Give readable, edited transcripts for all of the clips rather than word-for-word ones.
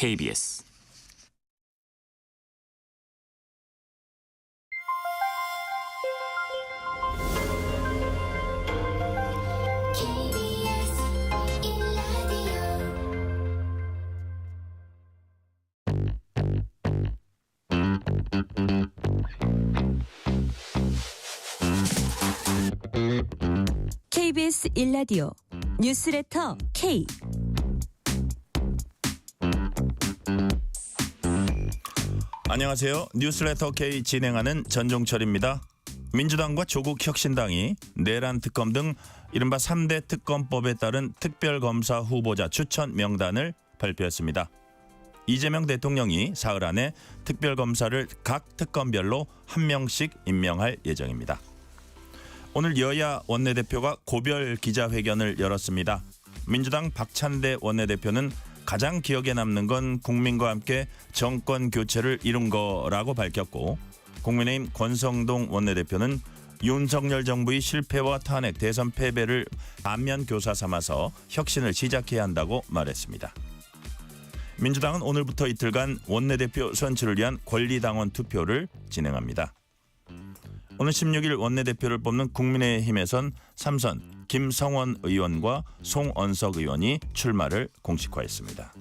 KBS KBS 1라디오 뉴스레터 K. 안녕하세요. 뉴스레터 K 진행하는 전종철입니다. 민주당과 조국혁신당이 내란 특검 등 이른바 3대 특검법에 따른 특별검사 후보자 추천 명단을 발표했습니다. 이재명 대통령이 사흘 안에 특별검사를 각 특검별로 한 명씩 임명할 예정입니다. 오늘 여야 원내대표가 고별 기자회견을 열었습니다. 민주당 박찬대 원내대표는 가장 기억에 남는 건 국민과 함께 정권 교체를 이룬 거라고 밝혔고, 국민의힘 권성동 원내대표는 윤석열 정부의 실패와 탄핵, 대선 패배를 반면 교사 삼아서 혁신을 시작해야 한다고 말했습니다. 민주당은 오늘부터 이틀간 원내대표 선출을 위한 권리당원 투표를 진행합니다. 오늘 16일 원내대표를 뽑는 국민의힘에선 3선 김성원 의원과 송언석 의원이 출마를 공식화했습니다.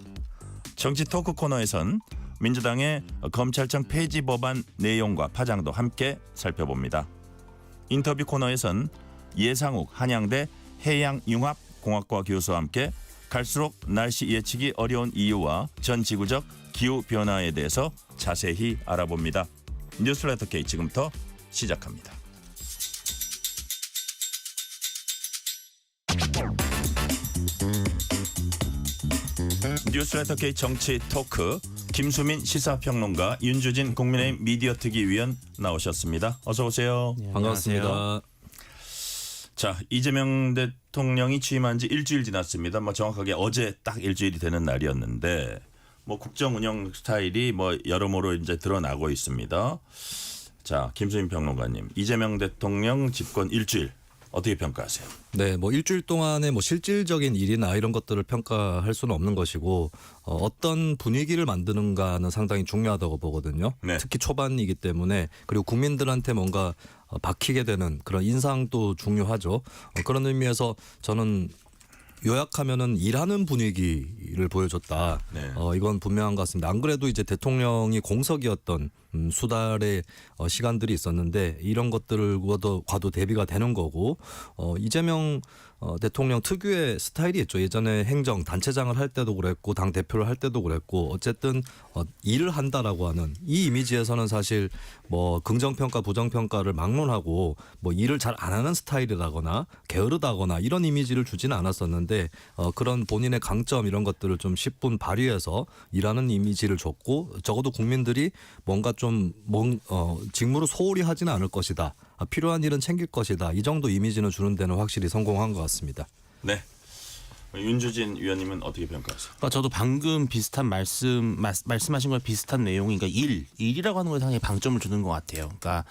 정치 토크 코너에선 민주당의 검찰청 폐지 법안 내용과 파장도 함께 살펴봅니다. 인터뷰 코너에선 예상욱 한양대 해양융합공학과 교수와 함께 갈수록 날씨 예측이 어려운 이유와 전 지구적 기후변화에 대해서 자세히 알아봅니다. 뉴스레터 K 지금부터 시작합니다. 뉴스레터 K 정치 토크, 김수민 시사평론가, 윤주진 국민의힘 미디어특위위원 나오셨습니다. 어서 오세요. 네, 반갑습니다. 자, 이재명 대통령이 취임한 지 일주일 지났습니다. 정확하게 어제 딱 일주일이 되는 날이었는데 국정 운영 스타일이 여러모로 이제 드러나고 있습니다. 자, 김수민 평론가님, 이재명 대통령 집권 일주일 어떻게 평가하세요? 네, 일주일 동안의 실질적인 일이나 이런 것들을 평가할 수는 없는 것이고, 어떤 분위기를 만드는가는 상당히 중요하다고 보거든요. 네. 특히 초반이기 때문에, 그리고 국민들한테 뭔가 박히게 되는 그런 인상도 중요하죠. 그런 의미에서 저는 요약하면은 일하는 분위기를 보여줬다. 네. 이건 분명한 것 같습니다. 안 그래도 이제 대통령이 공석이었던 수달의 시간들이 있었는데 이런 것들과도 대비가 되는 거고, 이재명 대통령 특유의 스타일이 있죠. 예전에 행정 단체장을 할 때도 그랬고 당 대표를 할 때도 그랬고, 어쨌든 일을 한다라고 하는 이 이미지에서는 사실 긍정평가 부정평가를 막론하고 일을 잘 안 하는 스타일이라거나 게으르다거나 이런 이미지를 주지는 않았었는데, 그런 본인의 강점 이런 것들을 좀 10분 발휘해서 일하는 이미지를 줬고, 적어도 국민들이 뭔가 좀 직무를 소홀히 하지는 않을 것이다, 필요한 일은 챙길 것이다, 이 정도 이미지는 주는 데는 확실히 성공한 것 같습니다. 네. 윤주진 위원님은 어떻게 평가하세요? 저도 방금 비슷한 말씀하신 거에 비슷한 내용이, 그러니까 일이라고 하는 거에 상당히 방점을 주는 것 같아요. 그러니까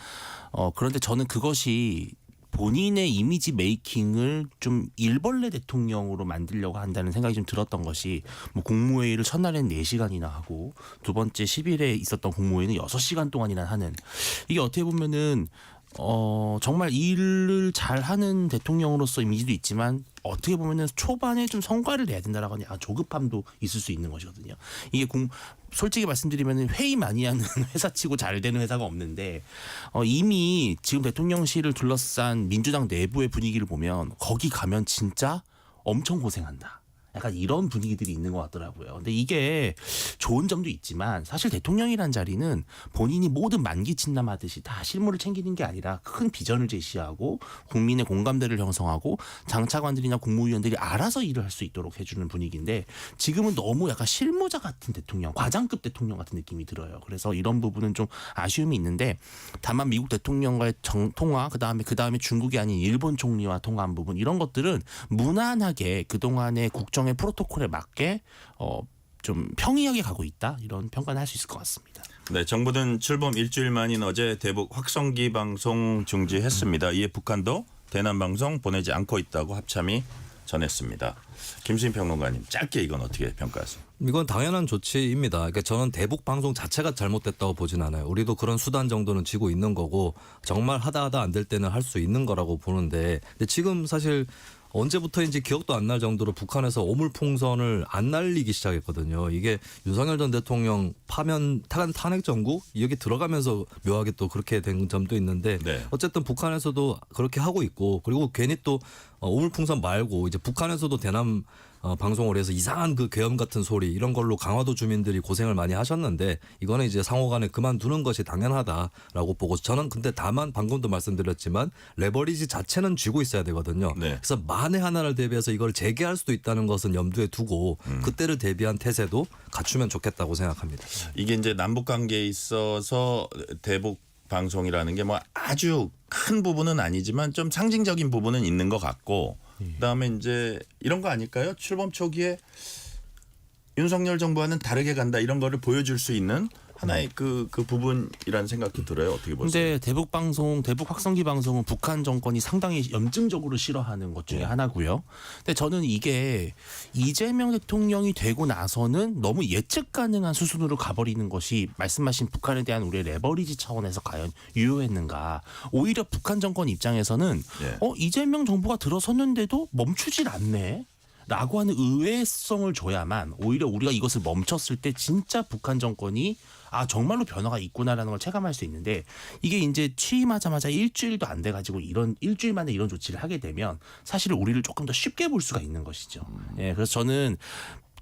그런데 저는 그것이 본인의 이미지 메이킹을 좀 일벌레 대통령으로 만들려고 한다는 생각이 좀 들었던 것이, 국무회의를 첫날엔 4시간이나 하고 두 번째 10일에 있었던 국무회의는 6시간 동안이나 하는, 이게 어떻게 보면은 정말 일을 잘하는 대통령으로서 이미지도 있지만 어떻게 보면은 초반에 좀 성과를 내야 된다라고 하는 조급함도 있을 수 있는 것이거든요. 이게 솔직히 말씀드리면 회의 많이 하는 회사치고 잘 되는 회사가 없는데, 이미 지금 대통령실을 둘러싼 민주당 내부의 분위기를 보면 거기 가면 진짜 엄청 고생한다, 약간 이런 분위기들이 있는 것 같더라고요. 근데 이게 좋은 점도 있지만, 사실 대통령이란 자리는 본인이 모든 만기 침남하듯이 다 실무를 챙기는 게 아니라 큰 비전을 제시하고 국민의 공감대를 형성하고 장차관들이나 국무위원들이 알아서 일을 할 수 있도록 해주는 분위기인데, 지금은 너무 약간 실무자 같은 대통령, 과장급 대통령 같은 느낌이 들어요. 그래서 이런 부분은 좀 아쉬움이 있는데, 다만 미국 대통령과의 통화, 그다음에 중국이 아닌 일본 총리와 통화한 부분, 이런 것들은 무난하게 그동안의 국정의 프로토콜에 맞게 좀 평이하게 가고 있다, 이런 평가는 할 수 있을 것 같습니다. 네, 정부는 출범 일주일 만인 어제 대북 확성기 방송 중지했습니다. 이에 북한도 대남 방송 보내지 않고 있다고 합참이 전했습니다. 김수인 평론가님 짧게 이건 어떻게 평가하세요? 이건 당연한 조치입니다. 그러니까 저는 대북 방송 자체가 잘못됐다고 보진 않아요. 우리도 그런 수단 정도는 쥐고 있는 거고 정말 하다 안 될 때는 할 수 있는 거라고 보는데 근데 지금 사실 언제부터인지 기억도 안 날 정도로 북한에서 오물풍선을 안 날리기 시작했거든요. 이게 윤석열 전 대통령 파면 탄핵 정국 여기 들어가면서 묘하게 또 그렇게 된 점도 있는데 네. 어쨌든 북한에서도 그렇게 하고 있고 그리고 괜히 또 오물풍선 말고 이제 북한에서도 대남 방송을 해서 이상한 그 계엄 같은 소리 이런 걸로 강화도 주민들이 고생을 많이 하셨는데 이거는 이제 상호간에 그만두는 것이 당연하다라고 보고 저는 근데 다만 방금도 말씀드렸지만 레버리지 자체는 쥐고 있어야 되거든요. 네. 그래서 만에 하나를 대비해서 이걸 재개할 수도 있다는 것은 염두에 두고 그때를 대비한 태세도 갖추면 좋겠다고 생각합니다. 이게 이제 남북 관계에 있어서 대북 방송이라는 게 뭐 아주 큰 부분은 아니지만 좀 상징적인 부분은 있는 것 같고 그다음에 이제 이런 거 아닐까요? 출범 초기에 윤석열 정부와는 다르게 간다 이런 거를 보여줄 수 있는 하나의 그 부분이라는 생각도 들어요. 어떻게 보세요? 근데 대북 방송, 대북 확성기 방송은 북한 정권이 상당히 염증적으로 싫어하는 것 중에 하나고요. 근데 저는 이게 이재명 대통령이 되고 나서는 너무 예측 가능한 수순으로 가버리는 것이 말씀하신 북한에 대한 우리의 레버리지 차원에서 과연 유효했는가. 오히려 북한 정권 입장에서는 예. 이재명 정부가 들어섰는데도 멈추질 않네. 라고 하는 의외성을 줘야만 오히려 우리가 이것을 멈췄을 때 진짜 북한 정권이 정말로 변화가 있구나라는 걸 체감할 수 있는데 이게 이제 취임하자마자 일주일도 안 돼가지고 이런 일주일 만에 이런 조치를 하게 되면 사실 우리를 조금 더 쉽게 볼 수가 있는 것이죠. 예, 그래서 저는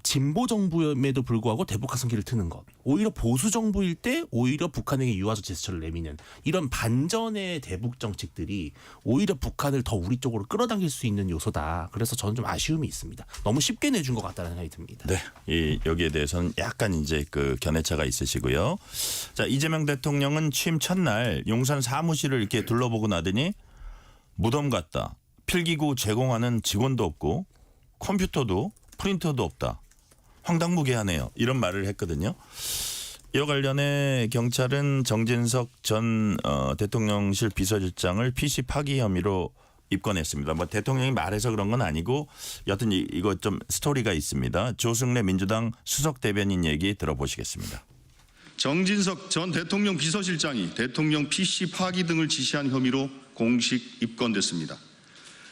진보 정부임에도 불구하고 대북 확성기를 트는 것. 오히려 보수 정부일 때 오히려 북한에게 유화적 제스처를 내미는 이런 반전의 대북 정책들이 오히려 북한을 더 우리 쪽으로 끌어당길 수 있는 요소다. 그래서 저는 좀 아쉬움이 있습니다. 너무 쉽게 내준 것 같다는 생각이 듭니다. 네, 여기에 대해서는 약간 이제 그 견해차가 있으시고요. 자, 이재명 대통령은 취임 첫날 용산 사무실을 이렇게 둘러보고 나더니 무덤 같다. 필기구 제공하는 직원도 없고 컴퓨터도 프린터도 없다. 황당무계하네요. 이런 말을 했거든요. 이와 관련해 경찰은 정진석 전 대통령실 비서실장을 PC 파기 혐의로 입건했습니다. 뭐 대통령이 말해서 그런 건 아니고 여튼 이거 좀 스토리가 있습니다. 조승래 민주당 수석 대변인 얘기 들어보시겠습니다. 정진석 전 대통령 비서실장이 대통령 PC 파기 등을 지시한 혐의로 공식 입건됐습니다.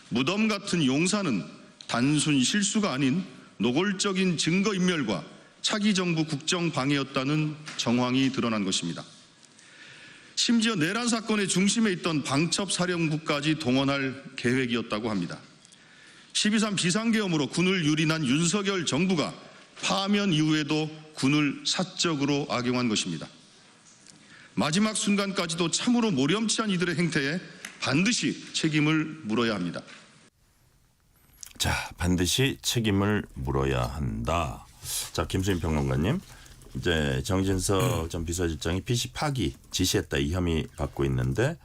무덤 같은 용산은 단순 실수가 아닌 노골적인 증거인멸과 차기 정부 국정 방해였다는 정황이 드러난 것입니다. 심지어 내란 사건의 중심에 있던 방첩사령부까지 동원할 계획이었다고 합니다. 12.3 비상계엄으로 군을 유린한 윤석열 정부가 파면 이후에도 군을 사적으로 악용한 것입니다. 마지막 순간까지도 참으로 모렴치한 이들의 행태에 반드시 책임을 물어야 합니다. 자, 반드시 책임을 물어야 한다. 자, 김수인 평론가님, 이제 정진석 전 비서실장이 PC 파기 지시했다 이 혐의 받고 있는데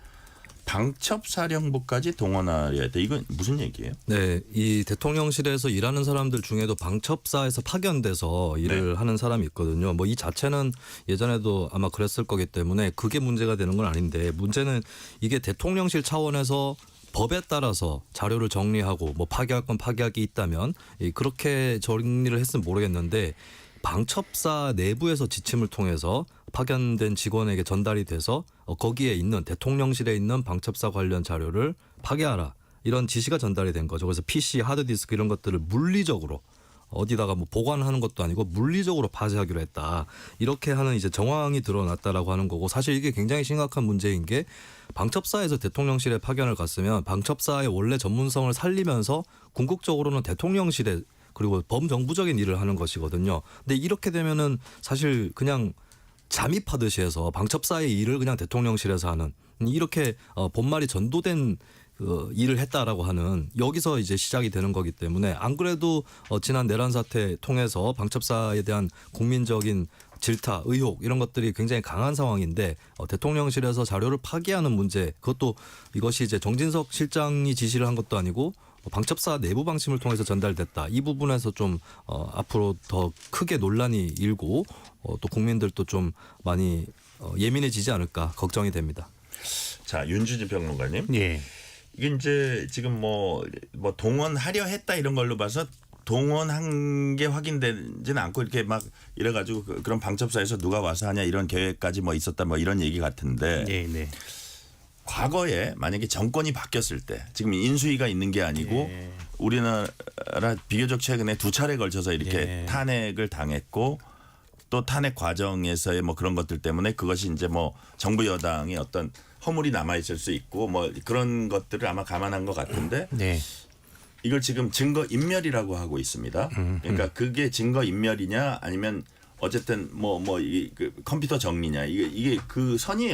방첩사령부까지 동원하려 했다. 이건 무슨 얘기예요? 네, 이 대통령실에서 일하는 사람들 중에도 방첩사에서 파견돼서 일을 하는 사람이 있거든요. 뭐 이 자체는 예전에도 아마 그랬을 거기 때문에 그게 문제가 되는 건 아닌데 문제는 이게 대통령실 차원에서 법에 따라서 자료를 정리하고 뭐 파기할 건 파기할 게 있다면 그렇게 정리를 했으면 모르겠는데 방첩사 내부에서 지침을 통해서 파견된 직원에게 전달이 돼서 거기에 있는 대통령실에 있는 방첩사 관련 자료를 파기하라 이런 지시가 전달이 된 거죠. 그래서 PC, 하드디스크 이런 것들을 물리적으로 어디다가 뭐 보관하는 것도 아니고 물리적으로 파쇄하기로 했다. 이렇게 하는 이제 정황이 드러났다라고 하는 거고 사실 이게 굉장히 심각한 문제인 게 방첩사에서 대통령실에 파견을 갔으면 방첩사의 원래 전문성을 살리면서 궁극적으로는 대통령실에 그리고 범정부적인 일을 하는 것이거든요. 근데 이렇게 되면은 사실 그냥 잠입하듯이 해서 방첩사의 일을 그냥 대통령실에서 하는 이렇게 본말이 전도된 일을 했다라고 하는 여기서 이제 시작이 되는 거기 때문에 안 그래도 지난 내란 사태 통해서 방첩사에 대한 국민적인 질타, 의혹 이런 것들이 굉장히 강한 상황인데 대통령실에서 자료를 파기하는 문제 그것도 이것이 이제 정진석 실장이 지시를 한 것도 아니고 방첩사 내부 방침을 통해서 전달됐다. 이 부분에서 좀 앞으로 더 크게 논란이 일고 또 국민들도 좀 많이 예민해지지 않을까 걱정이 됩니다. 자, 윤주진 평론가님. 예. 이게 이제 지금 뭐 동원하려 했다 이런 걸로 봐서 동원한 게 확인되지는 않고 이렇게 막 이래가지고 그런 방첩사에서 누가 와서 하냐 이런 계획까지 뭐 있었다 뭐 이런 얘기 같은데 네, 네. 과거에 만약에 정권이 바뀌었을 때 지금 인수위가 있는 게 아니고 우리나라 비교적 최근에 2차례 걸쳐서 이렇게 탄핵을 당했고 또 탄핵 과정에서의 뭐 그런 것들 때문에 그것이 이제 뭐 정부 여당의 어떤 허물이 남아 있을 수 있고 뭐 그런 것들을 아마 감안한 것 같은데 네. 이걸 지금 증거 인멸이라고 하고 있습니다. 그러니까 그게 증거 인멸이냐 아니면 어쨌든 그 컴퓨터 정리냐 이게 그 선이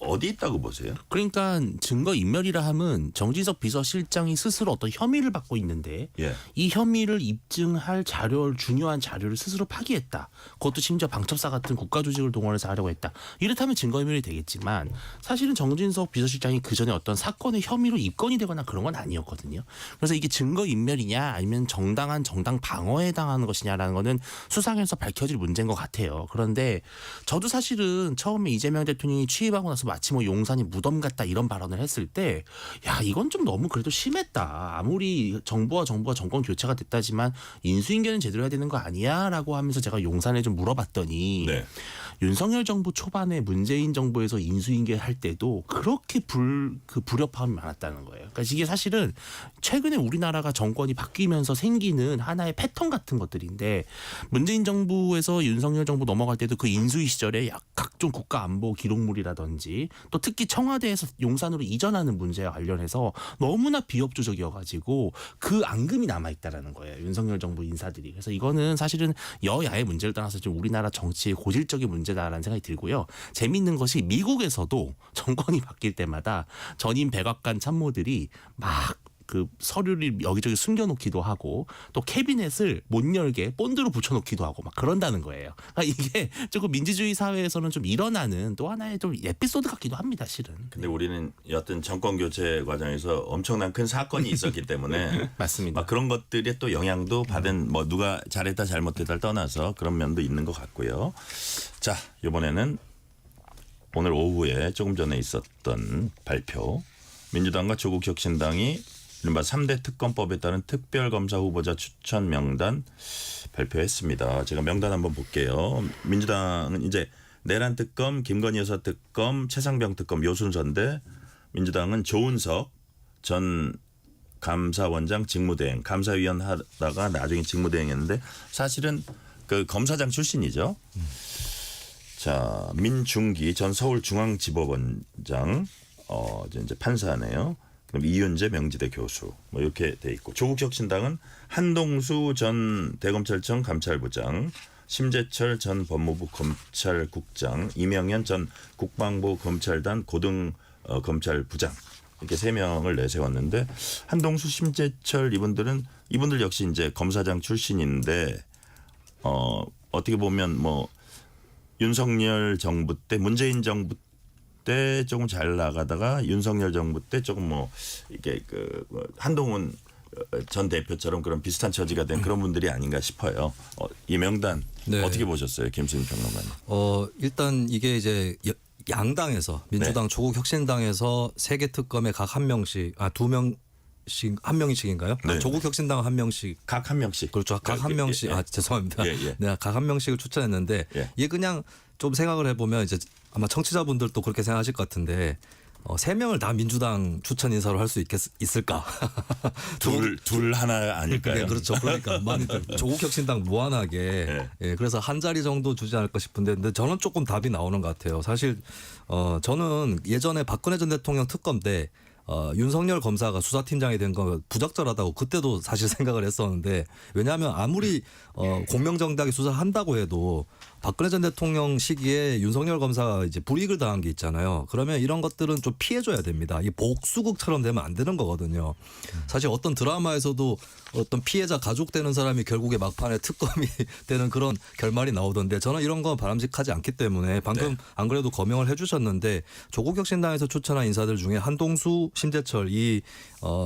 어디 있다고 보세요? 그러니까 증거 인멸이라 함은 정진석 비서실장이 스스로 어떤 혐의를 받고 있는데 예. 이 혐의를 입증할 중요한 자료를 스스로 파기했다. 그것도 심지어 방첩사 같은 국가 조직을 동원해서 하려고 했다. 이렇다면 증거 인멸이 되겠지만 사실은 정진석 비서실장이 그 전에 어떤 사건의 혐의로 입건이 되거나 그런 건 아니었거든요. 그래서 이게 증거 인멸이냐 아니면 정당 방어에 해당하는 것이냐라는 거는 수상에서 밝혀질 문제인 것 같아요. 그런데 저도 사실은 처음에 이재명 대통령이 취임하고 나서 마치 뭐 용산이 무덤 같다 이런 발언을 했을 때 야 이건 좀 너무 그래도 심했다. 아무리 정부가 정권 교체가 됐다지만 인수인계는 제대로 해야 되는 거 아니야라고 하면서 제가 용산에 좀 물어봤더니 네. 윤석열 정부 초반에 문재인 정부에서 인수인계 할 때도 그렇게 불협화음이 많았다는 거예요. 그러니까 이게 사실은 최근에 우리나라가 정권이 바뀌면서 생기는 하나의 패턴 같은 것들인데 문재인 정부에서 윤석열 정부 넘어갈 때도 그 인수위 시절에 각종 국가 안보 기록물이라든지 또 특히 청와대에서 용산으로 이전하는 문제와 관련해서 너무나 비협조적이어가지고 그 앙금이 남아있다라는 거예요. 윤석열 정부 인사들이. 그래서 이거는 사실은 여야의 문제를 떠나서 좀 우리나라 정치의 고질적인 문제다라는 생각이 들고요. 재미있는 것이 미국에서도 정권이 바뀔 때마다 전임 백악관 참모들이 막 그 서류를 여기저기 숨겨놓기도 하고 또 캐비넷을 못 열게 본드로 붙여놓기도 하고 막 그런다는 거예요. 그러니까 이게 조금 민주주의 사회에서는 좀 일어나는 또 하나의 좀 에피소드 같기도 합니다, 실은. 근데 우리는 여튼 정권 교체 과정에서 엄청난 큰 사건이 있었기 때문에 맞습니다. 막 그런 것들에 또 영향도 받은 뭐 누가 잘했다 잘못했다를 떠나서 그런 면도 있는 것 같고요. 자, 이번에는 오늘 오후에 조금 전에 있었던 발표. 민주당과 조국혁신당이 이른바 3대 특검법에 따른 특별검사 후보자 추천 명단 발표했습니다. 제가 명단 한번 볼게요. 민주당은 이제 내란 특검, 김건희 여사 특검, 최상병 특검 요 순서인데 민주당은 조은석 전 감사원장 직무대행, 감사위원 하다가 나중에 직무대행했는데 사실은 그 검사장 출신이죠. 자, 민중기 전 서울중앙지법원장 이제 판사네요. 그럼 이윤재 명지대 교수 뭐 이렇게 돼 있고 조국혁신당은 한동수 전 대검찰청 감찰부장, 심재철 전 법무부 검찰국장, 이명현 전 국방부 검찰단 고등 검찰부장 이렇게 3명을 내세웠는데 한동수, 심재철 이분들 역시 이제 검사장 출신인데 어떻게 보면 뭐 윤석열 정부 때 문재인 정부 때 조금 잘 나가다가 윤석열 정부 때 조금 뭐 이게 그 한동훈 전 대표처럼 그런 비슷한 처지가 된 그런 분들이 아닌가 싶어요. 이 명단 네. 어떻게 보셨어요, 김수민 평론가님? 일단 이게 이제 양당에서 민주당, 조국혁신당에서 3개 특검에 각 한 명씩, 2명씩, 한 명씩인가요? 네. 조국혁신당 한 명씩. 각 한 명씩. 그렇죠. 각 한 명씩. 예. 죄송합니다. 예. 네, 각 한 명씩을 추천했는데 예. 이게 그냥 좀 생각을 해보면 이제 아마 청취자분들도 그렇게 생각하실 것 같은데 3명을 다 민주당 추천 인사로 할 수 있을까? 둘 하나 아닐까요? 네, 그렇죠. 그러니까 많이들 조국혁신당 무한하게 예, 그래서 한 자리 정도 주지 않을까 싶은데 근데 저는 조금 답이 나오는 것 같아요. 사실 저는 예전에 박근혜 전 대통령 특검 때 윤석열 검사가 수사팀장이 된 거 부적절하다고 그때도 사실 생각을 했었는데 왜냐하면 아무리 공명정당하게 수사한다고 해도 박근혜 전 대통령 시기에 윤석열 검사가 이제 불이익을 당한 게 있잖아요. 그러면 이런 것들은 좀 피해줘야 됩니다. 이 복수극처럼 되면 안 되는 거거든요. 사실 어떤 드라마에서도 어떤 피해자 가족 되는 사람이 결국에 막판에 특검이 되는 그런 결말이 나오던데 저는 이런 건 바람직하지 않기 때문에 방금 안 그래도 거명을 해주셨는데 조국혁신당에서 추천한 인사들 중에 한동수 심재철 이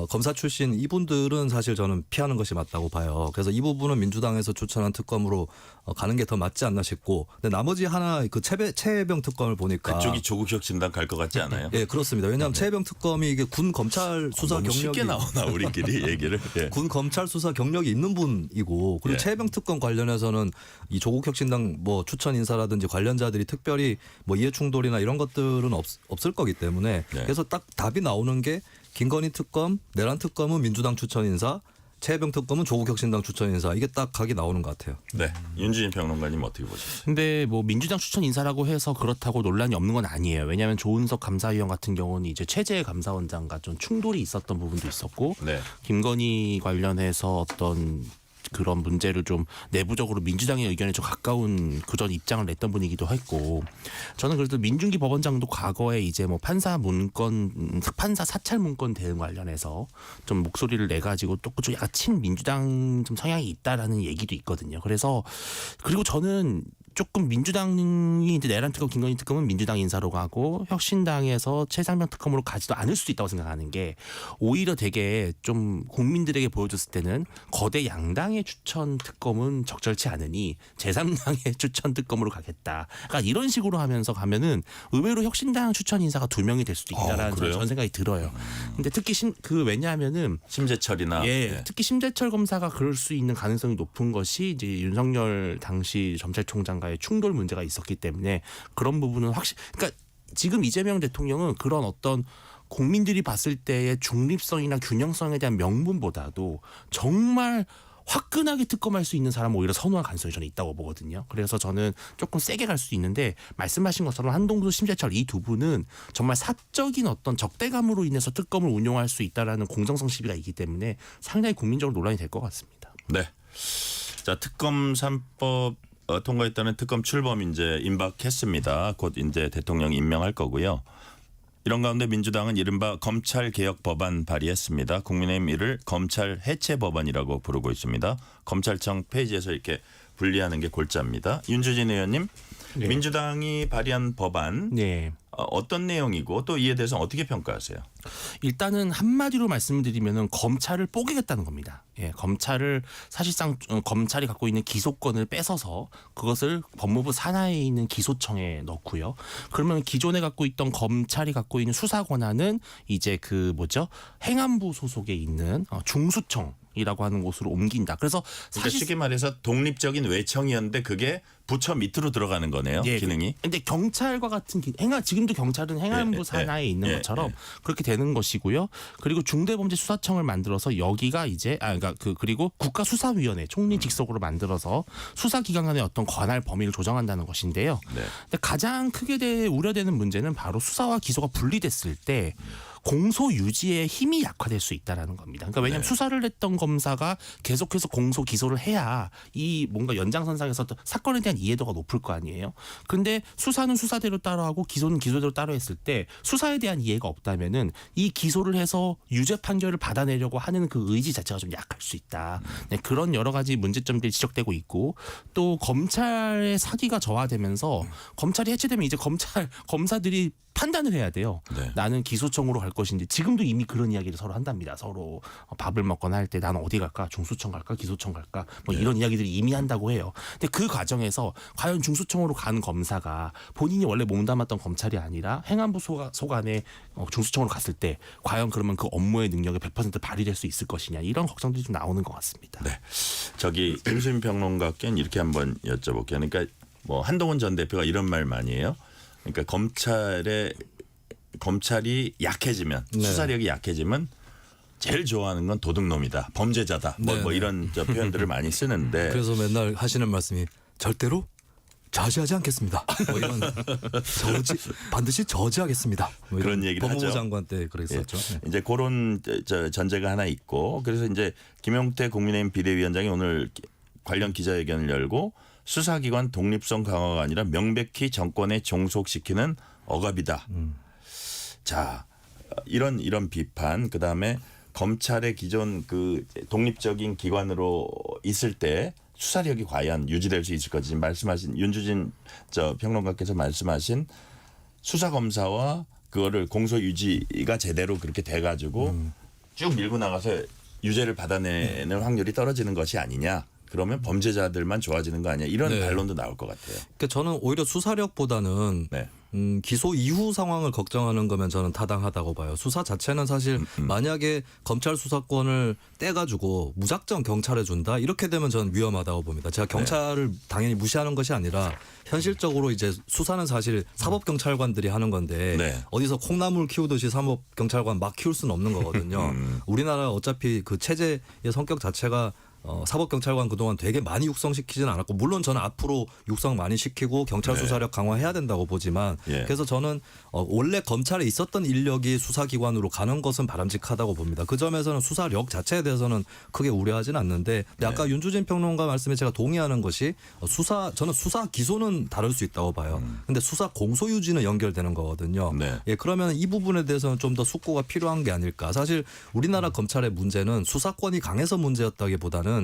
검사 출신 이분들은 사실 저는 피하는 것이 맞다고 봐요. 그래서 이 부분은 민주당에서 추천한 특검으로 가는 게 더 맞지 않나 싶고, 근데 나머지 하나 그 최혜병 특검을 보니까 그쪽이 조국혁신당 갈 것 같지 않아요? 예, 그렇습니다. 왜냐하면 최혜병 특검이 이게 군 검찰 수사 너무 쉽게 경력이 나오나 우리끼리 얘기를. 예. 군 검찰 수사 경력이 있는 분이고, 그리고 예. 최혜병 특검 관련해서는 이 조국혁신당 뭐 추천 인사라든지 관련자들이 특별히 뭐 이해 충돌이나 이런 것들은 없을 거기 때문에 네. 그래서 딱 답이 나오는 게 김건희 특검, 내란 특검은 민주당 추천 인사, 최혜병 특검은 조국혁신당 추천 인사, 이게 딱 각이 나오는 것 같아요. 네. 윤주진 평론가님 어떻게 보셨어요? 근데 뭐 민주당 추천 인사라고 해서 그렇다고 논란이 없는 건 아니에요. 왜냐하면 조은석 감사위원 같은 경우는 이제 최재 감사원장과 좀 충돌이 있었던 부분도 있었고, 네. 김건희 관련해서 어떤 그런 문제를 좀 내부적으로 민주당의 의견에 좀 가까운 그런 입장을 냈던 분이기도 했고, 저는 그래도 민준기 법원장도 과거에 이제 뭐 판사 사찰 문건 대응 관련해서 좀 목소리를 내 가지고 또 좀 약간 친민주당 좀 성향이 있다라는 얘기도 있거든요. 그래서 그리고 저는 조금 민주당이 이제 내란 특검, 김건희 특검은 민주당 인사로 가고 혁신당에서 최상병 특검으로 가지도 않을 수도 있다고 생각하는 게, 오히려 되게 좀 국민들에게 보여줬을 때는 거대 양당의 추천 특검은 적절치 않으니 제3당의 추천 특검으로 가겠다. 그러니까 이런 식으로 하면서 가면은 의외로 혁신당 추천 인사가 2명이 될 수도 있다라는 그래요? 저는 생각이 들어요. 근데 특히 왜냐하면은 심재철이나 예, 특히 심재철 검사가 그럴 수 있는 가능성이 높은 것이 이제 윤석열 당시 검찰총장과의 충돌 문제가 있었기 때문에 그런 부분은 그러니까 지금 이재명 대통령은 그런 어떤 국민들이 봤을 때의 중립성이나 균형성에 대한 명분보다도 정말 화끈하게 특검할 수 있는 사람을 오히려 선호할 가능성이 저는 있다고 보거든요. 그래서 저는 조금 세게 갈 수 있는데, 말씀하신 것처럼 한동수, 심재철 이 두 분은 정말 사적인 어떤 적대감으로 인해서 특검을 운용할 수 있다라는 공정성 시비가 있기 때문에 상당히 국민적으로 논란이 될 것 같습니다. 네. 자, 특검 3법 통과했다는 특검 출범 이제 임박했습니다. 곧 이제 대통령 임명할 거고요. 이런 가운데 민주당은 이른바 검찰 개혁 법안 발의했습니다. 국민의힘 이를 검찰 해체 법안이라고 부르고 있습니다. 검찰청 페이지에서 이렇게 분리하는 게 골자입니다. 윤주진 의원님, 네. 민주당이 발의한 법안 네. 어떤 내용이고 또 이에 대해서 어떻게 평가하세요? 일단은 한마디로 말씀드리면은 검찰을 뽀개겠다는 겁니다. 예, 검찰을 사실상 검찰이 갖고 있는 기소권을 뺏어서 그것을 법무부 산하에 있는 기소청에 넣고요. 그러면 기존에 갖고 있던 검찰이 갖고 있는 수사 권한은 이제 행안부 소속에 있는 중수청이라고 하는 곳으로 옮긴다. 그래서 그러니까 쉽게 말해서 독립적인 외청이었는데 그게 부처 밑으로 들어가는 거네요. 예, 기능이. 근데 경찰과 같은 지금도 경찰은 행안부 산하에 있는 것처럼 그렇게 되는 것이고요. 그리고 중대범죄수사청을 만들어서 여기가 이제 그리고 국가수사위원회 총리 직속으로 만들어서 수사기관 간의 어떤 권한 범위를 조정한다는 것인데요. 네. 근데 가장 크게 우려되는 문제는 바로 수사와 기소가 분리됐을 때 공소 유지의 힘이 약화될 수 있다라는 겁니다. 그러니까 왜냐하면 수사를 했던 검사가 계속해서 공소 기소를 해야 이 뭔가 연장선상에서 사건에 대한 이해도가 높을 거 아니에요. 근데 수사는 수사대로 따로 하고 기소는 기소대로 따로 했을 때 수사에 대한 이해가 없다면은 이 기소를 해서 유죄 판결을 받아내려고 하는 그 의지 자체가 좀 약할 수 있다. 네, 그런 여러 가지 문제점들이 지적되고 있고, 또 검찰의 사기가 저하되면서 검찰이 해체되면 이제 검사들이 판단을 해야 돼요. 네. 나는 기소청으로 갈 것인지. 지금도 이미 그런 이야기를 서로 한답니다. 서로 밥을 먹거나 할 때 나는 어디 갈까? 중수청 갈까? 기소청 갈까? 이런 이야기들이 이미 한다고 해요. 근데 그 과정에서 과연 중수청으로 가는 검사가 본인이 원래 몸담았던 검찰이 아니라 행안부 소관에 중수청으로 갔을 때 과연 그러면 그 업무의 능력이 100% 발휘될 수 있을 것이냐, 이런 걱정들이 좀 나오는 것 같습니다. 네. 저기 김수민 평론가께는 이렇게 한번 여쭤볼게요. 그러니까 한동훈 전 대표가 이런 말 많이 해요. 그러니까 검찰이 약해지면, 수사력이 약해지면 제일 좋아하는 건 도둑놈이다, 범죄자다, 이런 표현들을 많이 쓰는데, 그래서 맨날 하시는 말씀이 절대로 자제하지 않겠습니다. 이런 반드시 저지하겠습니다. 그런 얘기를 법무부 하죠. 장관 때 그랬었죠. 네. 이제 그런 전제가 하나 있고, 그래서 이제 김용태 국민의힘 비대위원장이 오늘 관련 기자회견을 열고 수사기관 독립성 강화가 아니라 명백히 정권에 종속시키는 억압이다. 자, 이런 비판, 그다음에 검찰의 기존 그 독립적인 기관으로 있을 때 수사력이 과연 유지될 수 있을 것인지, 말씀하신 윤주진 평론가께서 말씀하신 수사검사와 그거를 공소 유지가 제대로 그렇게 돼가지고 쭉 밀고 나가서 유죄를 받아내는 확률이 떨어지는 것이 아니냐. 그러면 범죄자들만 좋아지는 거 아니야. 이런 네. 반론도 나올 것 같아요. 그러니까 저는 오히려 수사력보다는 네. 기소 이후 상황을 걱정하는 거면 저는 타당하다고 봐요. 수사 자체는 사실 만약에 검찰 수사권을 떼가지고 무작정 경찰에 준다 이렇게 되면 저는 위험하다고 봅니다. 제가 경찰을 당연히 무시하는 것이 아니라 현실적으로 이제 수사는 사실 사법 경찰관들이 하는 건데 네. 어디서 콩나물 키우듯이 사법 경찰관 막 키울 수는 없는 거거든요. 우리나라 어차피 그 체제의 성격 자체가 사법경찰관 그동안 되게 많이 육성시키지는 않았고 물론 저는 앞으로 육성 많이 시키고 경찰 수사력 강화해야 된다고 보지만 예. 그래서 저는 원래 검찰에 있었던 인력이 수사기관으로 가는 것은 바람직하다고 봅니다. 그 점에서는 수사력 자체에 대해서는 크게 우려하지는 않는데 근데 아까 윤주진 평론가 말씀에 제가 동의하는 것이 저는 수사 기소는 다를 수 있다고 봐요. 근데 수사 공소 유지는 연결되는 거거든요. 네. 예, 그러면 이 부분에 대해서는 좀 더 숙고가 필요한 게 아닐까. 사실 우리나라 검찰의 문제는 수사권이 강해서 문제였다기보다는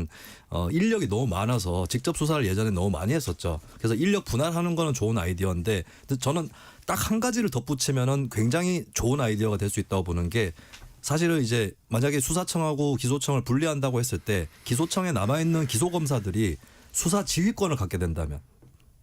인력이 너무 많아서 직접 수사를 예전에 너무 많이 했었죠. 그래서 인력 분할하는 거는 좋은 아이디어인데 저는 딱 한 가지를 덧붙이면은 굉장히 좋은 아이디어가 될 수 있다고 보는 게 사실은 이제 만약에 수사청하고 기소청을 분리한다고 했을 때 기소청에 남아있는 기소검사들이 수사 지휘권을 갖게 된다면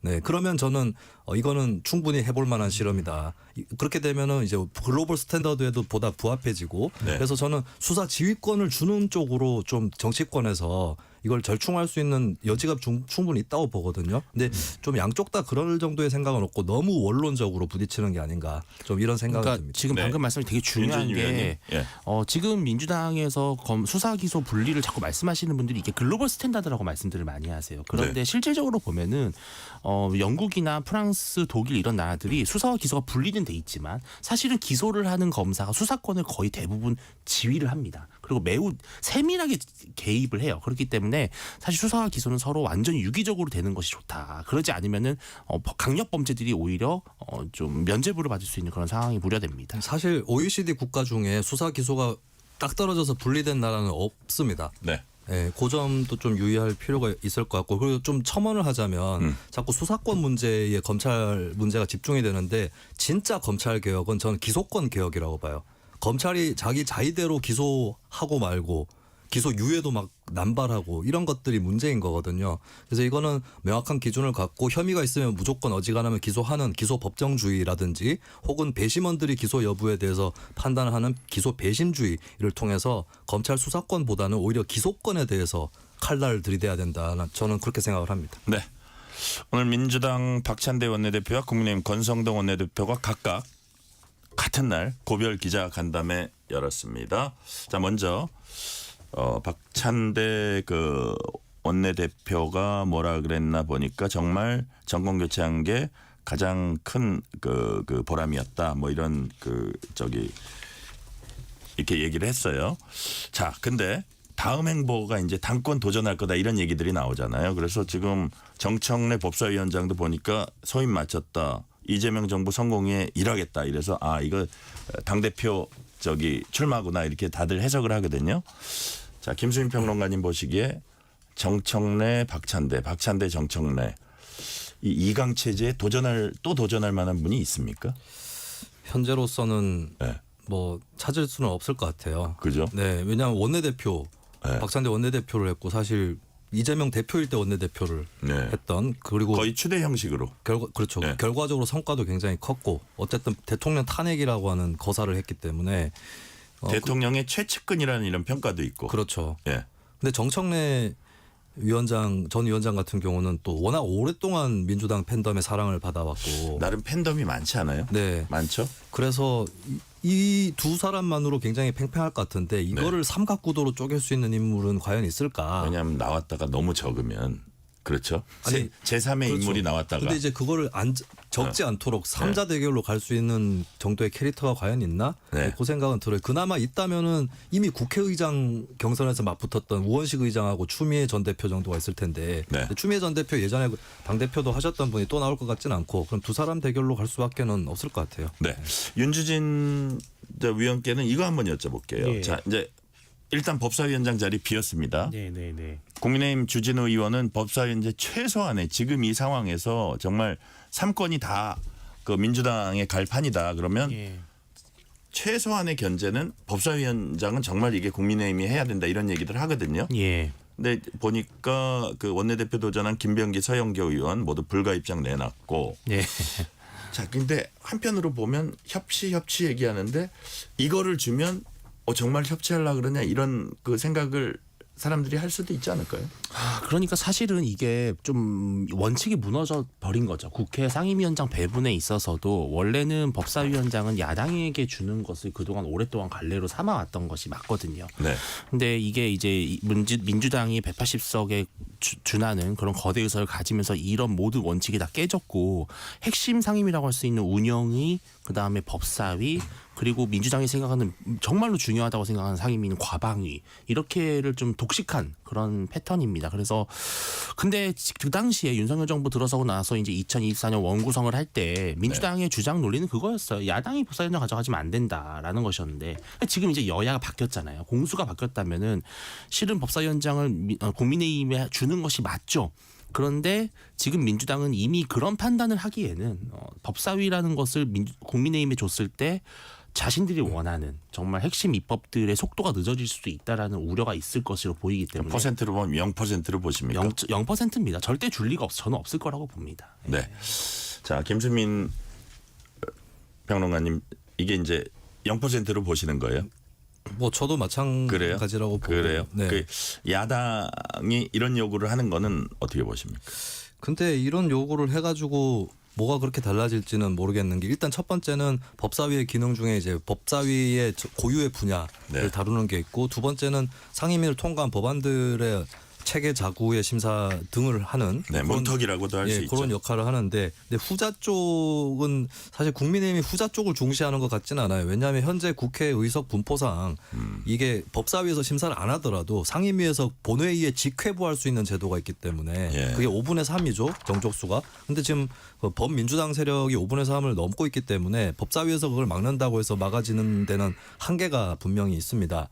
네, 그러면 저는 이거는 충분히 해볼 만한 실험이다. 그렇게 되면은 이제 글로벌 스탠다드에도 보다 부합해지고 네. 그래서 저는 수사 지휘권을 주는 쪽으로 좀 정치권에서 이걸 절충할 수 있는 여지가 충분히 있다고 보거든요. 근데 좀 양쪽 다 그럴 정도의 생각은 없고 너무 원론적으로 부딪히는 게 아닌가 좀 이런 생각이 그러니까 듭니다. 지금 네. 방금 말씀이 되게 중요한 윤준희 게 위원님. 예. 지금 민주당에서 수사 기소 분리를 자꾸 말씀하시는 분들이 이게 글로벌 스탠다드라고 말씀들을 많이 하세요. 그런데 네. 실질적으로 보면은 영국이나 프랑스, 독일 이런 나라들이 수사와 기소가 분리는 돼 있지만 사실은 기소를 하는 검사가 수사권을 거의 대부분 지휘를 합니다. 그리고 매우 세밀하게 개입을 해요. 그렇기 때문에 사실 수사와 기소는 서로 완전히 유기적으로 되는 것이 좋다. 그러지 않으면은 강력 범죄들이 오히려 좀 면죄부를 받을 수 있는 그런 상황이 우려됩니다. 사실 OECD 국가 중에 수사 기소가 딱 떨어져서 분리된 나라는 없습니다. 네. 네, 그 점도 좀 유의할 필요가 있을 것 같고 그리고 좀 첨언을 하자면 자꾸 수사권 문제에 검찰 문제가 집중이 되는데 진짜 검찰 개혁은 저는 기소권 개혁이라고 봐요. 검찰이 자기 자의대로 기소하고 말고 기소 유예도 막 남발하고 이런 것들이 문제인 거거든요. 그래서 이거는 명확한 기준을 갖고 혐의가 있으면 무조건 어지간하면 기소하는 기소 법정주의라든지 혹은 배심원들이 기소 여부에 대해서 판단하는 기소 배심주의를 통해서 검찰 수사권보다는 오히려 기소권에 대해서 칼날을 들이대야 된다. 저는 그렇게 생각을 합니다. 네. 오늘 민주당 박찬대 원내대표와 국민의힘 권성동 원내대표가 각각 같은 날 고별 기자간담회 열었습니다. 자, 먼저 박찬대 그 원내대표가 뭐라 그랬나 보니까 정말 정권 교체한 게 가장 큰 그 보람이었다. 뭐 이런 이렇게 얘기를 했어요. 자, 근데 다음 행보가 이제 당권 도전할 거다 이런 얘기들이 나오잖아요. 그래서 지금 정청래 법사위원장도 보니까 소임 마쳤다. 이재명 정부 성공에 일하겠다. 이래서 이거 당대표 출마구나 이렇게 다들 해석을 하거든요. 자, 김수민 평론가님 보시기에 정청래, 박찬대, 정청래 이 이강 체제에 도전할 만한 분이 있습니까? 현재로서는 네. 뭐 찾을 수는 없을 것 같아요. 그죠? 네, 왜냐하면 원내대표 네. 박찬대 원내대표를 했고 사실 이재명 대표일 때 원내대표를 네. 했던 그리고 거의 추대 형식으로. 그렇죠. 네. 결과적으로 성과도 굉장히 컸고 어쨌든 대통령 탄핵이라고 하는 거사를 했기 때문에 대통령의 최측근이라는 이런 평가도 있고. 그렇죠. 예. 근데 정청래 전 위원장 같은 경우는 또 워낙 오랫동안 민주당 팬덤의 사랑을 받아왔고 나름 팬덤이 많지 않아요? 네. 많죠? 그래서 이 두 사람만으로 굉장히 팽팽할 것 같은데 이거를 삼각구도로 쪼갤 수 있는 인물은 과연 있을까? 왜냐하면 나왔다가 너무 적으면 그렇죠. 아니, 제3의 그렇죠. 인물이 나왔다가. 근데 이제 그거를 적지 않도록 삼자 대결로 갈 수 있는 정도의 캐릭터가 과연 있나? 네. 그 생각은 들어요. 그나마 있다면은 이미 국회의장 경선에서 맞붙었던 우원식 의장하고 추미애 전 대표 정도가 있을 텐데 네. 추미애 전 대표 예전에 당 대표도 하셨던 분이 또 나올 것 같지는 않고 그럼 두 사람 대결로 갈 수밖에는 없을 것 같아요. 네. 윤주진 위원께는 이거 한번 여쭤볼게요. 예. 자, 이제 일단 법사위원장 자리 비었습니다. 네. 국민의힘 주진우 의원은 법사위원장 최소한의 지금 이 상황에서 정말 3건이 다 그 민주당의 갈 판이다. 그러면 예. 최소한의 견제는 법사위원장은 정말 이게 국민의힘이 해야 된다 이런 얘기들 하거든요. 예. 근데 보니까 그 원내대표 도전한 김병기 서영교 의원 모두 불가 입장 내놨고. 예. 자, 근데 한편으로 보면 협치 얘기하는데 이거를 주면 정말 협치하려고 그러냐 이런 그 생각을 사람들이 할 수도 있지 않을까요? 그러니까 사실은 이게 좀 원칙이 무너져 버린 거죠. 국회 상임위원장 배분에 있어서도 원래는 법사위원장은 야당에게 주는 것을 그동안 오랫동안 관례로 삼아왔던 것이 맞거든요. 네. 근데 이게 이제 민주당이 180석에 준하는 그런 거대 의석을 가지면서 이런 모든 원칙이 다 깨졌고 핵심 상임이라고 할 수 있는 운영이 그다음에 법사위 그리고 민주당이 생각하는 정말로 중요하다고 생각하는 상임위는 과방위 이렇게를 좀 독식한 그런 패턴입니다. 그래서 근데 그 당시에 윤석열 정부 들어서고 나서 이제 2024년 원구성을 할 때 민주당의 주장 논리는 그거였어요. 야당이 법사위원장 가져가지면 안 된다라는 것이었는데 지금 이제 여야가 바뀌었잖아요. 공수가 바뀌었다면은 실은 법사위원장을 국민의힘에 주는 것이 맞죠. 그런데 지금 민주당은 이미 그런 판단을 하기에는 법사위라는 것을 국민의힘에 줬을 때 자신들이 원하는 정말 핵심 입법들의 속도가 늦어질 수도 있다라는 우려가 있을 것으로 보이기 때문에 퍼센트로 보면 0%로 보십니까? 0%입니다. 절대 줄 리가 없어. 저는 없을 거라고 봅니다. 네. 자, 김수민 평론가님 이게 이제 0%로 보시는 거예요? 뭐 저도 마찬가지라고 보고. 그래요? 네. 그 야당이 이런 요구를 하는 거는 어떻게 보십니까? 근데 이런 요구를 해가지고 뭐가 그렇게 달라질지는 모르겠는 게 일단 첫 번째는 법사위의 기능 중에 이제 법사위의 고유의 분야를 네. 다루는 게 있고 두 번째는 상임위를 통과한 법안들의 체계 자구의 심사 등을 하는 네, 문턱이라고도 할 수 있죠. 그런 역할을 하는데 근데 후자 쪽은 사실 국민의힘이 후자 쪽을 중시하는 것 같지는 않아요. 왜냐하면 현재 국회 의석 분포상 이게 법사위에서 심사를 안 하더라도 상임위에서 본회의에 직회부할 수 있는 제도가 있기 때문에 예. 그게 5분의 3이죠. 정족수가. 근데 지금 범민주당 세력이 5분의 3을 넘고 있기 때문에 법사위에서 그걸 막는다고 해서 막아지는 데는 한계가 분명히 있습니다.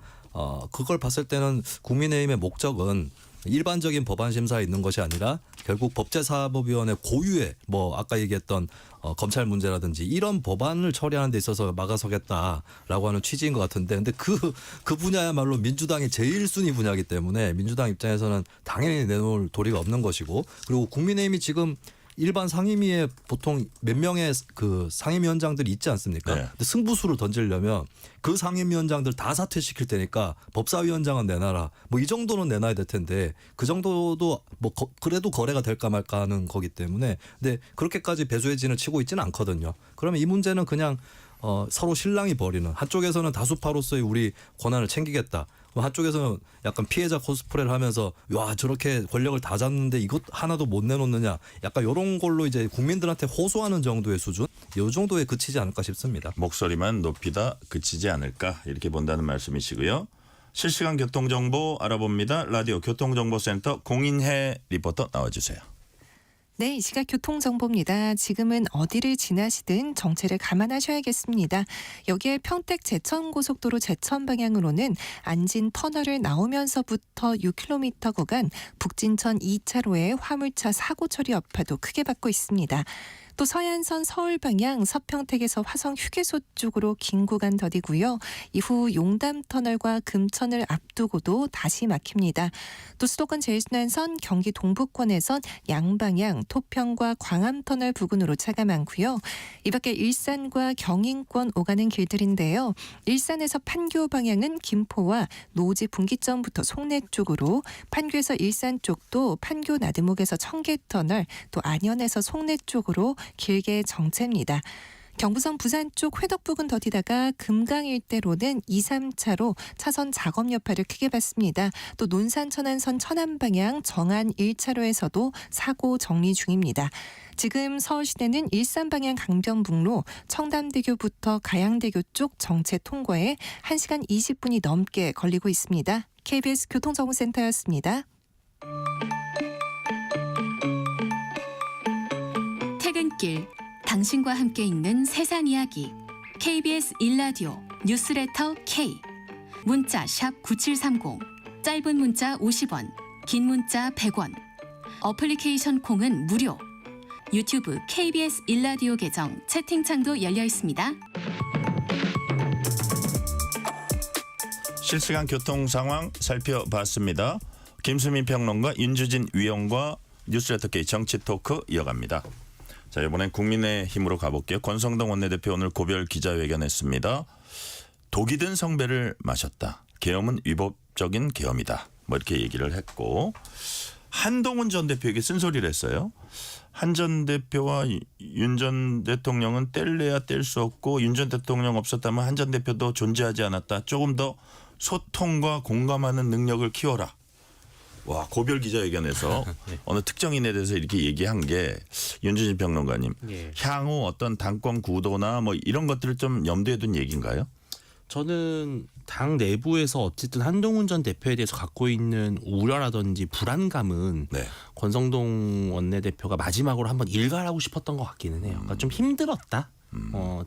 그걸 봤을 때는 국민의힘의 목적은 일반적인 법안 심사에 있는 것이 아니라 결국 법제사법위원회 고유의 뭐 아까 얘기했던 검찰 문제라든지 이런 법안을 처리하는 데 있어서 막아서겠다라고 하는 취지인 것 같은데 근데 그 분야야말로 민주당의 제일 순위 분야이기 때문에 민주당 입장에서는 당연히 내놓을 도리가 없는 것이고 그리고 국민의힘이 지금 일반 상임위에 보통 몇 명의 그 상임위원장들이 있지 않습니까? 네. 근데 승부수를 던지려면 그 상임위원장들 다 사퇴시킬 테니까 법사위원장은 내놔라. 뭐 이 정도는 내놔야 될 텐데 그 정도도 뭐 그래도 거래가 될까 말까 하는 거기 때문에 근데 그렇게까지 배수의 진을 치고 있지는 않거든요. 그러면 이 문제는 그냥 서로 실랑이 벌이는 한쪽에서는 다수파로서의 우리 권한을 챙기겠다. 한쪽에서는 약간 피해자 코스프레를 하면서 와 저렇게 권력을 다 잡는데 이것 하나도 못 내놓느냐 약간 이런 걸로 이제 국민들한테 호소하는 정도의 수준 이 정도에 그치지 않을까 싶습니다. 목소리만 높이다 그치지 않을까 이렇게 본다는 말씀이시고요. 실시간 교통정보 알아봅니다. 라디오 교통정보센터 공인혜 리포터 나와주세요. 네, 이 시각 교통정보입니다. 지금은 어디를 지나시든 정체를 감안하셔야겠습니다. 여기에 평택 제천고속도로 제천 방향으로는 안진 터널을 나오면서부터 6km 구간 북진천 2차로에 화물차 사고 처리 여파도 크게 받고 있습니다. 또 서해안선 서울 방향 서평택에서 화성 휴게소 쪽으로 긴 구간 더디고요. 이후 용담터널과 금천을 앞두고도 다시 막힙니다. 또 수도권 제일순환선 경기 동부권에선 양방향 토평과 광암터널 부근으로 차가 많고요. 이 밖에 일산과 경인권 오가는 길들인데요. 일산에서 판교 방향은 김포와 노지 분기점부터 송내 쪽으로 판교에서 일산 쪽도 판교 나들목에서 청계터널 또 안현에서 송내 쪽으로 길게 정체입니다. 경부선 부산 쪽 회덕 부근 더디다가 금강 일대로는 2, 3차로 차선 작업 여파를 크게 받습니다. 또 논산 천안선 천안 방향 정안 1차로에서도 사고 정리 중입니다. 지금 서울시내는 일산 방향 강변북로 청담대교부터 가양대교 쪽 정체 통과에 1시간 20분이 넘게 걸리고 있습니다. KBS 교통정보센터였습니다. 퇴근길 당신과 함께 읽는 세상 이야기 KBS 1라디오 뉴스레터 K 문자 샵 9730 짧은 문자 50원 긴 문자 100원 어플리케이션 콩은 무료 유튜브 KBS 1라디오 계정 채팅창도 열려 있습니다. 실시간 교통 상황 살펴봤습니다. 김수민 평론가, 윤주진 위원과 뉴스레터 K 정치 토크 이어갑니다. 자, 이번엔 국민의힘으로 가볼게요. 권성동 원내대표 오늘 고별 기자회견했습니다. 독이 든 성배를 마셨다. 계엄은 위법적인 계엄이다. 뭐 이렇게 얘기를 했고, 한동훈 전 대표에게 쓴소리를 했어요. 한 전 대표와 윤 전 대통령은 뗄래야 뗄 수 없고 윤 전 대통령 없었다면 한 전 대표도 존재하지 않았다. 조금 더 소통과 공감하는 능력을 키워라. 와, 고별 기자회견에서 어느 특정인에 대해서 이렇게 얘기한 게 윤주진 평론가님, 예. 향후 어떤 당권 구도나 뭐 이런 것들을 좀 염두에 둔 얘기인가요? 저는 당 내부에서 어쨌든 한동훈 전 대표에 대해서 갖고 있는 우려라든지 불안감은 네. 권성동 원내대표가 마지막으로 한번 일갈하고 싶었던 것 같기는 해요. 그러니까 좀 힘들었다.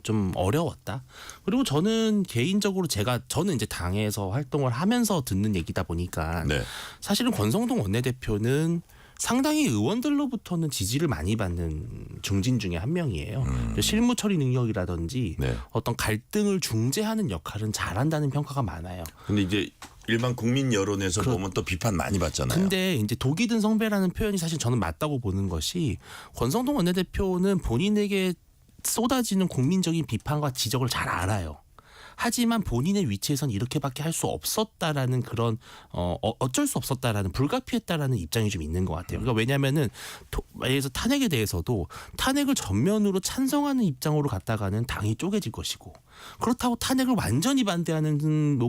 좀 어려웠다. 그리고 저는 개인적으로 저는 이제 당에서 활동을 하면서 듣는 얘기다 보니까 네. 사실은 권성동 원내대표는 상당히 의원들로부터는 지지를 많이 받는 중진 중에 한 명이에요. 실무 처리 능력이라든지 네. 어떤 갈등을 중재하는 역할은 잘한다는 평가가 많아요. 근데 이제 일반 국민 여론에서 보면 또 비판 많이 받잖아요. 근데 이제 독이 든 성배라는 표현이 사실 저는 맞다고 보는 것이, 권성동 원내대표는 본인에게 쏟아지는 국민적인 비판과 지적을 잘 알아요. 하지만 본인의 위치에선 이렇게밖에 할 수 없었다라는 그런 어쩔 수 없었다라는, 불가피했다라는 입장이 좀 있는 것 같아요. 그러니까 왜냐하면은 예를 들어서 탄핵에 대해서도 탄핵을 전면으로 찬성하는 입장으로 갔다가는 당이 쪼개질 것이고, 그렇다고 탄핵을 완전히 반대하는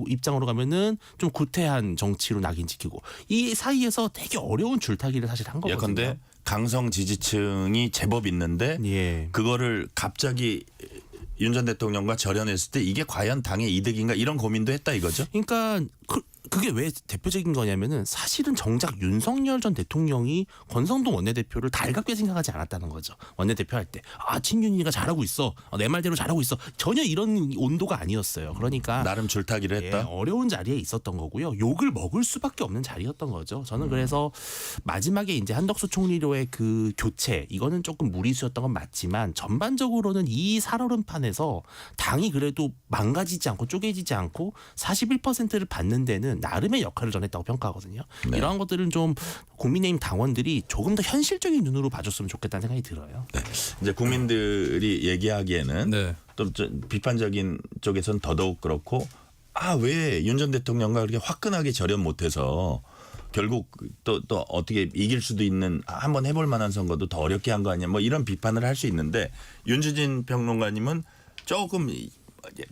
입장으로 가면은 좀 구태한 정치로 낙인 찍히고, 이 사이에서 되게 어려운 줄타기를 사실 한 거거든요. 예컨대 강성 지지층이 제법 있는데 예. 그거를 갑자기 윤 전 대통령과 절연했을 때 이게 과연 당의 이득인가, 이런 고민도 했다 이거죠? 그러니까 그게 왜 대표적인 거냐면은 사실은 정작 윤석열 전 대통령이 권성동 원내대표를 달갑게 생각하지 않았다는 거죠. 원내대표 할 때 친윤이가 잘하고 있어, 내 말대로 잘하고 있어, 전혀 이런 온도가 아니었어요. 그러니까 나름 줄타기를 했다. 어려운 자리에 있었던 거고요. 욕을 먹을 수밖에 없는 자리였던 거죠. 저는 그래서 마지막에 이제 한덕수 총리로의 그 교체, 이거는 조금 무리수였던 건 맞지만 전반적으로는 이 살얼음판에서 당이 그래도 망가지지 않고 쪼개지지 않고 41%를 받는 데는 나름의 역할을 전했다고 평가하거든요. 네. 이러한 것들은 좀 국민의힘 당원들이 조금 더 현실적인 눈으로 봐줬으면 좋겠다는 생각이 들어요. 네. 이제 국민들이 얘기하기에는 네. 또 비판적인 쪽에서는 더더욱 그렇고, 왜 윤 전 대통령과 그렇게 화끈하게 절연 못해서 결국 또 어떻게 이길 수도 있는, 한번 해볼 만한 선거도 더 어렵게 한 거 아니냐, 뭐 이런 비판을 할 수 있는데, 윤주진 평론가님은 조금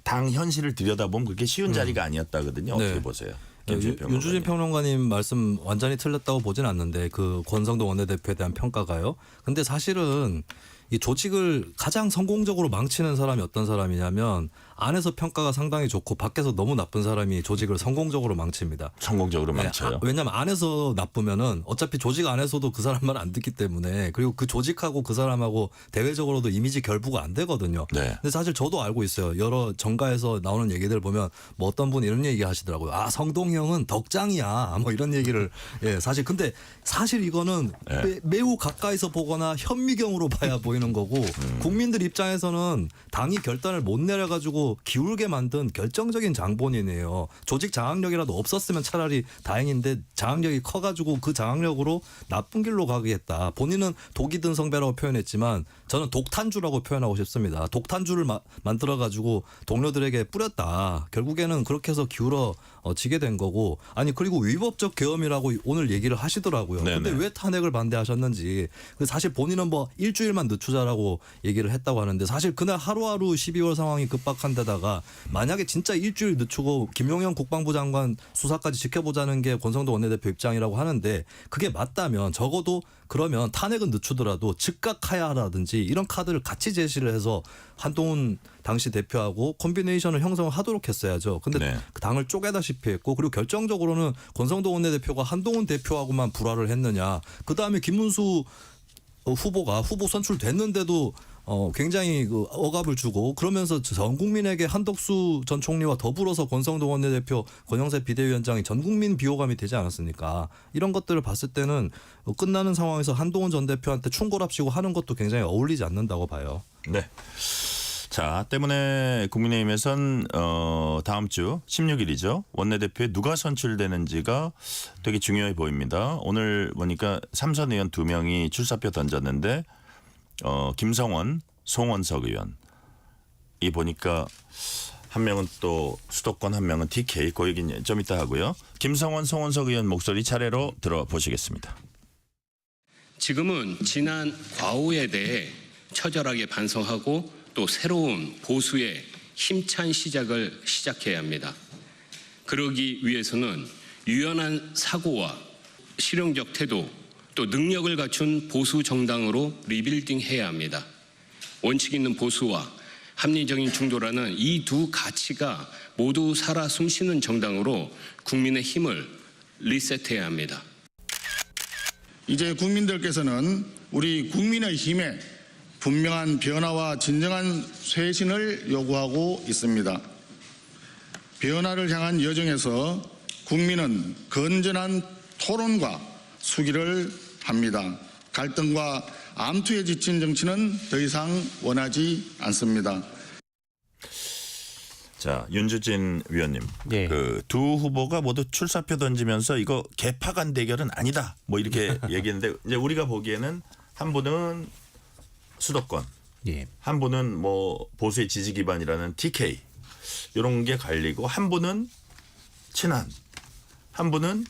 당 현실을 들여다보면 그렇게 쉬운 자리가 아니었다거든요. 어떻게 네. 보세요? 윤주진 평론가님 말씀 완전히 틀렸다고 보진 않는데, 그 권성동 원내대표에 대한 평가가요. 근데 사실은 이 조직을 가장 성공적으로 망치는 사람이 어떤 사람이냐면, 안에서 평가가 상당히 좋고 밖에서 너무 나쁜 사람이 조직을 성공적으로 망칩니다. 성공적으로 망쳐요. 왜냐하면 안에서 나쁘면은 어차피 조직 안에서도 그 사람 말 안 듣기 때문에, 그리고 그 조직하고 그 사람하고 대외적으로도 이미지 결부가 안 되거든요. 네. 근데 사실 저도 알고 있어요. 여러 정가에서 나오는 얘기들 보면 뭐 어떤 분 이런 얘기 하시더라고요. 성동형은 덕장이야, 뭐 이런 얘기를. 사실 근데 사실 이거는 매우 가까이서 보거나 현미경으로 봐야 보이는 거고, 국민들 입장에서는 당이 결단을 못 내려가지고 기울게 만든 결정적인 장본인이에요. 조직 장악력이라도 없었으면 차라리 다행인데, 장악력이 커가지고 그 장악력으로 나쁜 길로 가겠다. 본인은 독이 든 성배라고 표현했지만 저는 독탄주라고 표현하고 싶습니다. 독탄주를 만들어가지고 동료들에게 뿌렸다. 결국에는 그렇게 해서 기울어 지게 된 거고, 그리고 위법적 계엄이라고 오늘 얘기를 하시더라고요. 네네. 근데 왜 탄핵을 반대하셨는지. 사실 본인은 뭐 일주일만 늦추자라고 얘기를 했다고 하는데, 사실 그날 하루하루 12월 상황이 급박한 데다가 만약에 진짜 일주일 늦추고 김용현 국방부 장관 수사까지 지켜보자는 게 권성동 원내대표 입장이라고 하는데, 그게 맞다면 적어도 그러면 탄핵은 늦추더라도 즉각 하야라든지 이런 카드를 같이 제시를 해서 한동훈 당시 대표하고 콤비네이션을 형성을 하도록 했어야죠. 근데 네. 그 당을 쪼개다시피 했고, 그리고 결정적으로는 권성동 원내대표가 한동훈 대표하고만 불화를 했느냐. 그다음에 김문수 후보가 후보 선출됐는데도 굉장히 그 억압을 주고, 그러면서 전 국민에게 한덕수 전 총리와 더불어서 권성동 원내대표, 권영세 비대위원장이 전 국민 비호감이 되지 않았습니까? 이런 것들을 봤을 때는 끝나는 상황에서 한동훈 전 대표한테 충고랍시고 하는 것도 굉장히 어울리지 않는다고 봐요. 네. 자, 때문에 국민의힘에선 다음 주 16일이죠. 원내대표에 누가 선출되는지가 되게 중요해 보입니다. 오늘 보니까 삼선 의원 2명이 출사표 던졌는데 김성원, 송원석 의원 이 보니까 한 명은 또 수도권, 한 명은 TK. 그 얘기는 좀 이따 하고요. 김성원, 송원석 의원 목소리 차례로 들어보시겠습니다. 지금은 지난 과오에 대해 처절하게 반성하고 또 새로운 보수의 힘찬 시작을 시작해야 합니다. 그러기 위해서는 유연한 사고와 실용적 태도 또 능력을 갖춘 보수 정당으로 리빌딩해야 합니다. 원칙 있는 보수와 합리적인 중도라는 이 두 가치가 모두 살아 숨쉬는 정당으로 국민의 힘을 리셋해야 합니다. 이제 국민들께서는 우리 국민의힘에 분명한 변화와 진정한 쇄신을 요구하고 있습니다. 변화를 향한 여정에서 국민은 건전한 토론과 수기를 합니다. 갈등과 암투에 지친 정치는 더 이상 원하지 않습니다. 자, 윤주진 위원님. 예. 그 두 후보가 모두 출사표 던지면서 이거 개파간 대결은 아니다. 뭐 이렇게 얘기했는데 이제 우리가 보기에는 한 분은 수도권, 예. 한 분은 뭐 보수의 지지 기반이라는 TK 이런 게 갈리고 한 분은 친한, 한 분은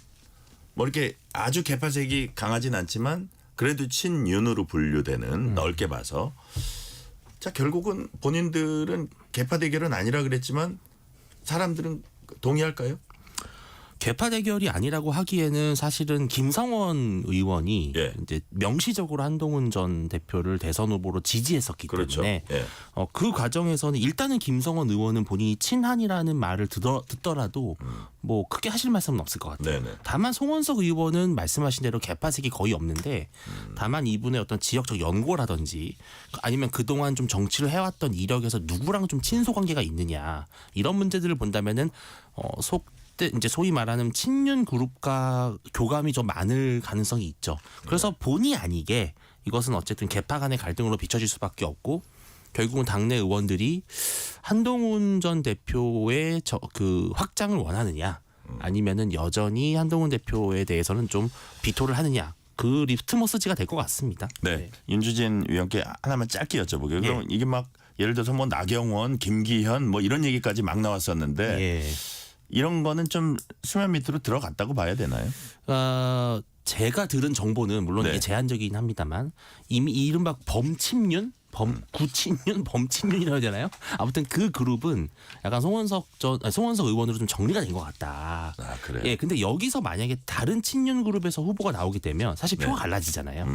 뭐 이렇게 아주 개파색이 강하진 않지만 그래도 친윤으로 분류되는 넓게 봐서 자 결국은 본인들은 개파 대결은 아니라 그랬지만 사람들은 동의할까요? 개파 대결이 아니라고 하기에는 사실은 김성원 의원이 예. 이제 명시적으로 한동훈 전 대표를 대선 후보로 지지했었기 그렇죠. 때문에 예. 그 과정에서는 일단은 김성원 의원은 본인이 친한이라는 말을 듣더라도 뭐 크게 하실 말씀은 없을 것 같아요. 네네. 다만 송원석 의원은 말씀하신 대로 개파색이 거의 없는데 다만 이분의 어떤 지역적 연고라든지 아니면 그동안 좀 정치를 해왔던 이력에서 누구랑 좀 친소 관계가 있느냐 이런 문제들을 본다면은 이제 소위 말하는 친윤 그룹과 교감이 좀 많을 가능성이 있죠. 그래서 본의 아니게 이것은 어쨌든 개파 간의 갈등으로 비춰질 수밖에 없고 결국은 당내 의원들이 한동훈 전 대표의 그 확장을 원하느냐 아니면은 여전히 한동훈 대표에 대해서는 좀 비토를 하느냐 그 리트머스지가 될 것 같습니다. 네. 윤주진 위원께 하나만 짧게 여쭤보게요. 그럼 이게 막 예를 들어서 뭐 나경원, 김기현 뭐 이런 얘기까지 막 나왔었는데 예. 이런 거는 좀 수면 밑으로 들어갔다고 봐야 되나요? 제가 들은 정보는 물론 네. 이게 제한적이긴 합니다만 이미 이른바 범친윤? 구친윤? 범친윤이라고 해야 되나요? 아무튼 그 그룹은 약간 송원석 의원으로 좀 정리가 된 것 같다. 아, 그래요? 예, 근데 여기서 만약에 다른 친윤 그룹에서 후보가 나오게 되면 사실 표가 네. 갈라지잖아요.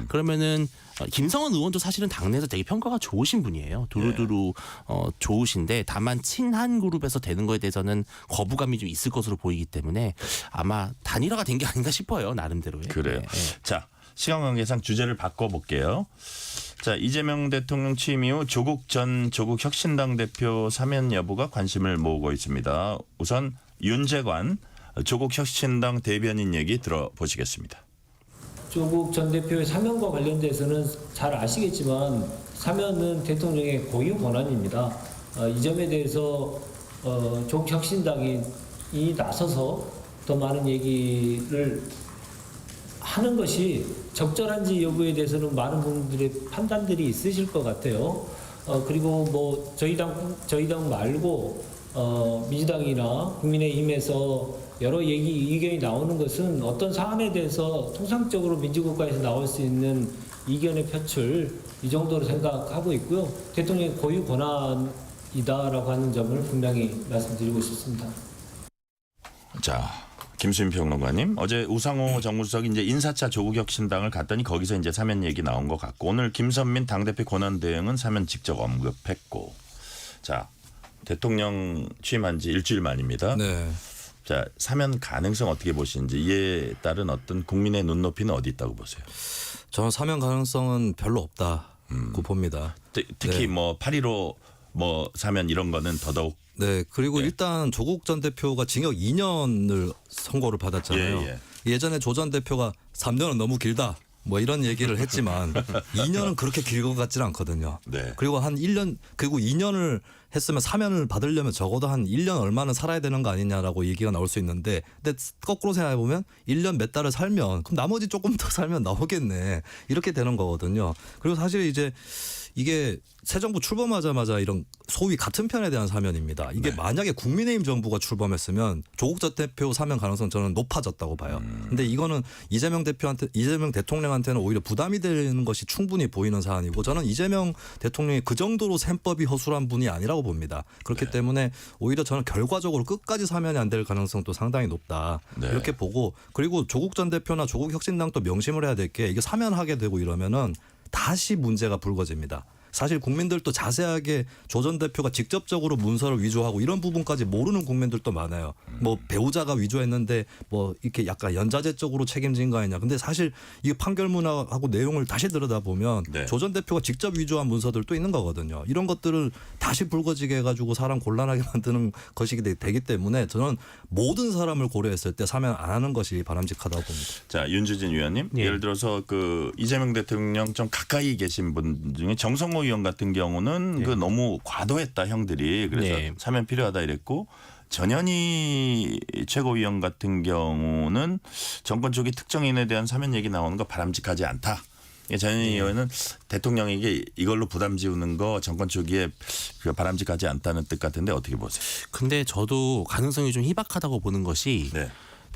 그러면은 김성원 의원도 사실은 당내에서 되게 평가가 좋으신 분이에요. 두루두루 좋으신데 다만 친한 그룹에서 되는 거에 대해서는 거부감이 좀 있을 것으로 보이기 때문에 아마 단일화가 된 게 아닌가 싶어요. 나름대로의. 그래요. 예, 예. 자, 시간 관계상 주제를 바꿔볼게요. 자, 이재명 대통령 취임 이후 조국 전 조국혁신당 대표 사면 여부가 관심을 모으고 있습니다. 우선 윤재관 조국혁신당 대변인 얘기 들어보시겠습니다. 조국 전 대표의 사면과 관련돼서는 잘 아시겠지만 사면은 대통령의 고유 권한입니다. 이 점에 대해서 조국혁신당이 나서서 더 많은 얘기를 하는 것이 적절한지 여부에 대해서는 많은 분들의 판단들이 있으실 것 같아요. 그리고 뭐 저희 당 말고 민주당이나 국민의힘에서 여러 의견이 나오는 것은 어떤 사안에 대해서 통상적으로 민주국가에서 나올 수 있는 이견의 표출 이 정도로 생각하고 있고요. 대통령의 고유 권한이다라고 하는 점을 분명히 말씀드리고 싶습니다. 자, 김수민 평론가님, 어제 우상호 정무수석이 이제 인사차 조국혁신당을 갔더니 거기서 이제 사면 얘기 나온 것 같고 오늘 김선민 당대표 권한대행은 사면 직접 언급했고, 자 대통령 취임한 지 일주일 만입니다. 네. 자, 사면 가능성 어떻게 보시는지 이에 따른 어떤 국민의 눈높이는 어디 있다고 보세요? 저는 사면 가능성은 별로 없다고 봅니다. 특히 네. 뭐 8.15 뭐 사면 이런 거는 더더욱. 네, 그리고 예. 일단 조국 전 대표가 징역 2년을 선고를 받았잖아요. 예, 예. 예전에 조 전 대표가 3년은 너무 길다. 뭐 이런 얘기를 했지만 2년은 그렇게 길 것 같지는 않거든요. 네. 그리고 한 1년 그리고 2년을 했으면 사면을 받으려면 적어도 한 1년 얼마는 살아야 되는 거 아니냐라고 얘기가 나올 수 있는데 근데 거꾸로 생각해 보면 1년 몇 달을 살면 그럼 나머지 조금 더 살면 나오겠네. 이렇게 되는 거거든요. 그리고 사실 이제 이게 새 정부 출범하자마자 이런 소위 같은 편에 대한 사면입니다. 이게 네. 만약에 국민의힘 정부가 출범했으면 조국 전 대표 사면 가능성 저는 높아졌다고 봐요. 근데 이거는 이재명 대통령한테는 오히려 부담이 되는 것이 충분히 보이는 사안이고 저는 이재명 대통령이 그 정도로 셈법이 허술한 분이 아니라고 봅니다. 그렇기 네. 때문에 오히려 저는 결과적으로 끝까지 사면이 안 될 가능성도 상당히 높다. 네. 이렇게 보고 그리고 조국 전 대표나 조국 혁신당도 명심을 해야 될 게 이게 사면하게 되고 이러면은 다시 문제가 불거집니다. 사실 국민들도 자세하게 조 전 대표가 직접적으로 문서를 위조하고 이런 부분까지 모르는 국민들도 많아요. 뭐 배우자가 위조했는데 뭐 이렇게 약간 연좌제적으로 책임진 거 아니냐. 근데 사실 이 판결문하고 내용을 다시 들여다보면 네. 조 전 대표가 직접 위조한 문서들도 있는 거거든요. 이런 것들을 다시 불거지게 해가지고 사람 곤란하게 만드는 것이 되기 때문에 저는 모든 사람을 고려했을 때 사면 안 하는 것이 바람직하다고 봅니다. 자, 윤주진 위원님. 예. 예를 들어서 그 이재명 대통령 좀 가까이 계신 분 중에 정성호 의원 같은 경우는 그 너무 과도했다 형들이 그래서 네. 사면 필요하다 이랬고 전현희 최고위원 같은 경우는 정권 쪽이 특정인에 대한 사면 얘기 나오는 거 바람직하지 않다. 전현희 의원은 대통령에게 이걸로 부담 지우는 거 정권 쪽에 바람직하지 않다는 뜻 같은데 어떻게 보세요? 근데 저도 가능성이 좀 희박하다고 보는 것이 네,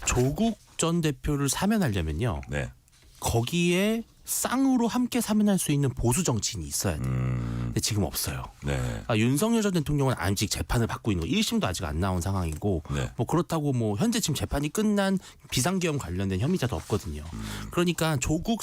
조국 전 대표를 사면하려면요. 네, 거기에 쌍으로 함께 사면할 수 있는 보수 정치인이 있어야 돼요. 근데 지금 없어요. 네, 윤석열 전 대통령은 아직 재판을 받고 있는 거 1심도 아직 안 나온 상황이고 네. 뭐 그렇다고 뭐 현재 지금 재판이 끝난 비상계엄 관련된 혐의자도 없거든요. 그러니까 조국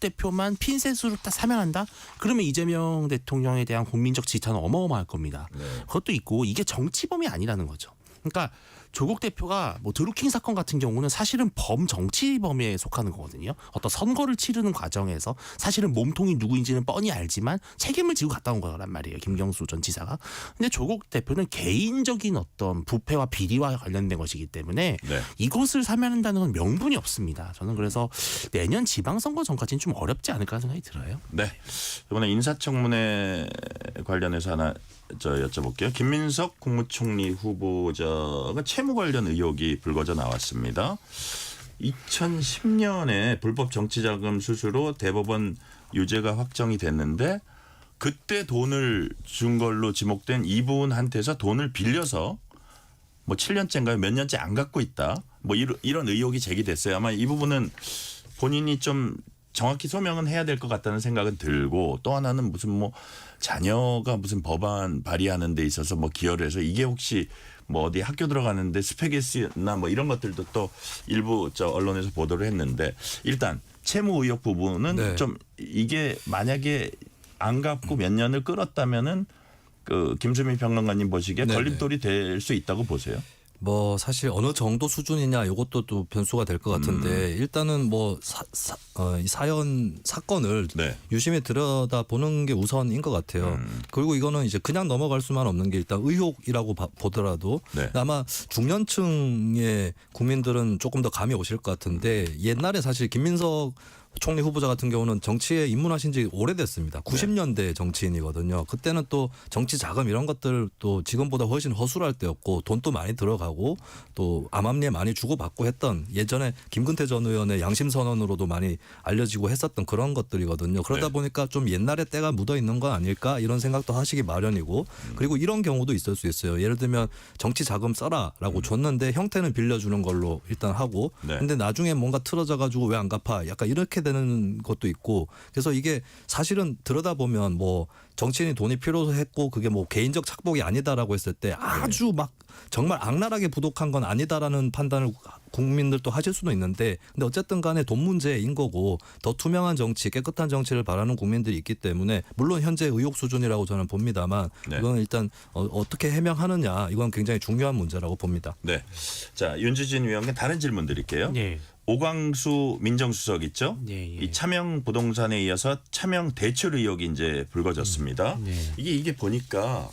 대표만 핀셋으로 딱 사면한다? 그러면 이재명 대통령에 대한 국민적 지탄은 어마어마할 겁니다. 그것도 있고 이게 정치범이 아니라는 거죠. 그러니까 조국 대표가 뭐 드루킹 사건 같은 경우는 사실은 정치범에 속하는 거거든요. 어떤 선거를 치르는 과정에서 사실은 몸통이 누구인지는 뻔히 알지만 책임을 지고 갔다 온 거란 말이에요. 김경수 전 지사가. 근데 조국 대표는 개인적인 어떤 부패와 비리와 관련된 것이기 때문에 네. 이것을 사면한다는 건 명분이 없습니다. 저는 그래서 내년 지방선거 전까지는 좀 어렵지 않을까 생각이 들어요. 네. 이번에 인사청문회 관련해서 하나 여쭤볼게요. 김민석 국무총리 후보자가 채무 관련 의혹이 불거져 나왔습니다. 2010년에 불법 정치자금 수수로 대법원 유죄가 확정이 됐는데 그때 돈을 준 걸로 지목된 이분한테서 돈을 빌려서 뭐 7년째인가요? 몇 년째 안 갖고 있다. 뭐 이런 의혹이 제기됐어요. 아마 이 부분은 본인이 좀 정확히 소명은 해야 될 것 같다는 생각은 들고 또 하나는 무슨 뭐 자녀가 무슨 법안 발의하는 데 있어서 뭐 기여를 해서 이게 혹시 뭐 어디 학교 들어가는데 스펙이 쓰나 뭐 이런 것들도 또 일부 언론에서 보도를 했는데 일단 채무 의혹 부분은 네. 좀 이게 만약에 안 갚고 몇 년을 끌었다면은 그 김수미 평론가님 보시기에 네네. 걸림돌이 될 수 있다고 보세요. 뭐 사실 어느 정도 수준이냐 이것도 또 변수가 될 것 같은데 일단은 뭐 이 사건을 네. 유심히 들여다 보는 게 우선인 것 같아요. 그리고 이거는 이제 그냥 넘어갈 수만 없는 게 일단 의혹이라고 보더라도 네. 아마 중년층의 국민들은 조금 더 감이 오실 것 같은데 옛날에 사실 김민석 총리 후보자 같은 경우는 정치에 입문하신 지 오래됐습니다. 90년대 정치인이거든요. 그때는 또 정치 자금 이런 것들 또 지금보다 훨씬 허술할 때였고 돈도 많이 들어가고 또 암암리에 많이 주고받고 했던 예전에 김근태 전 의원의 양심 선언으로도 많이 알려지고 했었던 그런 것들이거든요. 그러다 네. 보니까 좀 옛날에 때가 묻어 있는 거 아닐까 이런 생각도 하시기 마련이고 그리고 이런 경우도 있을 수 있어요. 예를 들면 정치 자금 써라라고 줬는데 형태는 빌려주는 걸로 일단 하고 네. 근데 나중에 뭔가 틀어져 가지고 왜 안 갚아 약간 이렇게 되는 것도 있고 그래서 이게 사실은 들여다보면 뭐 정치인이 돈이 필요했고 그게 뭐 개인적 착복이 아니다라고 했을 때 아주 막 정말 악랄하게 부족한 건 아니다라는 판단을 국민들도 하실 수도 있는데 근데 어쨌든 간에 돈 문제인 거고 더 투명한 정치 깨끗한 정치를 바라는 국민들이 있기 때문에 물론 현재 의혹 수준이라고 저는 봅니다만 네. 이건 일단 어떻게 해명하느냐 이건 굉장히 중요한 문제라고 봅니다. 네. 자, 윤주진 위원께 다른 질문 드릴게요. 네. 오광수 민정수석 있죠? 예, 예. 이 차명 부동산에 이어서 차명 대출 의혹이 이제 불거졌습니다. 네. 이게 보니까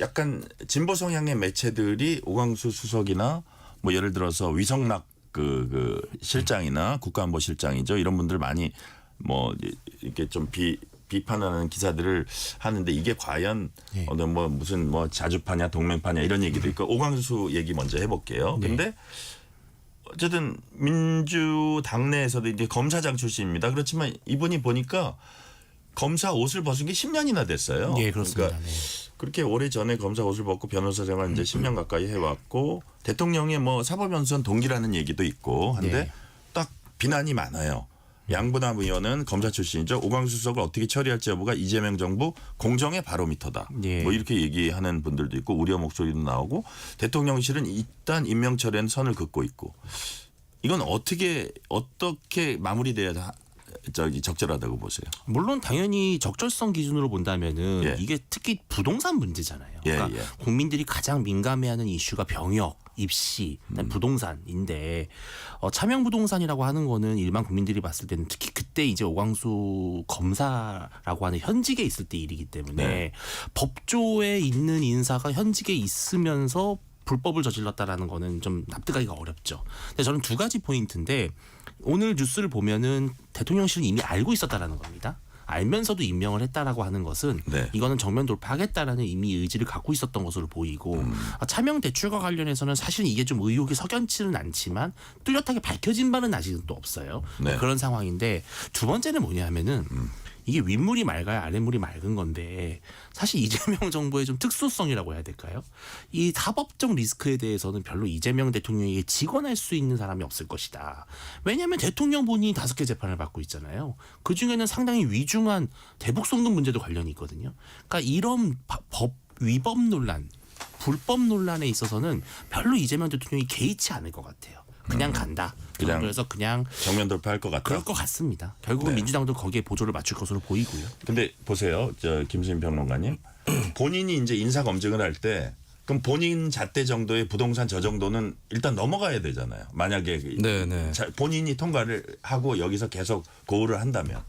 약간 진보 성향의 매체들이 오광수 수석이나 뭐 예를 들어서 위성락 그 실장이나 국가안보실장이죠. 이런 분들 많이 뭐 이렇게 좀 비판하는 기사들을 하는데 이게 과연 어떤 뭐 무슨 뭐 자주파냐 동맹파냐 이런 얘기도 있고 오광수 얘기 먼저 해볼게요. 근데 어쨌든 민주당 내에서도 이제 검사장 출신입니다. 그렇지만 이분이 보니까 검사 옷을 벗은 게 10년이나 됐어요. 예, 그렇습니다. 그러니까 네. 그렇게 오래전에 검사 옷을 벗고 변호사 생활 이제 10년 가까이 해왔고 대통령의 뭐 사법연수원 동기라는 얘기도 있고 한데 네. 딱 비난이 많아요. 양부남 의원은 검사 출신이죠. 오광수 수석을 어떻게 처리할지 여부가 이재명 정부 공정의 바로미터다. 예. 뭐 이렇게 얘기하는 분들도 있고 우려 목소리도 나오고 대통령실은 일단 임명 처리에는 선을 긋고 있고 이건 어떻게 마무리돼야 적절하다고 보세요? 물론 당연히 적절성 기준으로 본다면은 예. 이게 특히 부동산 문제잖아요. 예, 그러니까 예. 국민들이 가장 민감해하는 이슈가 병역, 입시, 부동산인데 차명 부동산이라고 하는 거는 일반 국민들이 봤을 때는 특히 그때 이제 오광수 검사라고 하는 현직에 있을 때 일이기 때문에 네. 법조에 있는 인사가 현직에 있으면서 불법을 저질렀다라는 거는 좀 납득하기가 어렵죠. 근데 저는 두 가지 포인트인데 오늘 뉴스를 보면은 대통령실은 이미 알고 있었다라는 겁니다. 알면서도 임명을 했다라고 하는 것은 네. 이거는 정면 돌파하겠다라는 이미 의지를 갖고 있었던 것으로 보이고 차명 대출과 관련해서는 사실 이게 좀 의혹이 석연치는 않지만 뚜렷하게 밝혀진 바는 아직은 또 없어요. 네. 그런 상황인데 두 번째는 뭐냐면은 이게 윗물이 맑아야 아랫물이 맑은 건데 사실 이재명 정부의 좀 특수성이라고 해야 될까요? 이 사법적 리스크에 대해서는 별로 이재명 대통령에게 직언할 수 있는 사람이 없을 것이다. 왜냐하면 대통령 본인이 5개 재판을 받고 있잖아요. 그중에는 상당히 위중한 대북 송금 문제도 관련이 있거든요. 그러니까 이런 법 위법 논란, 불법 논란에 있어서는 별로 이재명 대통령이 개의치 않을 것 같아요. 그냥 간다. 그래서 그냥 정면 돌파할 것 같다. 그럴 것 같습니다. 결국은 네. 민주당도 거기에 보조를 맞출 것으로 보이고요. 근데 보세요, 김수민 평론가님, 본인이 이제 인사 검증을 할 때 그럼 본인 잣대 정도의 부동산 저 정도는 일단 넘어가야 되잖아요. 만약에 네네. 본인이 통과를 하고 여기서 계속 고우를 한다면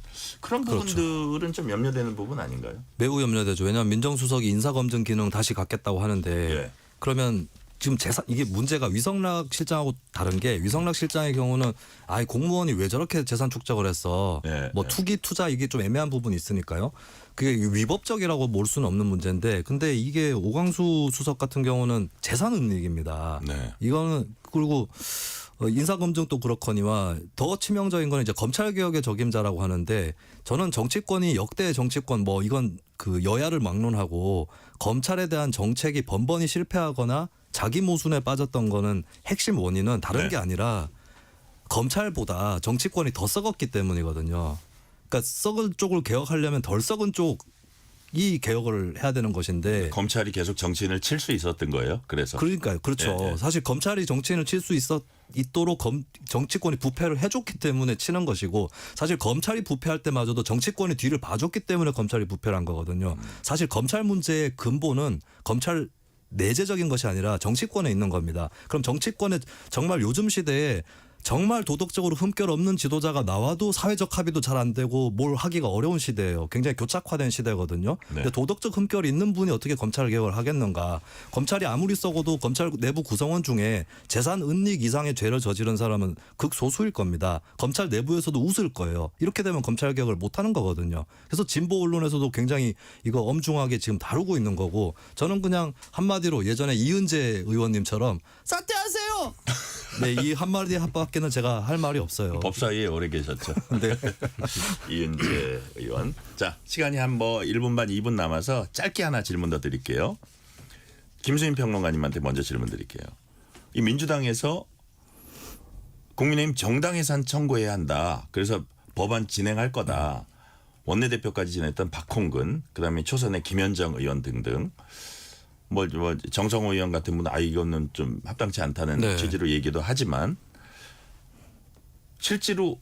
그런 그렇죠. 부분들은 좀 염려되는 부분 아닌가요? 매우 염려되죠. 왜냐하면 민정수석이 인사검증 기능 다시 갖겠다고 하는데 예. 그러면 지금 이게 문제가 위성락 실장하고 다른 게 위성락 실장의 경우는 아예 공무원이 왜 저렇게 재산 축적을 했어. 네, 뭐 네. 투기 투자 이게 좀 애매한 부분이 있으니까요. 그게 위법적이라고 볼 수는 없는 문제인데 근데 이게 오광수 수석 같은 경우는 재산 은닉입니다. 네. 이거는 그리고 인사검증도 그렇거니와 더 치명적인 건 이제 검찰개혁의 적임자라고 하는데 저는 정치권이 역대 정치권 뭐 이건 그 여야를 막론하고 검찰에 대한 정책이 번번이 실패하거나 자기 모순에 빠졌던 거는 핵심 원인은 다른 네. 게 아니라 검찰보다 정치권이 더 썩었기 때문이거든요. 그러니까 썩은 쪽을 개혁하려면 덜 썩은 쪽이 개혁을 해야 되는 것인데 검찰이 계속 정치인을 칠 수 있었던 거예요. 그래서 그러니까요. 그렇죠. 예, 예. 사실 검찰이 정치인을 칠 수 있도록 정치권이 부패를 해줬기 때문에 치는 것이고 사실 검찰이 부패할 때마저도 정치권이 뒤를 봐줬기 때문에 검찰이 부패를 한 거거든요. 사실 검찰 문제의 근본은 검찰 내재적인 것이 아니라 정치권에 있는 겁니다. 그럼 정치권에 정말 요즘 시대에 정말 도덕적으로 흠결 없는 지도자가 나와도 사회적 합의도 잘 안 되고 뭘 하기가 어려운 시대예요. 굉장히 교착화된 시대거든요. 네. 근데 도덕적 흠결이 있는 분이 어떻게 검찰 개혁을 하겠는가. 검찰이 아무리 썩어도 검찰 내부 구성원 중에 재산 은닉 이상의 죄를 저지른 사람은 극소수일 겁니다. 검찰 내부에서도 웃을 거예요. 이렇게 되면 검찰 개혁을 못하는 거거든요. 그래서 진보 언론에서도 굉장히 이거 엄중하게 지금 다루고 있는 거고 저는 그냥 한마디로 예전에 이은재 의원님처럼 사퇴하세요. 네, 이 한마디 밖에는 제가 할 말이 없어요. 법사위에 오래 계셨죠. 네. 이은재 의원. 자, 시간이 한 뭐 1분 반 2분 남아서 짧게 하나 질문 더 드릴게요. 김수민 평론가님한테 먼저 질문 드릴게요. 이 민주당에서 국민의힘 정당 해산 청구해야 한다. 그래서 법안 진행할 거다. 원내대표까지 지냈던 박홍근, 그다음에 초선의 김현정 의원 등등. 뭐 정성호 의원 같은 분은 이거는 좀 합당치 않다는 네. 취지로 얘기도 하지만 실제로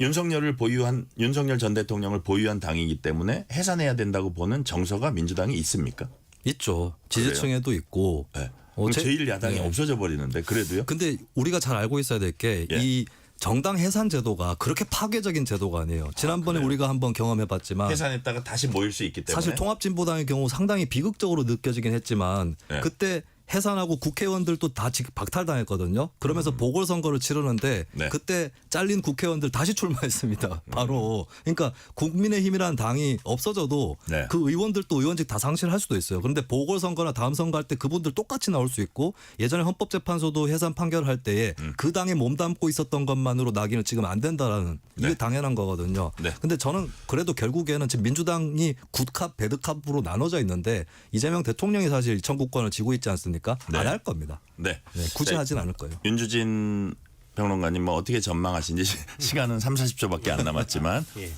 윤석열 전 대통령을 보유한 당이기 때문에 해산해야 된다고 보는 정서가 민주당에 있습니까? 있죠. 지지층에도 있고. 네. 그럼 제일 야당이 네. 없어져 버리는데 그래도요? 근데 우리가 잘 알고 있어야 될 게 이 예. 정당 해산 제도가 그렇게 파괴적인 제도가 아니에요. 지난번에 그래요? 우리가 한번 경험해봤지만 해산했다가 다시 모일 수 있기 때문에 사실 통합진보당의 경우 상당히 비극적으로 느껴지긴 했지만 네. 그때 해산하고 국회의원들도 다 박탈당했거든요. 그러면서 보궐선거를 치르는데 네. 그때 잘린 국회의원들 다시 출마했습니다. 바로. 그러니까 국민의힘이라는 당이 없어져도 네. 그 의원들도 의원직 다 상실할 수도 있어요. 그런데 보궐선거나 다음 선거할 때 그분들 똑같이 나올 수 있고 예전에 헌법재판소도 해산 판결할 때에 그 당에 몸담고 있었던 것만으로 낙인을 찍으면 안 된다라는 이게 네. 당연한 거거든요. 네. 근데 저는 그래도 결국에는 지금 민주당이 굿캅, 배드캅으로 나눠져 있는데 이재명 대통령이 사실 청구권을 쥐고 있지 않습니까? 네. 안 할 겁니다. 네. 네, 굳이 네. 하진 않을 거예요. 윤주진 평론가님 뭐 어떻게 전망하신지 시간은 30-40초밖에 안 남았지만 예.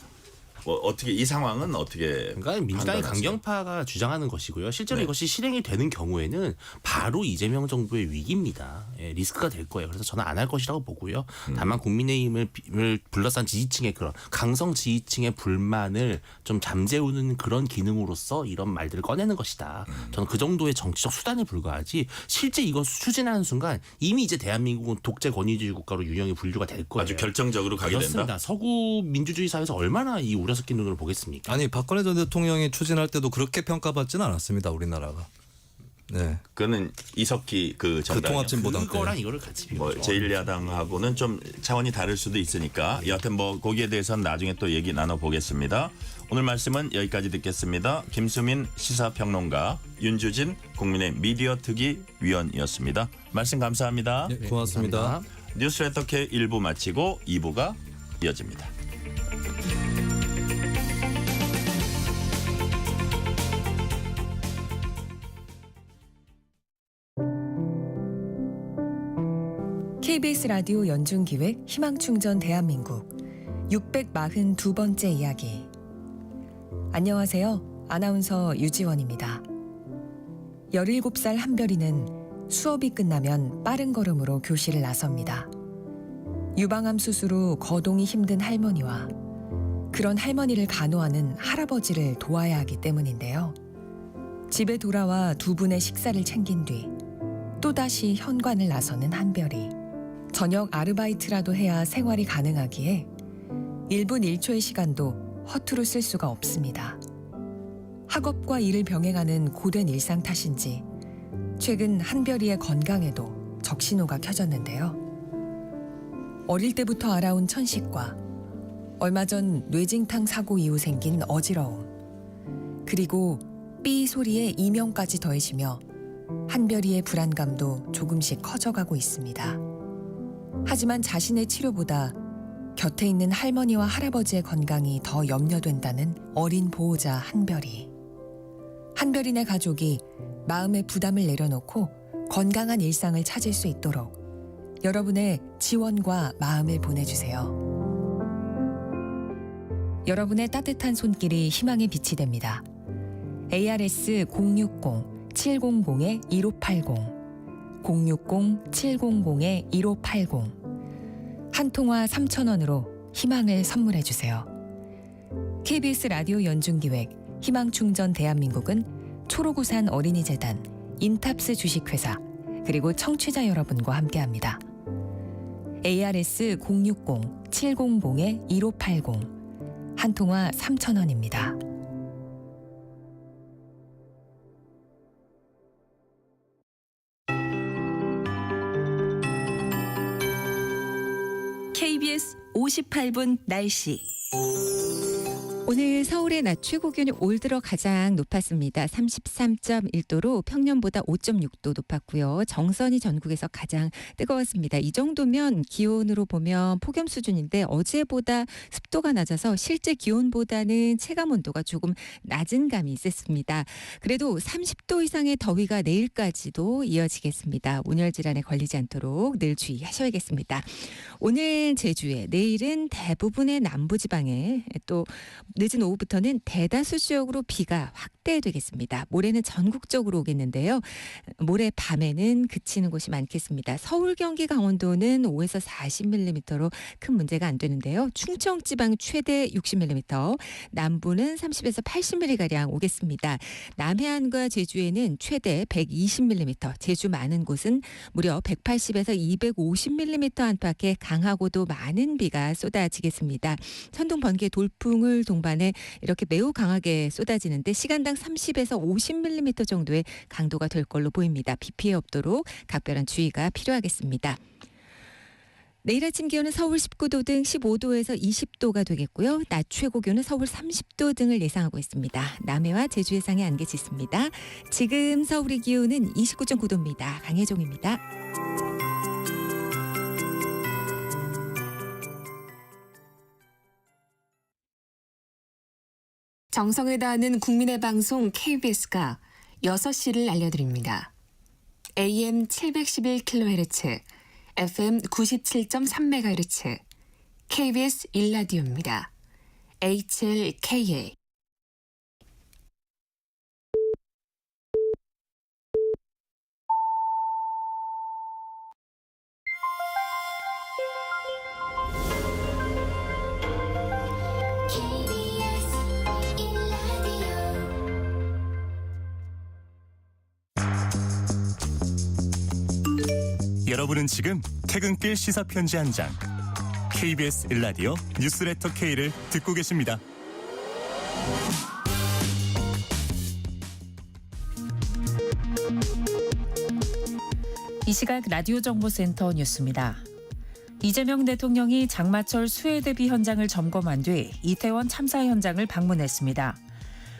뭐 어떻게 이 상황은 어떻게 그러니까 민주당의 판단하세요? 강경파가 주장하는 것이고요. 실제로 네. 이것이 실행이 되는 경우에는 바로 이재명 정부의 위기입니다. 예, 리스크가 될 거예요. 그래서 저는 안 할 것이라고 보고요. 다만 국민의힘을 둘러싼 지지층의 그런 강성 지지층의 불만을 좀 잠재우는 그런 기능으로서 이런 말들을 꺼내는 것이다. 저는 그 정도의 정치적 수단에 불과하지 실제 이거 추진하는 순간 이미 이제 대한민국은 독재 권위주의 국가로 유형이 분류가 될 거예요. 아주 결정적으로 가게 그렇습니다. 된다. 서구 민주주의 사회에서 얼마나 이 우려 섞인 눈으로 보겠습니까? 아니 박근혜 전 대통령이 추진할 때도 그렇게 평가받지는 않았습니다. 우리나라가. 네. 그거는 이석기 그 정당 통합진보당 때. 그거랑 이거를 같이 비교죠. 뭐 제1야당하고는 좀 차원이 다를 수도 있으니까 여하튼 뭐 거기에 대해서는 나중에 또 얘기 나눠보겠습니다. 오늘 말씀은 여기까지 듣겠습니다. 김수민 시사평론가, 윤주진 국민의 미디어 특위 위원이었습니다. 말씀 감사합니다. 네, 고맙습니다. 뉴스레터 K 1부 마치고 2부가 이어집니다. KBS 라디오 연중기획 희망충전 대한민국 642번째 이야기. 안녕하세요. 아나운서 유지원입니다. 17살 한별이는 수업이 끝나면 빠른 걸음으로 교실을 나섭니다. 유방암 수술 후 거동이 힘든 할머니와 그런 할머니를 간호하는 할아버지를 도와야 하기 때문인데요. 집에 돌아와 두 분의 식사를 챙긴 뒤 또다시 현관을 나서는 한별이. 저녁 아르바이트라도 해야 생활이 가능하기에 1분 1초의 시간도 허투루 쓸 수가 없습니다. 학업과 일을 병행하는 고된 일상 탓인지 최근 한별이의 건강에도 적신호가 켜졌는데요. 어릴 때부터 알아온 천식과 얼마 전 뇌진탕 사고 이후 생긴 어지러움, 그리고 삐 소리에 이명까지 더해지며 한별이의 불안감도 조금씩 커져가고 있습니다. 하지만 자신의 치료보다 곁에 있는 할머니와 할아버지의 건강이 더 염려된다는 어린 보호자 한별이. 한별이네 가족이 마음의 부담을 내려놓고 건강한 일상을 찾을 수 있도록 여러분의 지원과 마음을 보내주세요. 여러분의 따뜻한 손길이 희망의 빛이 됩니다. ARS 060-700-1580 060-700-1580 한 통화 3,000원으로 희망을 선물해 주세요. KBS 라디오 연중기획 희망충전 대한민국은 초록우산 어린이재단, 인탑스 주식회사, 그리고 청취자 여러분과 함께합니다. ARS 060-700-1580 한 통화 3,000원입니다. KBS 58분 날씨. 오늘 서울의 낮 최고 기온이 올 들어 가장 높았습니다. 33.1도로 평년보다 5.6도 높았고요. 정선이 전국에서 가장 뜨거웠습니다. 이 정도면 기온으로 보면 폭염 수준인데 어제보다 습도가 낮아서 실제 기온보다는 체감 온도가 조금 낮은 감이 있었습니다. 그래도 30도 이상의 더위가 내일까지도 이어지겠습니다. 온열 질환에 걸리지 않도록 늘 주의하셔야겠습니다. 오늘 제주에, 내일은 대부분의 남부지방에, 또 늦은 오후부터는 대다수 지역으로 비가 확대되겠습니다. 모레는 전국적으로 오겠는데요. 모레 밤에는 그치는 곳이 많겠습니다. 서울, 경기, 강원도는 5에서 40mm로 큰 문제가 안 되는데요. 충청 지방 최대 60mm, 남부는 30에서 80mm가량 오겠습니다. 남해안과 제주에는 최대 120mm, 제주 많은 곳은 무려 180에서 250mm 안팎의 강하고도 많은 비가 쏟아지겠습니다. 천둥, 번개, 돌풍을 동반해 이렇게 매우 강하게 쏟아지는데 시간당 1시간당 30에서 50mm 정도의 강도가 될 걸로 보입니다. 비 피해 없도록 각별한 주의가 필요하겠습니다. 내일 아침 기온은 서울 19도 등 15도에서 20도가 되겠고요. 낮 최고 기온은 서울 30도 등을 예상하고 있습니다. 남해와 제주 해상의 안개 짙습니다. 지금 서울의 기온은 29.9도입니다. 강혜종입니다. 정성을 다하는 국민의 방송 KBS가 6시를 알려드립니다. AM 711kHz, FM 97.3MHz, KBS 1라디오입니다. HLKA. 여러분은 지금 퇴근길 시사편지 한 장, KBS 1라디오 뉴스레터 K를 듣고 계십니다. 이 시각 라디오 정보센터 뉴스입니다. 이재명 대통령이 장마철 수해 대비 현장을 점검한 뒤 이태원 참사 현장을 방문했습니다.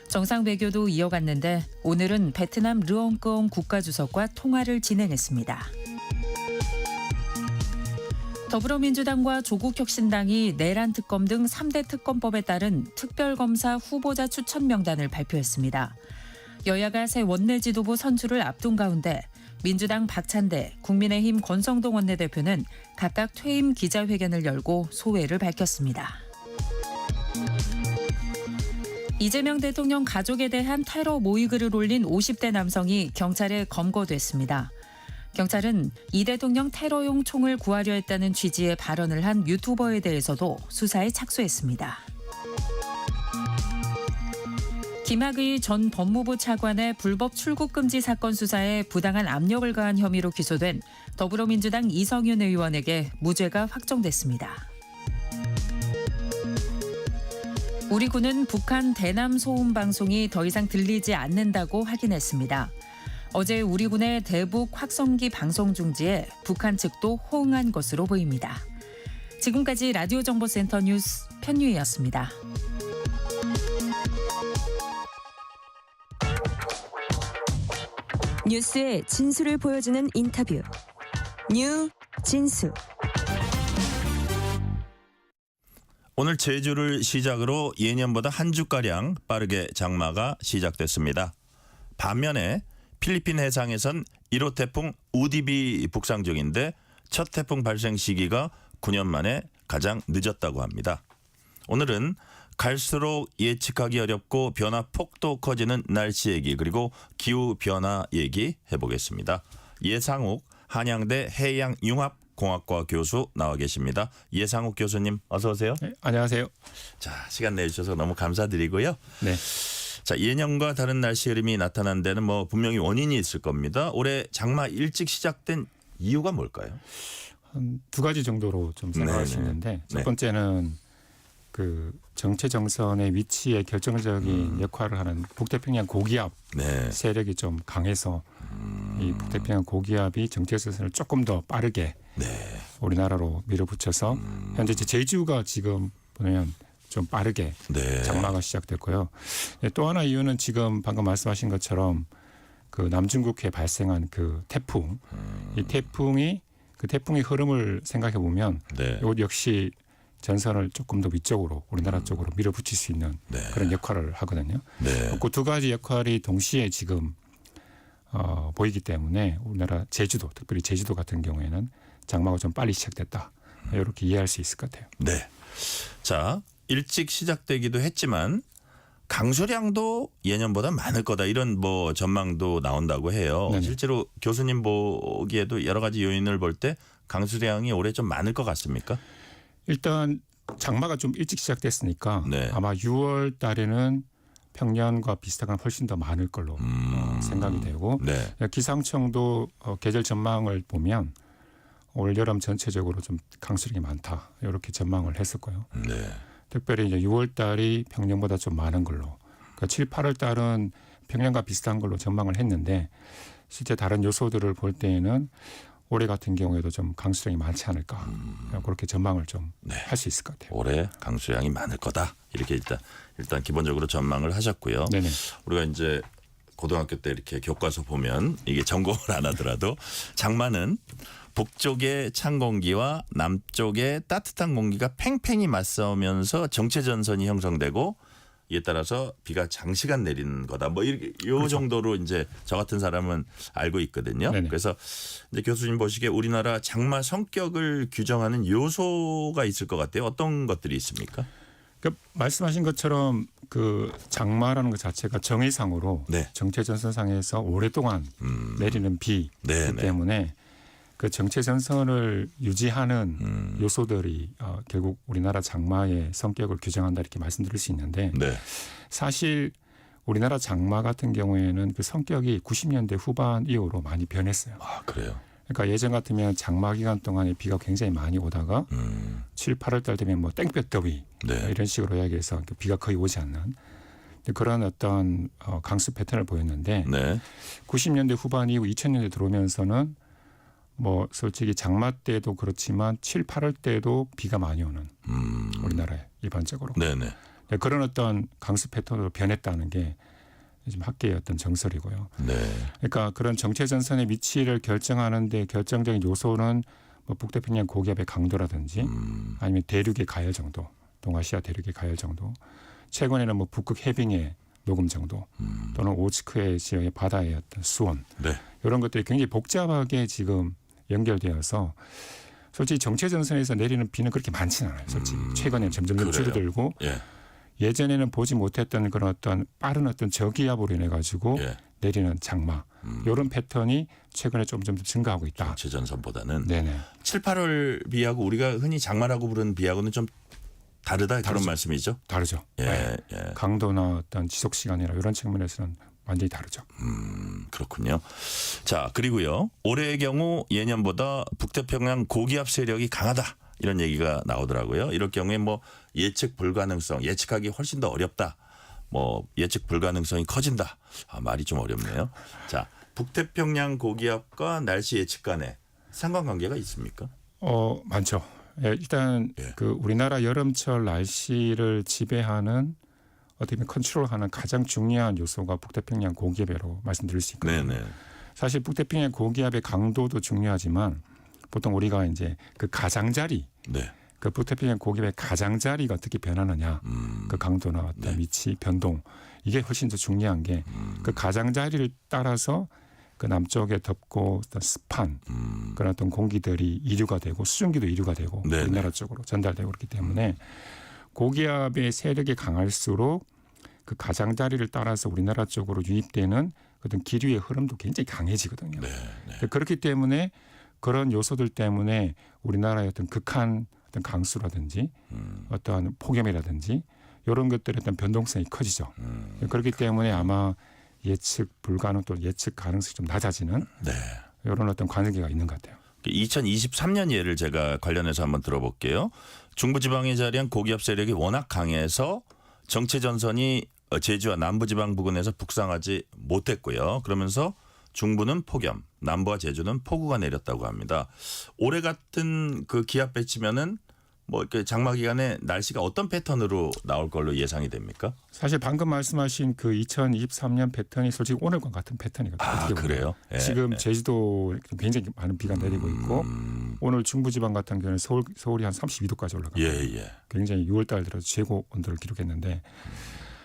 정상 외교도 이어갔는데 오늘은 베트남 르옹끄옹 국가주석과 통화를 진행했습니다. 더불어민주당과 조국혁신당이 내란 특검 등 3대 특검법에 따른 특별검사 후보자 추천 명단을 발표했습니다. 여야가 새 원내지도부 선출을 앞둔 가운데 민주당 박찬대, 국민의힘 권성동 원내대표는 각각 퇴임 기자회견을 열고 소회를 밝혔습니다. 이재명 대통령 가족에 대한 테러 모의글을 올린 50대 남성이 경찰에 검거됐습니다. 경찰은 이 대통령 테러용 총을 구하려 했다는 취지의 발언을 한 유튜버에 대해서도 수사에 착수했습니다. 김학의 전 법무부 차관의 불법 출국 금지 사건 수사에 부당한 압력을 가한 혐의로 기소된 더불어민주당 이성윤 의원에게 무죄가 확정됐습니다. 우리 군은 북한 대남 소음 방송이 더 이상 들리지 않는다고 확인했습니다. 어제 우리 군의 대북 확성기 방송 중지에 북한 측도 호응한 것으로 보입니다. 지금까지 라디오 정보센터 뉴스 편유희였습니다. 뉴스의 진수를 보여주는 인터뷰. 뉴 진수. 오늘 제주를 시작으로 예년보다 한 주가량 빠르게 장마가 시작됐습니다. 반면에 필리핀 해상에선 1호 태풍 우디비 북상 중인데 첫 태풍 발생 시기가 9년 만에 가장 늦었다고 합니다. 오늘은 갈수록 예측하기 어렵고 변화 폭도 커지는 날씨 얘기 그리고 기후변화 얘기 해보겠습니다. 예상욱 한양대 해양융합공학과 교수 나와 계십니다. 예상욱 교수님 어서 오세요. 네, 안녕하세요. 자, 시간 내주셔서 너무 감사드리고요. 네. 자, 예년과 다른 날씨 흐름이 나타난 데는 뭐 분명히 원인이 있을 겁니다. 올해 장마 일찍 시작된 이유가 뭘까요? 한 두 가지 정도로 좀 생각할 수 있는데 첫 번째는 그 정체 정선의 위치에 결정적인 역할을 하는 북태평양 고기압 세력이 좀 강해서 이 북태평양 고기압이 정체 정선을 조금 더 빠르게 우리나라로 밀어붙여서 현재 제주가 지금 보면 좀 빠르게 장마가 시작됐고요. 또 하나 이유는 지금 방금 말씀하신 것처럼 그 남중국해에 발생한 그 태풍, 이 태풍이 그 태풍의 흐름을 생각해 보면 이것 역시 전선을 조금 더 위쪽으로 우리나라 쪽으로 밀어붙일 수 있는 그런 역할을 하거든요. 그 두 가지 역할이 동시에 지금 보이기 때문에 우리나라 제주도, 특별히 제주도 같은 경우에는 장마가 좀 빨리 시작됐다. 이렇게 이해할 수 있을 것 같아요. 네. 자, 일찍 시작되기도 했지만 강수량도 예년보다 많을 거다 이런 뭐 전망도 나온다고 해요. 네네. 실제로 교수님 보기에도 여러 가지 요인을 볼 때 강수량이 올해 좀 많을 것 같습니까? 일단 장마가 좀 일찍 시작됐으니까 아마 6월 달에는 평년과 비슷하거나 훨씬 더 많을 걸로 생각이 되고 기상청도 계절 전망을 보면 올 여름 전체적으로 좀 강수량이 많다 이렇게 전망을 했을 거예요. 특별히 이제 6월 달이 평년보다 좀 많은 걸로. 그러니까 7, 8월 달은 평년과 비슷한 걸로 전망을 했는데 실제 다른 요소들을 볼 때에는 올해 같은 경우에도 좀 강수량이 많지 않을까 그렇게 전망을 좀 할 수 있을 것 같아요. 올해 강수량이 많을 거다. 이렇게 일단 기본적으로 전망을 하셨고요. 네네. 우리가 이제 고등학교 때 이렇게 교과서 보면 이게 전공을 안 하더라도 장마는 북쪽의 찬 공기와 남쪽의 따뜻한 공기가 팽팽히 맞서면서 정체 전선이 형성되고 이에 따라서 비가 장시간 내리는 거다. 뭐 이 그렇죠. 정도로 이제 저 같은 사람은 알고 있거든요. 네네. 그래서 이제 교수님 보시기에 우리나라 장마 성격을 규정하는 요소가 있을 것 같아요. 어떤 것들이 있습니까? 그러니까 말씀하신 것처럼 그 장마라는 것 자체가 정해상으로 네. 정체 전선상에서 오랫동안 내리는 비이기 네, 네. 때문에 그 정체 전선을 유지하는 요소들이 결국 우리나라 장마의 성격을 규정한다 이렇게 말씀드릴 수 있는데 네. 사실 우리나라 장마 같은 경우에는 그 성격이 90년대 후반 이후로 많이 변했어요. 아, 그래요. 그러니까 예전 같으면 장마 기간 동안에 비가 굉장히 많이 오다가 7, 8월 달 되면 뭐 땡볕 더위 네. 이런 식으로 이야기해서 비가 거의 오지 않는 그런 어떤 강수 패턴을 보였는데 네. 90년대 후반 이후 2000년대 들어오면서는 뭐 솔직히 장마 때도 그렇지만 7, 8월 때도 비가 많이 오는 우리나라에 일반적으로 네네. 그런 어떤 강수 패턴으로 변했다는 게 지금 학계의 어떤 정설이고요. 네. 그러니까 그런 정체 전선의 위치를 결정하는데 결정적인 요소는 뭐 북태평양 고기압의 강도라든지 아니면 대륙의 가열 정도, 동아시아 대륙의 가열 정도, 최근에는 뭐 북극 해빙의 녹음 정도 또는 오츠크의 지역의 바다의 어떤 수온 네. 이런 것들이 굉장히 복잡하게 지금 연결되어서 솔직히 정체 전선에서 내리는 비는 그렇게 많지는 않아요. 솔직히 최근에는 점점 그래요. 줄어들고 예. 예전에는 보지 못했던 그런 어떤 빠른 어떤 저기압으로 인해 가지고 예. 내리는 장마 이런 패턴이 최근에 좀 증가하고 있다. 정체 전선보다는 네네. 7, 8월 비하고 우리가 흔히 장마라고 부르는 비하고는 좀 다르다 그런 다르죠. 말씀이죠. 다르죠. 예, 네. 예. 강도나 어떤 지속 시간이나 이런 측면에서는 완전히 다르죠. 그렇군요. 자, 그리고요. 올해의 경우 예년보다 북태평양 고기압 세력이 강하다. 이런 얘기가 나오더라고요. 이럴 경우에 뭐 예측 불가능성, 예측하기 훨씬 더 어렵다. 뭐 예측 불가능성이 커진다. 말이 좀 어렵네요. 자, 북태평양 고기압과 날씨 예측 간에 상관관계가 있습니까? 많죠. 예, 일단 예. 그 우리나라 여름철 날씨를 지배하는 어떻게 보면 컨트롤하는 가장 중요한 요소가 북태평양 고기압이라고 말씀드릴 수 있거든요. 네네. 사실 북태평양 고기압의 강도도 중요하지만 보통 우리가 이제 그 가장자리, 네. 그 북태평양 고기압의 가장자리가 어떻게 변하느냐, 그 강도나 어떤 네. 위치, 변동 이게 훨씬 더 중요한 게 그 가장자리를 따라서 그 남쪽에 덥고 어떤 습한 그런 어떤 공기들이 이류가 되고 수증기도 이류가 되고 네네. 우리나라 쪽으로 전달되고 그렇기 때문에 고기압의 세력이 강할수록 그 가장자리를 따라서 우리나라 쪽으로 유입되는 어떤 기류의 흐름도 굉장히 강해지거든요. 네. 그렇기 때문에 그런 요소들 때문에 우리나라의 어떤 극한 어떤 강수라든지 어떠한 폭염이라든지 이런 것들의 어떤 변동성이 커지죠. 그렇기 때문에 아마 예측 불가능 또 예측 가능성이 좀 낮아지는 네. 이런 어떤 관계가 있는 것 같아요. 2023년 예를 제가 관련해서 한번 들어볼게요. 중부지방에 자리한 고기압 세력이 워낙 강해서 정체 전선이 제주와 남부지방 부근에서 북상하지 못했고요. 그러면서 중부는 폭염, 남부와 제주는 폭우가 내렸다고 합니다. 올해 같은 그 기압 배치면은 뭐 이렇게 장마 기간에 날씨가 어떤 패턴으로 나올 걸로 예상이 됩니까? 사실 방금 말씀하신 그 2023년 패턴이 솔직히 오늘과 같은 패턴이거든요. 아, 어떻게 보면. 그래요? 예, 지금 예. 제주도 굉장히 많은 비가 내리고 있고 오늘 중부지방 같은 경우는 서울이 한 32도까지 올라가요. 예. 굉장히 6월 달 들어서 최고 온도를 기록했는데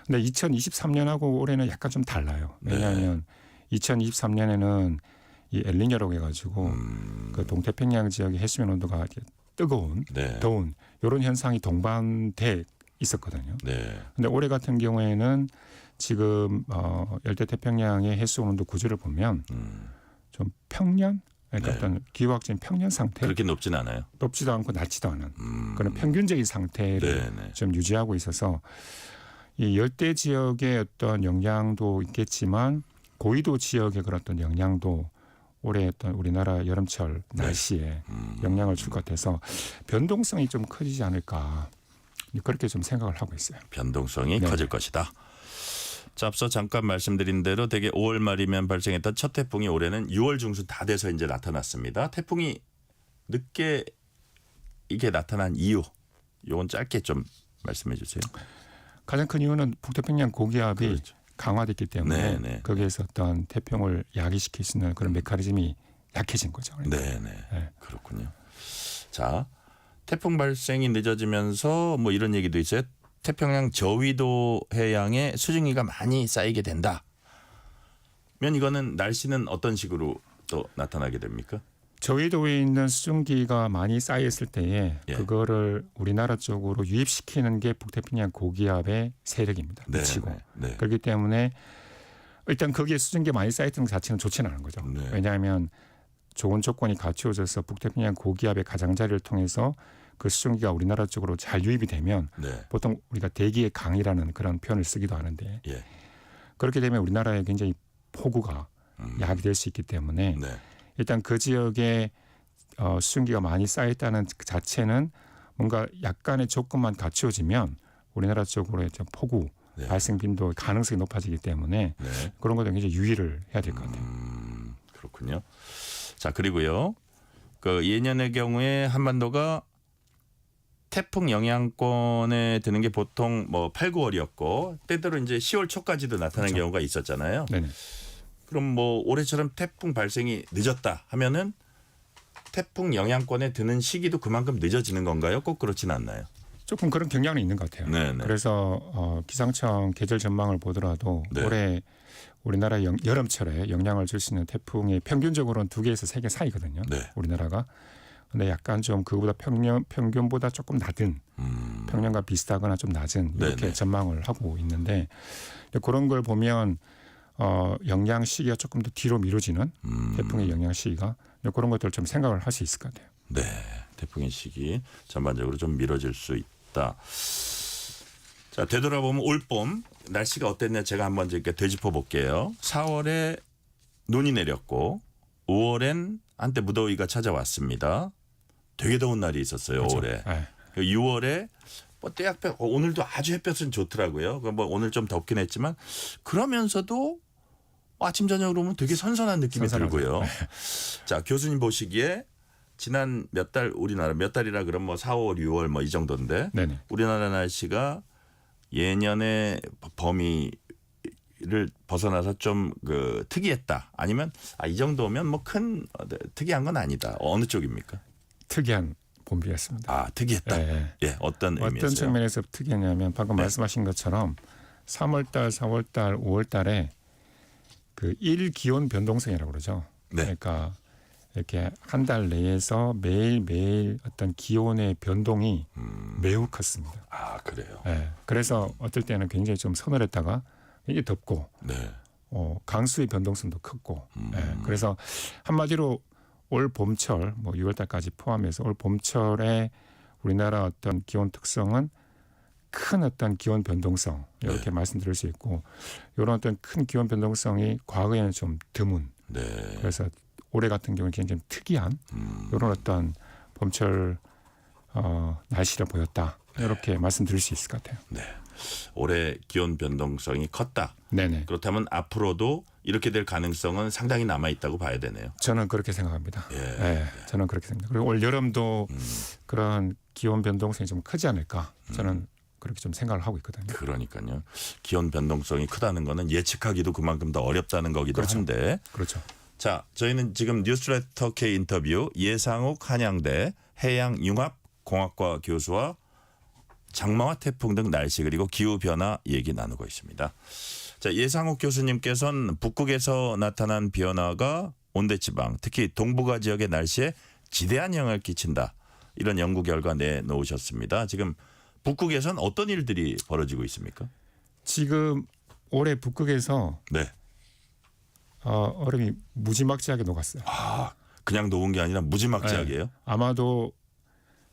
근데 2023년하고 올해는 약간 좀 달라요. 왜냐하면 2023년에는 이 엘니뇨라고 해가지고 그 동태평양 지역의 해수면 온도가 이렇게 뜨거운, 네. 더운 이런 현상이 동반돼 있었거든요. 네. 근데 올해 같은 경우에는 지금 열대태평양의 해수 온도 구조를 보면 좀 평년, 그러니까 네. 어떤 기후학적인 평년 상태, 그렇게 높진 않아요. 높지도 않고 낮지도 않은 그런 평균적인 상태를 네. 좀 유지하고 있어서 이 열대 지역의 어떤 영향도 있겠지만 고위도 지역의 그런 어떤 영향도 올해 어떤 우리나라 여름철 날씨에 영향을 줄 것 같아서 변동성이 좀 커지지 않을까 그렇게 좀 생각을 하고 있어요. 변동성이 네. 커질 것이다. 자, 앞서 잠깐 말씀드린 대로 대개 5월 말이면 발생했던 첫 태풍이 올해는 6월 중순 다 돼서 이제 나타났습니다. 태풍이 늦게 이게 나타난 이유, 요건 짧게 좀 말씀해 주세요. 가장 큰 이유는 북태평양 고기압이 그렇죠. 강화됐기 때문에 네. 거기에서 어떤 태풍을 야기시킬 수 있는 그런 메커니즘이 약해진 거죠. 그러니까. 네. 그렇군요. 자, 태풍 발생이 늦어지면서 뭐 이런 얘기도 있어요. 태평양 저위도 해양에 수증기가 많이 쌓이게 된다. 면 이거는 날씨는 어떤 식으로 또 나타나게 됩니까? 저위도에 있는 수증기가 많이 쌓였을 때에 예. 그거를 우리나라 쪽으로 유입시키는 게 북태평양 고기압의 세력입니다. 미치고. 네. 그렇기 때문에 일단 거기에 수증기가 많이 쌓였던 것 자체는 좋지는 않은 거죠. 네. 왜냐하면 좋은 조건이 갖추어져서 북태평양 고기압의 가장자리를 통해서 그 수증기가 우리나라 쪽으로 잘 유입이 되면 네. 보통 우리가 대기의 강이라는 그런 표현을 쓰기도 하는데 예. 그렇게 되면 우리나라에 굉장히 폭우가 야기될 수 있기 때문에 네. 일단 그 지역에 수증기가 많이 쌓였다는 그 자체는 뭔가 약간의 조건만 갖추어지면 우리나라 쪽으로 폭우 네. 발생 빈도 가능성이 높아지기 때문에 네. 그런 것도 굉장히 유의를 해야 될 것 같아요. 그렇군요. 자, 그리고요. 그 예년의 경우에 한반도가 태풍 영향권에 드는 게 보통 뭐 8, 9월이었고 때때로 이제 10월 초까지도 나타나는 그렇죠. 경우가 있었잖아요. 네네. 그럼 뭐 올해처럼 태풍 발생이 늦었다 하면은 태풍 영향권에 드는 시기도 그만큼 늦어지는 건가요? 꼭 그렇지는 않나요? 조금 그런 경향은 있는 것 같아요. 네네. 그래서 기상청 계절 전망을 보더라도 네. 올해 우리나라 여름철에 영향을 줄 수 있는 태풍이 평균적으로는 2개에서 3개 사이거든요. 네. 우리나라가. 근데 약간 좀 그거보다 평균보다 조금 낮은 평년과 비슷하거나 좀 낮은 이렇게 네네. 전망을 하고 있는데 그런 걸 보면 영향 시기가 조금 더 뒤로 미뤄지는 태풍의 영향 시기가 그런 것들을 좀 생각을 할 수 있을 것 같아요. 네. 태풍의 시기 전반적으로 좀 미뤄질 수 있다. 자, 되돌아보면 올봄 날씨가 어땠냐 제가 한번 이렇게 되짚어 볼게요. 4월에 눈이 내렸고 5월엔 한때 무더위가 찾아왔습니다. 되게 더운 날이 있었어요. 그렇죠. 올해. 네. 6월에 뭐 떼약볕 오늘도 아주 햇볕은 좋더라고요. 뭐 오늘 좀 덥긴 했지만 그러면서도 아침 저녁으로 오면 되게 선선한 느낌이 선선하죠. 들고요. 자, 교수님 보시기에 지난 몇 달 우리나라 몇 달이라 그러면 뭐 4월, 6월 뭐 이 정도인데 네네. 우리나라 날씨가 예년의 범위를 벗어나서 좀 그 특이했다. 아니면 이 정도면 뭐 큰 특이한 건 아니다. 어느 쪽입니까? 특이한 봄비였습니다. 아, 특이했다. 네. 예, 어떤 의미에서요? 어떤 측면에서 특이하냐면 방금 네. 말씀하신 것처럼 3월달, 4월달, 5월달에 그 일기온 변동성이라고 그러죠. 네. 그러니까 이렇게 한 달 내에서 매일 어떤 기온의 변동이 매우 컸습니다. 아, 그래요. 네. 그래서 어떨 때는 굉장히 좀 서늘했다가 이게 덥고 네. 강수의 변동성도 컸고 그래서 한마디로 올 봄철 뭐 6월달까지 포함해서 올 봄철에 우리나라 어떤 기온 특성은 큰 어떤 기온 변동성 이렇게 말씀드릴 수 있고 이런 어떤 큰 기온 변동성이 과거에는 좀 드문 네. 그래서 올해 같은 경우는 굉장히 특이한 이런 어떤 봄철 날씨를 보였다 이렇게 말씀드릴 수 있을 것 같아요. 네. 올해 기온 변동성이 컸다. 네네. 그렇다면 앞으로도 이렇게 될 가능성은 상당히 남아 있다고 봐야 되네요. 저는 그렇게 생각합니다. 예. 네, 저는 그렇게 생각합니다. 그리고 올 여름도 그런 기온 변동성이 좀 크지 않을까 저는 그렇게 좀 생각을 하고 있거든요. 그러니까요. 기온 변동성이 크다는 거는 예측하기도 그만큼 더 어렵다는 거기도 그렇죠. 한데. 그렇죠. 자, 저희는 지금 뉴스레터 K 인터뷰 예상욱 한양대 해양융합공학과 교수와 장마와 태풍 등 날씨 그리고 기후 변화 얘기 나누고 있습니다. 자, 예상욱 교수님께서는 북극에서 나타난 변화가 온대지방 특히 동북아 지역의 날씨에 지대한 영향을 끼친다. 이런 연구 결과 내놓으셨습니다. 지금 북극에선 어떤 일들이 벌어지고 있습니까? 지금 올해 북극에서 네. 얼음이 무지막지하게 녹았어요. 아, 그냥 녹은 게 아니라 무지막지하게요? 네. 아마도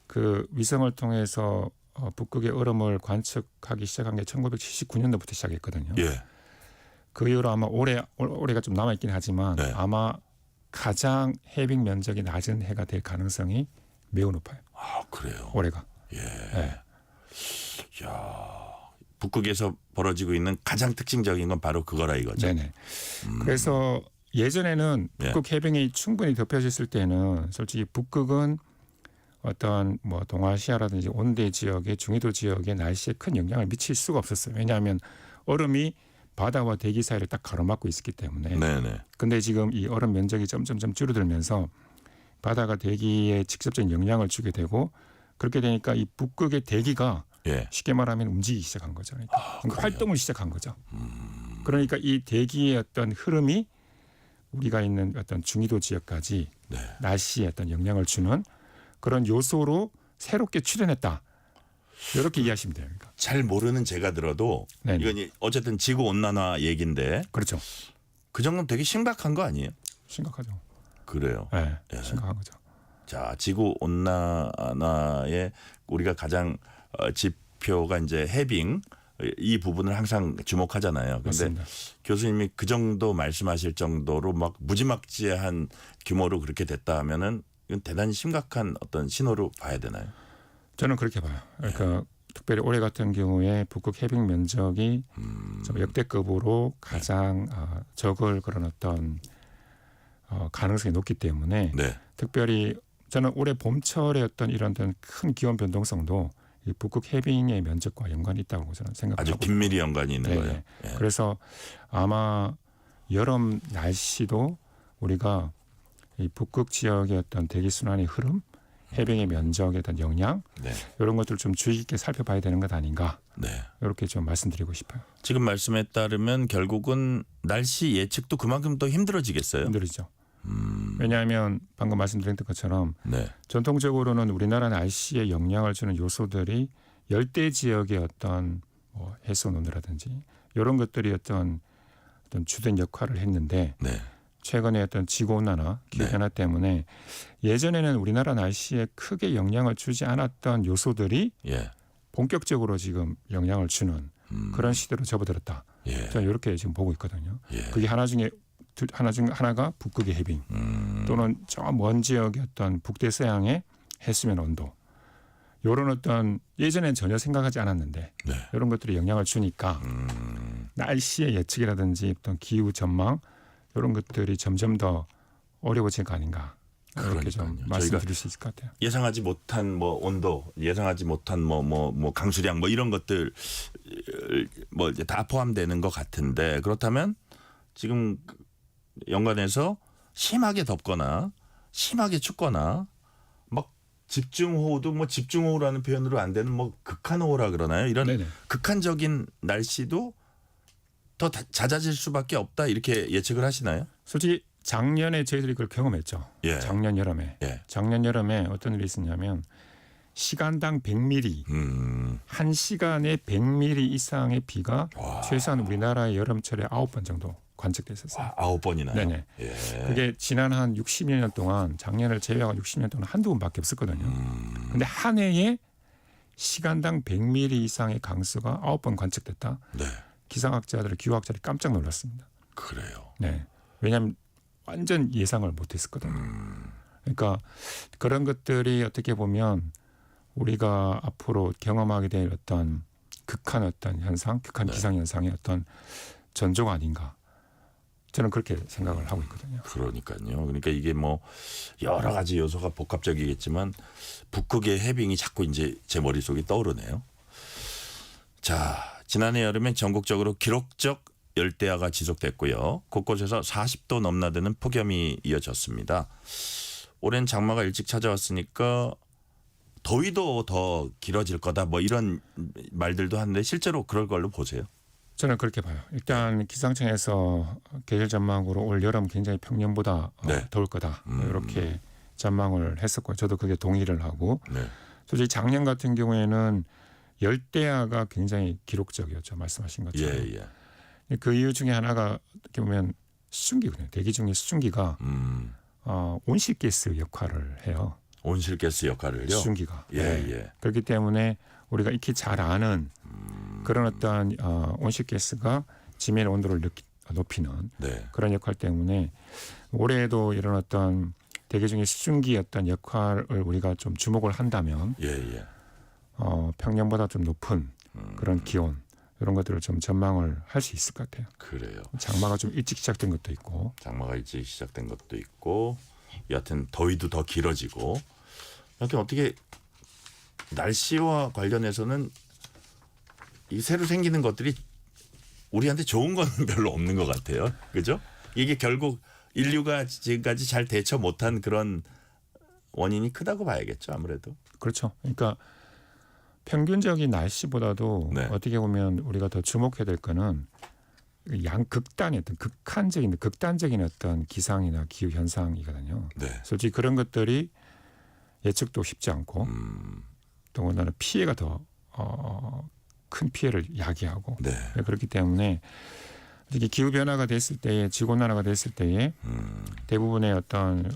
그 위성을 통해서 북극의 얼음을 관측하기 시작한 게 1979년도부터 시작했거든요. 예. 그 이후로 아마 올해가 좀 남아있긴 하지만 네. 아마 가장 해빙 면적이 낮은 해가 될 가능성이 매우 높아요. 아, 그래요? 올해가. 예. 네. 야, 북극에서 벌어지고 있는 가장 특징적인 건 바로 그거라 이거죠. 네네. 그래서 예전에는 북극 해빙이 충분히 덮여졌을 때는 솔직히 북극은 어떤 뭐 동아시아라든지 온대 지역의 중위도 지역의 날씨에 큰 영향을 미칠 수가 없었어요. 왜냐하면 얼음이 바다와 대기 사이를 딱 가로막고 있었기 때문에. 네네. 근데 지금 이 얼음 면적이 점점점 줄어들면서 바다가 대기에 직접적인 영향을 주게 되고 그렇게 되니까 이 북극의 대기가 예. 쉽게 말하면 움직이기 시작한 거죠. 그러니까 활동을 시작한 거죠. 그러니까 이 대기의 어떤 흐름이 우리가 있는 어떤 중위도 지역까지 네. 날씨에 어떤 영향을 주는 그런 요소로 새롭게 출현했다. 이렇게 이해하시면 됩니다. 잘 모르는 제가 들어도 네네. 이건 어쨌든 지구 온난화 얘기인데 그렇죠. 그 정도는 되게 심각한 거 아니에요? 심각하죠. 그래요. 네, 예. 심각한 거죠. 자, 지구 온난화에 우리가 가장 지표가 이제 해빙 이 부분을 항상 주목하잖아요. 그런데 교수님이 그 정도 말씀하실 정도로 막 무지막지한 규모로 그렇게 됐다 하면은 이건 대단히 심각한 어떤 신호로 봐야 되나요? 저는 그렇게 봐요. 그러니까 특별히 올해 같은 경우에 북극 해빙 면적이 좀 역대급으로 가장 적을 그런 어떤 가능성이 높기 때문에 네. 특별히 저는 올해 봄철의 어떤 이런 큰 기온 변동성도 이 북극 해빙의 면적과 연관이 있다고 저는 생각하고 아주 긴밀히 연관이 있는 네. 거예요. 예. 그래서 아마 여름 날씨도 우리가 이 북극 지역의 어떤 대기 순환의 흐름, 해빙의 면적에 대한 영향 네. 이런 것들을 좀 주의 깊게 살펴봐야 되는 것 아닌가 네. 이렇게 좀 말씀드리고 싶어요. 지금 말씀에 따르면 결국은 날씨 예측도 그만큼 더 힘들어지겠어요. 힘들죠. 왜냐하면 방금 말씀드린 것처럼 네. 전통적으로는 우리나라 날씨에 영향을 주는 요소들이 열대 지역의 어떤 뭐 해선 온도라든지 이런 것들이 어떤 주된 역할을 했는데 네. 최근에 어떤 지구 온난화, 기후 변화 때문에 예전에는 우리나라 날씨에 크게 영향을 주지 않았던 요소들이 예. 본격적으로 지금 영향을 주는 그런 시대로 접어들었다. 예. 저는 이렇게 지금 보고 있거든요. 예. 그게 하나가 북극의 해빙 또는 저 먼 지역의 어떤 북대서양의 해수면 온도 이런 어떤 예전엔 전혀 생각하지 않았는데 네. 이런 것들이 영향을 주니까 날씨의 예측이라든지 어떤 기후 전망 이런 것들이 점점 더 어려워질 거 아닌가 이렇게 좀 말씀드릴 수 있을 것 같아요. 예상하지 못한 뭐 온도, 예상하지 못한 뭐 강수량 뭐 이런 것들 뭐 이제 다 포함되는 것 같은데 그렇다면 지금 연관해서 심하게 덥거나 심하게 춥거나 막 집중호우도 뭐 집중호우라는 표현으로 안 되는 뭐 극한호우라 그러나요? 이런 네네. 극한적인 날씨도 더 잦아질 수밖에 없다 이렇게 예측을 하시나요? 솔직히 작년에 저희들이 그걸 경험했죠. 예. 작년 여름에. 예. 작년 여름에 어떤 일이 있었냐면 시간당 100mm, 한 시간에 100mm 이상의 비가 최소한 우리나라의 여름철에 9번 정도 관측됐었어요. 9번이나요? 네네. 예. 그게 지난 한 60년 동안 작년을 제외하고 60년 동안 한두 번밖에 없었거든요. 근데 한 해에 시간당 100mm 이상의 강수가 9번 관측됐다. 네. 기상학자들, 기후학자들이 깜짝 놀랐습니다. 그래요. 네. 왜냐하면 완전 예상을 못했었거든요. 그러니까 그런 것들이 어떻게 보면 우리가 앞으로 경험하게 될 어떤 극한 어떤 현상, 극한 기상 현상의 어떤 전조가 아닌가. 저는 그렇게 생각을 하고 있거든요. 그러니까요. 그러니까 이게 뭐 여러 가지 요소가 복합적이겠지만 북극의 해빙이 자꾸 이제 제 머릿속에 떠오르네요. 자, 지난해 여름엔 전국적으로 기록적 열대야가 지속됐고요. 곳곳에서 40도 넘나드는 폭염이 이어졌습니다. 올해는 장마가 일찍 찾아왔으니까 더위도 더 길어질 거다 뭐 이런 말들도 하는데 실제로 그럴 걸로 보세요. 저는 그렇게 봐요. 일단 기상청에서 계절 전망으로 올 여름 굉장히 평년보다 네. 더울 거다 이렇게 전망을 했었고 저도 그게 동의를 하고 네. 솔직히 작년 같은 경우에는 열대야가 굉장히 기록적이었죠. 말씀하신 것처럼. 예, 예. 그 이유 중에 하나가 어떻게 보면 수증기거든요. 대기 중에 수증기가 온실가스 역할을 해요. 온실가스 역할을요? 수증기가. 예, 네. 예. 그렇기 때문에 우리가 익히 잘 아는 그런 어떤 온실가스가 지면의 온도를 높이는 네. 그런 역할 때문에 올해에도 이런 어떤 대기 중에 수증기 어떤 역할을 우리가 좀 주목을 한다면 예, 예. 평년보다 좀 높은 그런 기온 이런 것들을 좀 전망을 할 수 있을 것 같아요. 그래요. 장마가 좀 일찍 시작된 것도 있고. 장마가 일찍 시작된 것도 있고 여하튼 더위도 더 길어지고 여하튼 어떻게 날씨와 관련해서는 이 새로 생기는 것들이 우리한테 좋은 건 별로 없는 것 같아요. 그죠? 이게 결국 인류가 지금까지 잘 대처 못한 그런 원인이 크다고 봐야겠죠. 아무래도. 그렇죠. 그러니까 평균적인 날씨보다도 네. 어떻게 보면 우리가 더 주목해야 될 거는 양극단의 어떤 극단적인 어떤 기상이나 기후 현상이거든요. 네. 솔직히 그런 것들이 예측도 쉽지 않고 더군다나 피해가 더 큰 피해를 야기하고 네. 그렇기 때문에 특히 기후 변화가 됐을 때에 지구 온난화가 됐을 때에 대부분의 어떤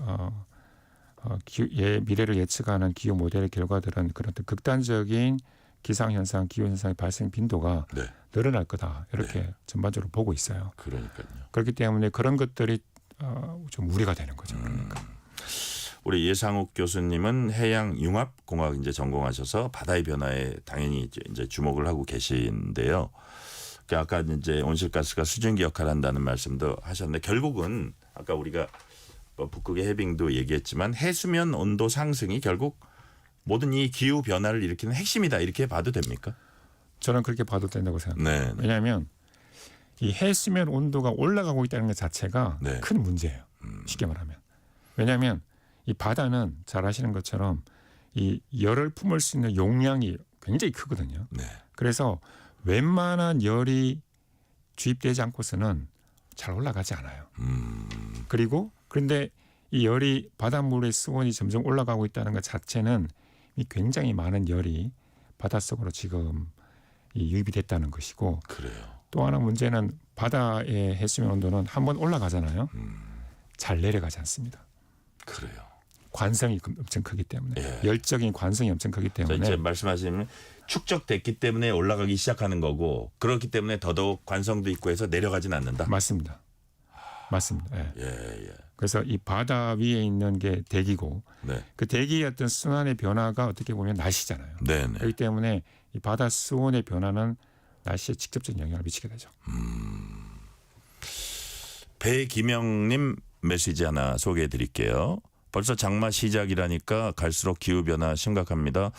미래를 예측하는 기후 모델의 결과들은 그런 어떤 극단적인 기상 현상, 기후 현상의 발생 빈도가 네. 늘어날 거다 이렇게 전반적으로 보고 있어요. 그러니까요. 그렇기 때문에 그런 것들이 좀 우려가 되는 거죠. 그러니까. 우리 예상욱 교수님은 해양융합공학 이제 전공하셔서 바다의 변화에 당연히 이제 주목을 하고 계신데요. 아까 이제 온실가스가 수증기 역할을 한다는 말씀도 하셨는데 결국은 아까 우리가 북극의 해빙도 얘기했지만 해수면 온도 상승이 결국 모든 이 기후 변화를 일으키는 핵심이다 이렇게 봐도 됩니까? 저는 그렇게 봐도 된다고 생각합니다. 네. 왜냐하면 이 해수면 온도가 올라가고 있다는 것 자체가 네. 큰 문제예요. 쉽게 말하면. 왜냐하면 이 바다는 잘 아시는 것처럼 이 열을 품을 수 있는 용량이 굉장히 크거든요. 네. 그래서 웬만한 열이 주입되지 않고서는 잘 올라가지 않아요. 그리고 그런데 이 열이 바닷물의 수온이 점점 올라가고 있다는 것 자체는 이 굉장히 많은 열이 바닷속으로 지금 이 유입이 됐다는 것이고 그래요. 또 하나 문제는 바다의 해수면 온도는 한번 올라가잖아요. 잘 내려가지 않습니다. 그래요. 관성이 엄청 크기 때문에 예. 열적인 관성이 엄청 크기 때문에 이제 말씀하시면 축적됐기 때문에 올라가기 시작하는 거고 그렇기 때문에 더더욱 관성도 있고 해서 내려가진 않는다. 맞습니다. 맞습니다. 예. 예. 그래서 이 바다 위에 있는 게 대기고 네. 그 대기의 어떤 순환의 변화가 어떻게 보면 날씨잖아요. 네. 그렇기 때문에 이 바다 수온의 변화는 날씨에 직접적인 영향을 미치게 되죠. 배기명님 메시지 하나 소개해 드릴게요. 벌써 장마 시작이라니까 갈수록 기후변화 심각합니다.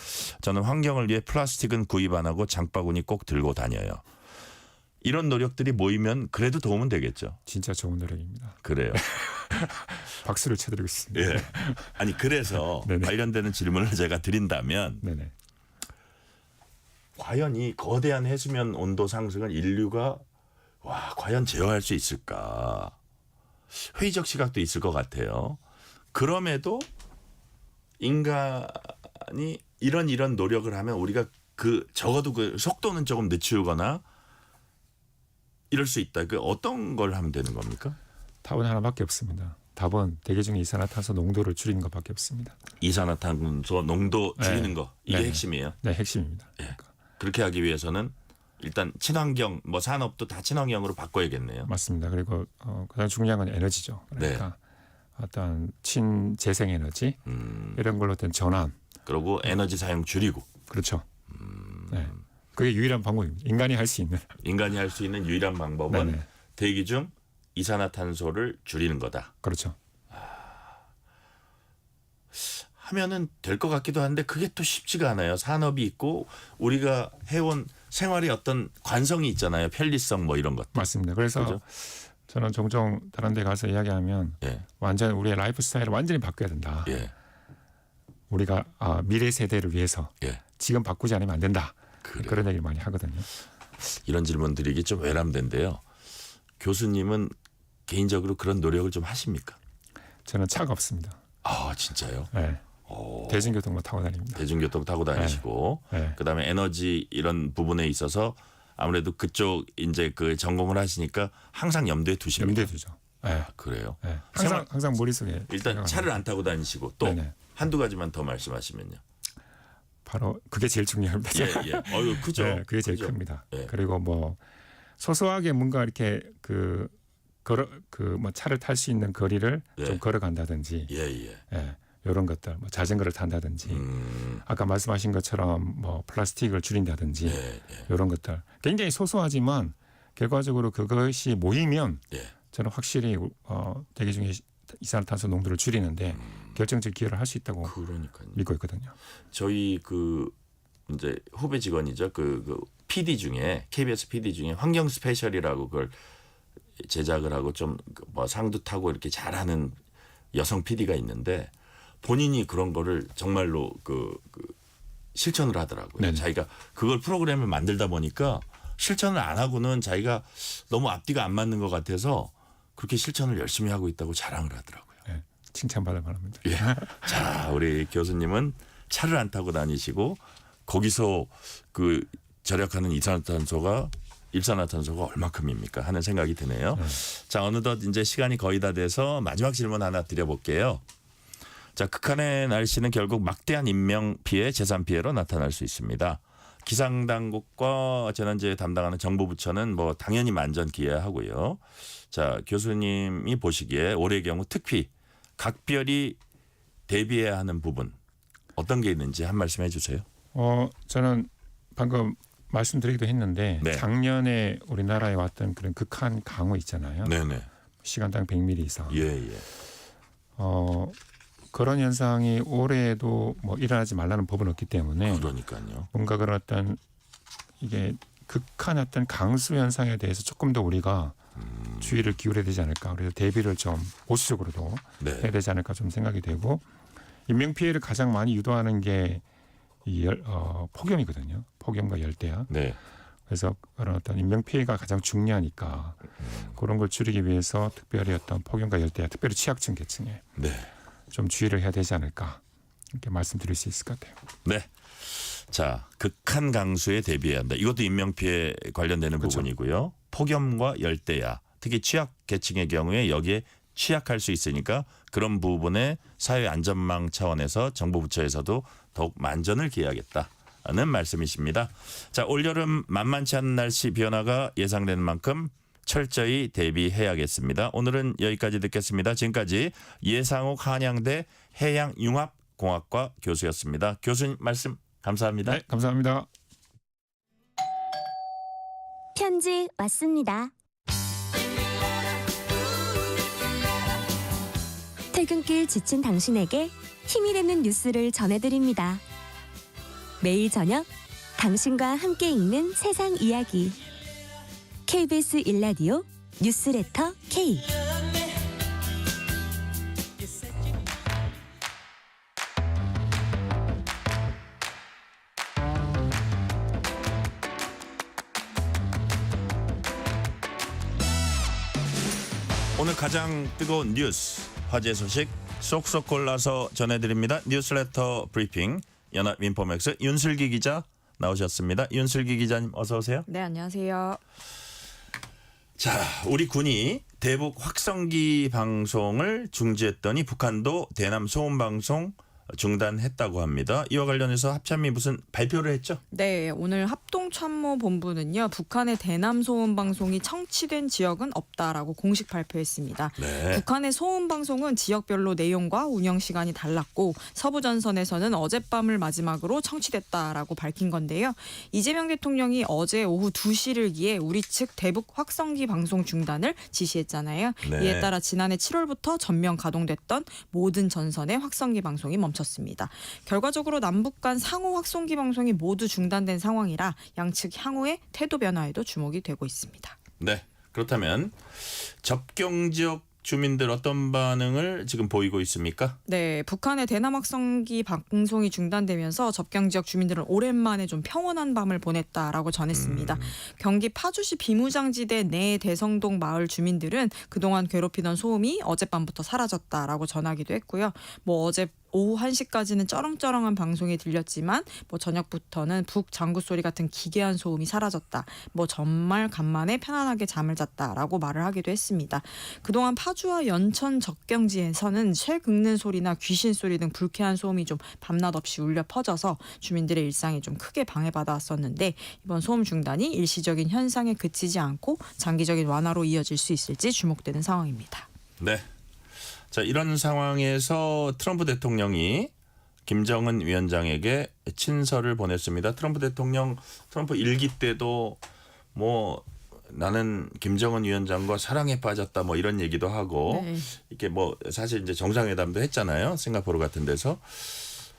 저는 환경을 위해 플라스틱은 구입 안 하고 장바구니 꼭 들고 다녀요. 이런 노력들이 모이면 그래도 도움은 되겠죠. 진짜 좋은 노력입니다. 그래요. 박수를 쳐드리고 있습니다. 예. 아니 그래서 관련되는 질문을 제가 드린다면 네네. 과연 이 거대한 해수면 온도 상승을 인류가 과연 제어할 수 있을까? 회의적 시각도 있을 것 같아요. 그럼에도 인간이 이런 노력을 하면 우리가 적어도 그 속도는 조금 늦추거나 이럴 수 있다. 그 어떤 걸 하면 되는 겁니까? 답은 하나밖에 없습니다. 답은 대기 중에 이산화탄소 농도를 줄이는 것밖에 없습니다. 이산화탄소 농도 줄이는 거 이게 네. 핵심이에요. 네, 핵심입니다. 예. 그렇게 하기 위해서는 일단 친환경, 산업도 다 친환경으로 바꿔야겠네요. 맞습니다. 그리고 가장 중요한 건 에너지죠. 그러니까 어떤 친재생 에너지 이런 걸로 된 전환. 그리고 에너지 사용 줄이고. 그렇죠. 네. 그게 유일한 방법입니다. 인간이 할 수 있는 유일한 방법은 네네. 대기 중 이산화탄소를 줄이는 거다. 그렇죠. 하면은 될 것 같기도 한데 그게 또 쉽지가 않아요. 산업이 있고 우리가 해온 생활의 어떤 관성이 있잖아요. 편리성 뭐 이런 것. 맞습니다. 그래서 그렇죠? 저는 종종 다른 데 가서 이야기하면 완전 우리의 라이프 스타일을 완전히 바꿔야 된다. 우리가 미래 세대를 위해서 지금 바꾸지 않으면 안 된다. 그런 얘기를 많이 하거든요. 이런 질문 드리기 좀 외람된데요. 교수님은 개인적으로 그런 노력을 좀 하십니까? 저는 차가 없습니다. 아 진짜요? 네. 대중교통만 타고 다닙니다. 대중교통 타고 다니시고 그다음에 에너지 이런 부분에 있어서 아무래도 그쪽 이제 그 전공을 하시니까 항상 염두에 두십니다. 염두에 두죠. 그래요. 항상 머릿속에 일단 차를 안 타고 다니시고 또 한두 가지만 더 말씀하시면요. 바로 그게 제일 중요합니다. 예. 그죠. 네, 그게 제일 큽니다. 그리고 뭐 소소하게 뭔가 이렇게 뭐 차를 탈 수 있는 거리를 좀 걸어간다든지. 이런 것들, 뭐 자전거를 탄다든지 아까 말씀하신 것처럼 뭐 플라스틱을 줄인다든지 이런 것들 굉장히 소소하지만 결과적으로 그것이 모이면 저는 확실히 대기 중에 이산화탄소 농도를 줄이는데 결정적 기여를 할 수 있다고 믿고 있거든요. 저희 그 이제 후배 직원이죠. 그 PD 중에 KBS PD 중에 환경 스페셜이라고 그걸 제작을 하고 좀 뭐 상도 타고 이렇게 잘하는 여성 PD가 있는데 본인이 그런 거를 정말로 그 실천을 하더라고요. 네네. 자기가 그걸 프로그램을 만들다 보니까 실천을 안 하고는 자기가 너무 앞뒤가 안 맞는 것 같아서 그렇게 실천을 열심히 하고 있다고 자랑을 하더라고요. 네, 칭찬받을 만합니다. 예. 자, 우리 교수님은 차를 안 타고 다니시고 거기서 그 절약하는 일산화탄소가 얼마큼입니까 하는 생각이 드네요. 자, 어느덧 이제 시간이 거의 다 돼서 마지막 질문 하나 드려볼게요. 자, 극한의 날씨는 결국 막대한 인명 피해, 재산 피해로 나타날 수 있습니다. 기상당국과 재난재해 담당하는 정부부처는 뭐 당연히 만전기해하고요. 자, 교수님이 보시기에 올해의 경우 특히 각별히 대비해야 하는 부분 어떤 게 있는지 한 말씀 해주세요. 저는 방금 말씀드리기도 했는데 네. 작년에 우리나라에 왔던 그런 극한 강우 있잖아요. 네네. 시간당 100mm 이상. 예. 그런 현상이 올해에도 뭐 일어나지 말라는 법은 없기 때문에 그러니까요. 뭔가 그런 어떤 이게 극한 어떤 강수 현상에 대해서 조금 더 우리가 주의를 기울여야 되지 않을까. 그래서 대비를 좀 보수적으로도 해야 되지 않을까 좀 생각이 되고 인명 피해를 가장 많이 유도하는 게 이 폭염이거든요. 폭염과 열대야. 네. 그래서 그런 어떤 인명 피해가 가장 중요하니까 그런 걸 줄이기 위해서 특별히 어떤 폭염과 열대야, 특별히 취약층 계층에 좀 주의를 해야 되지 않을까 이렇게 말씀드릴 수 있을 것 같아요. 네. 자, 극한 강수에 대비해야 한다. 이것도 인명 피해 관련되는 그렇죠. 부분이고요. 폭염과 열대야, 특히 취약 계층의 경우에 여기에 취약할 수 있으니까 그런 부분에 사회 안전망 차원에서 정부 부처에서도 더욱 만전을 기해야겠다는 말씀이십니다. 자, 올여름 만만치 않은 날씨 변화가 예상되는 만큼 철저히 대비해야겠습니다. 오늘은 여기까지 듣겠습니다. 지금까지 예상욱 한양대 해양융합공학과 교수였습니다. 교수님 말씀 감사합니다. 네, 감사합니다. 편지 왔습니다. 퇴근길 지친 당신에게 힘이 되는 뉴스를 전해드립니다. 매일 저녁 당신과 함께 읽는 세상 이야기. KBS 1라디오 뉴스레터 K. 오늘 가장 뜨거운 뉴스, 화제 소식 쏙쏙 골라서 전해드립니다. 뉴스레터 브리핑 연합인포맥스 윤슬기 기자 나오셨습니다. 윤슬기 기자님 어서 오세요. 네, 안녕하세요. 자, 우리 군이 대북 확성기 방송을 중지했더니 북한도 대남 소음 방송 중단했다고 합니다. 이와 관련해서 합참이 무슨 발표를 했죠? 네, 오늘 합동참모본부는요. 북한의 대남 소음 방송이 청취된 지역은 없다라고 공식 발표했습니다. 네. 북한의 소음 방송은 지역별로 내용과 운영 시간이 달랐고 서부 전선에서는 어젯밤을 마지막으로 청취됐다라고 밝힌 건데요. 이재명 대통령이 어제 오후 2시를 기해 우리 측 대북 확성기 방송 중단을 지시했잖아요. 네. 이에 따라 지난해 7월부터 전면 가동됐던 모든 전선의 확성기 방송이 멈췄습니다. 결과적으로 남북 간 상호 확성기 방송이 모두 중단된 상황이라 양측 향후의 태도 변화에도 주목이 되고 있습니다. 네. 그렇다면 접경 지역 주민들 어떤 반응을 지금 보이고 있습니까? 네, 북한의 대남 확성기 방송이 중단되면서 접경 지역 주민들은 오랜만에 좀 평온한 밤을 보냈다라고 전했습니다. 경기 파주시 비무장지대 내 대성동 마을 주민들은 그동안 괴롭히던 소음이 어젯밤부터 사라졌다라고 전하기도 했고요. 뭐 어제 오후 1시까지는 쩌렁쩌렁한 방송이 들렸지만 뭐 저녁부터는 북 장구 소리 같은 기괴한 소음이 사라졌다. 뭐 정말 간만에 편안하게 잠을 잤다라고 말을 하기도 했습니다. 그동안 파주와 연천 접경지에서는 쇠 긁는 소리나 귀신 소리 등 불쾌한 소음이 좀 밤낮 없이 울려 퍼져서 주민들의 일상이 좀 크게 방해받아 왔었는데 이번 소음 중단이 일시적인 현상에 그치지 않고 장기적인 완화로 이어질 수 있을지 주목되는 상황입니다. 네. 자, 이런 상황에서 트럼프 대통령이 김정은 위원장에게 친서를 보냈습니다. 트럼프 일기 때도 뭐 나는 김정은 위원장과 사랑에 빠졌다 뭐 이런 얘기도 하고 네. 이게 뭐 사실 이제 정상회담도 했잖아요. 싱가포르 같은 데서.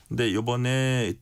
근데 이번에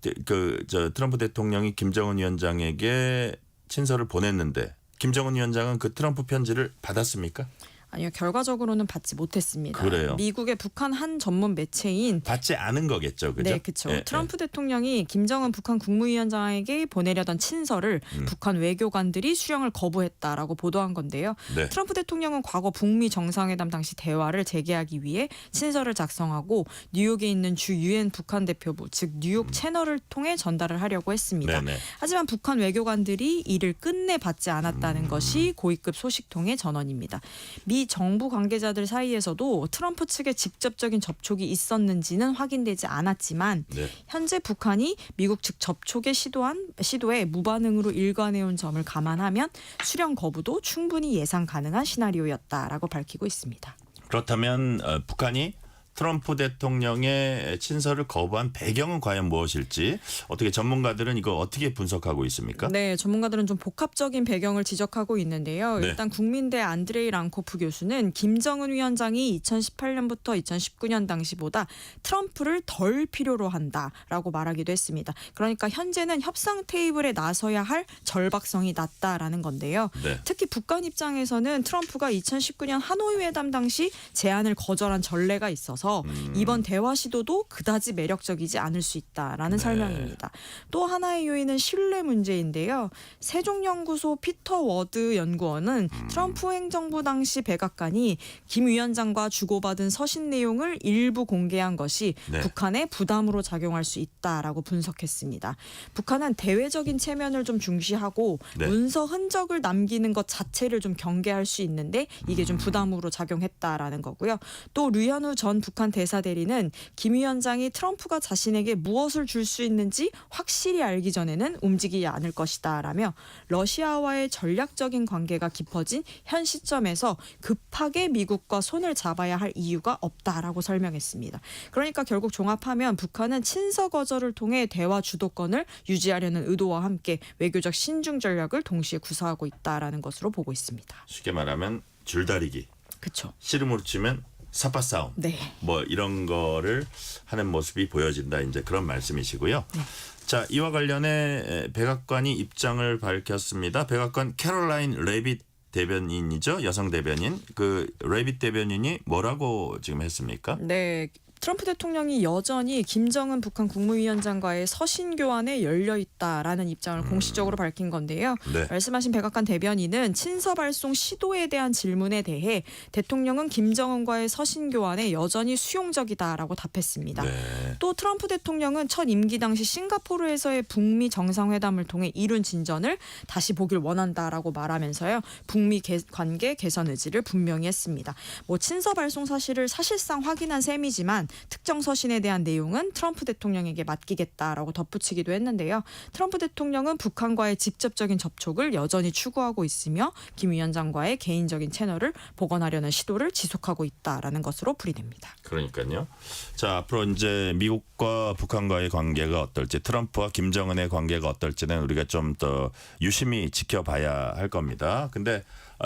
저 트럼프 대통령이 김정은 위원장에게 친서를 보냈는데 김정은 위원장은 그 트럼프 편지를 받았습니까? 아니요, 결과적으로는 받지 못했습니다. 그래요? 미국의 북한 한 전문 매체인 받지 않은 거겠죠, 그죠? 네, 그렇죠. 예, 트럼프 대통령이 김정은 북한 국무위원장에게 보내려던 친서를 북한 외교관들이 수령을 거부했다라고 보도한 건데요. 네. 트럼프 대통령은 과거 북미 정상회담 당시 대화를 재개하기 위해 친서를 작성하고 뉴욕에 있는 주 유엔 북한 대표부, 즉 뉴욕 채널을 통해 전달을 하려고 했습니다. 네네. 하지만 북한 외교관들이 이를 끝내 받지 않았다는 것이 고위급 소식통의 전언입니다. 미 정부 관계자들 사이에서도 트럼프 측의 직접적인 접촉이 있었는지는 확인되지 않았지만 네. 현재 북한이 미국 측 접촉의 시도에 무반응으로 일관해온 점을 감안하면 수령 거부도 충분히 예상 가능한 시나리오였다라고 밝히고 있습니다. 그렇다면 북한이 트럼프 대통령의 친서를 거부한 배경은 과연 무엇일지 어떻게 전문가들은 이거 어떻게 분석하고 있습니까? 네, 전문가들은 좀 복합적인 배경을 지적하고 있는데요. 네. 일단 국민대 안드레이 랑코프 교수는 김정은 위원장이 2018년부터 2019년 당시보다 트럼프를 덜 필요로 한다라고 말하기도 했습니다. 그러니까 현재는 협상 테이블에 나서야 할 절박성이 낮다라는 건데요. 네. 특히 북한 입장에서는 트럼프가 2019년 하노이 회담 당시 제안을 거절한 전례가 있어서 이번 대화 시도도 그다지 매력적이지 않을 수 있다라는 설명입니다. 또 하나의 요인은 신뢰 문제인데요. 세종연구소 피터 워드 연구원은 트럼프 행정부 당시 백악관이 김 위원장과 주고받은 서신 내용을 일부 공개한 것이 네. 북한에 부담으로 작용할 수 있다라고 분석했습니다. 북한은 대외적인 체면을 좀 중시하고 네. 문서 흔적을 남기는 것 자체를 좀 경계할 수 있는데 이게 좀 부담으로 작용했다라는 거고요. 또 류현우 전 북한 대사 대리는 김 위원장이 트럼프가 자신에게 무엇을 줄 수 있는지 확실히 알기 전에는 움직이지 않을 것이다라며 러시아와의 전략적인 관계가 깊어진 현 시점에서 급하게 미국과 손을 잡아야 할 이유가 없다라고 설명했습니다. 그러니까 결국 종합하면 북한은 친서 거절을 통해 대화 주도권을 유지하려는 의도와 함께 외교적 신중 전략을 동시에 구사하고 있다라는 것으로 보고 있습니다. 쉽게 말하면 줄다리기. 그렇죠. 씨름으로 치면 사파 싸움. 네. 뭐 이런 거를 하는 모습이 보여진다. 이제 그런 말씀이시고요. 네. 자, 이와 관련해 백악관이 입장을 밝혔습니다. 백악관 캐롤라인 레빗 대변인이죠. 여성 대변인. 그 레빗 대변인이 뭐라고 지금 했습니까? 네. 트럼프 대통령이 여전히 김정은 북한 국무위원장과의 서신 교환에 열려 있다라는 입장을 공식적으로 밝힌 건데요. 네. 말씀하신 백악관 대변인은 친서 발송 시도에 대한 질문에 대해 대통령은 김정은과의 서신 교환에 여전히 수용적이다라고 답했습니다. 네. 또 트럼프 대통령은 첫 임기 당시 싱가포르에서의 북미 정상회담을 통해 이룬 진전을 다시 보길 원한다라고 말하면서요. 북미 관계 개선 의지를 분명히 했습니다. 뭐 친서 발송 사실을 사실상 확인한 셈이지만 특정 서신에 대한 내용은 트럼프 대통령에게 맡기겠다라고 덧붙이기도 했는데요. 트럼프 대통령은 북한과의 직접적인 접촉을 여전히 추구하고 있으며 김 위원장과의 개인적인 채널을 복원하려는 시도를 지속하고 있다라는 것으로 풀이됩니다. 그러니까요. 자, 앞으로 이제 미국과 북한과의 관계가 어떨지, 트럼프와 김정은의 관계가 어떨지는 우리가 좀 더 유심히 지켜봐야 할 겁니다. 근데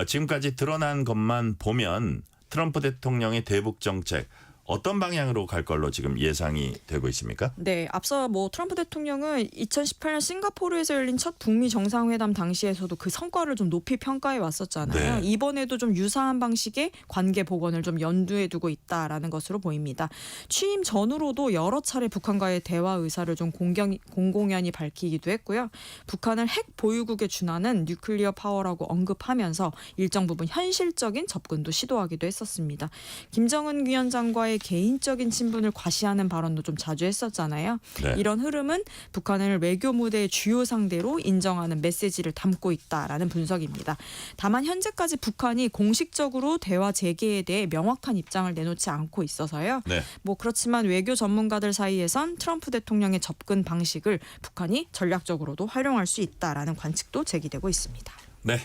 지금까지 드러난 것만 보면 트럼프 대통령의 대북 정책 어떤 방향으로 갈 걸로 지금 예상이 되고 있습니까? 네, 앞서 뭐 트럼프 대통령은 2018년 싱가포르에서 열린 첫 북미 정상회담 당시에서도 그 성과를 좀 높이 평가해 왔었잖아요. 네. 이번에도 좀 유사한 방식의 관계 복원을 좀 염두에 두고 있다라는 것으로 보입니다. 취임 전후로도 여러 차례 북한과의 대화 의사를 좀 공공연히 밝히기도 했고요. 북한을 핵 보유국에 준하는 뉴클리어 파워라고 언급하면서 일정 부분 현실적인 접근도 시도하기도 했었습니다. 김정은 위원장과의 개인적인 친분을 과시하는 발언도 좀 자주 했었잖아요. 네. 이런 흐름은 북한을 외교 무대의 주요 상대로 인정하는 메시지를 담고 있다라는 분석입니다. 다만 현재까지 북한이 공식적으로 대화 재개에 대해 명확한 입장을 내놓지 않고 있어서요. 네. 뭐 그렇지만 외교 전문가들 사이에선 트럼프 대통령의 접근 방식을 북한이 전략적으로도 활용할 수 있다라는 관측도 제기되고 있습니다. 네.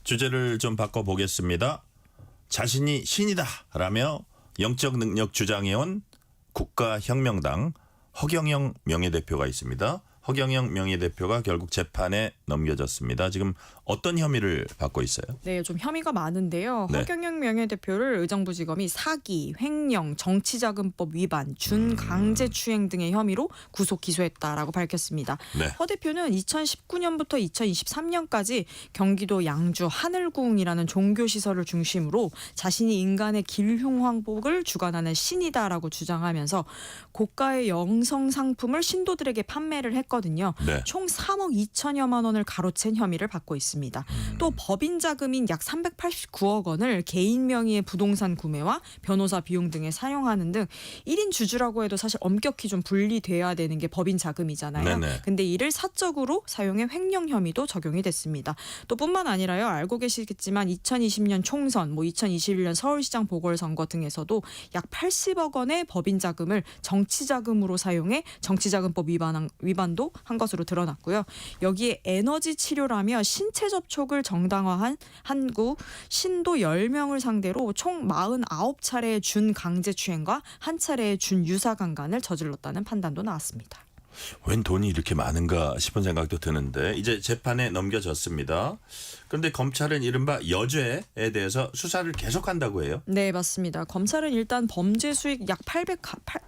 주제를 좀 바꿔보겠습니다. 자신이 신이다라며 영적 능력 주장해온 국가혁명당 허경영 명예대표가 있습니다. 허경영 명예대표가 결국 재판에 넘겨졌습니다. 지금 어떤 혐의를 받고 있어요? 네, 좀 혐의가 많은데요. 네. 허경영 명예대표를 의정부지검이 사기, 횡령, 정치자금법 위반, 준강제추행 등의 혐의로 구속 기소했다라고 밝혔습니다. 네. 허 대표는 2019년부터 2023년까지 경기도 양주 하늘궁이라는 종교시설을 중심으로 자신이 인간의 길흉왕복을 주관하는 신이다라고 주장하면서 고가의 영성 상품을 신도들에게 판매를 했거든요. 네. 총 3억 2천여만 원을 가로챈 혐의를 받고 있습니다. 또 법인 자금인 약 389억 원을 개인 명의의 부동산 구매와 변호사 비용 등에 사용하는 등 1인 주주라고 해도 사실 엄격히 좀 분리돼야 되는 게 법인 자금이잖아요. 네네. 근데 이를 사적으로 사용해 횡령 혐의도 적용이 됐습니다. 또 뿐만 아니라요. 알고 계시겠지만 2020년 총선, 2021년 서울시장 보궐선거 등에서도 약 80억 원의 법인 자금을 정치 자금으로 사용해 정치자금법 위반도 한 것으로 드러났고요. 여기에 에너지 치료라며 신체 접촉을 정당화한 한국 신도 10명을 상대로 총 49차례의 준강제추행과 한 차례의 준유사강간을 저질렀다는 판단도 나왔습니다. 웬 돈이 이렇게 많은가 싶은 생각도 드는데 이제 재판에 넘겨졌습니다. 그런데 검찰은 이른바 여죄에 대해서 수사를 계속한다고 해요. 네, 맞습니다. 검찰은 일단 범죄 수익 약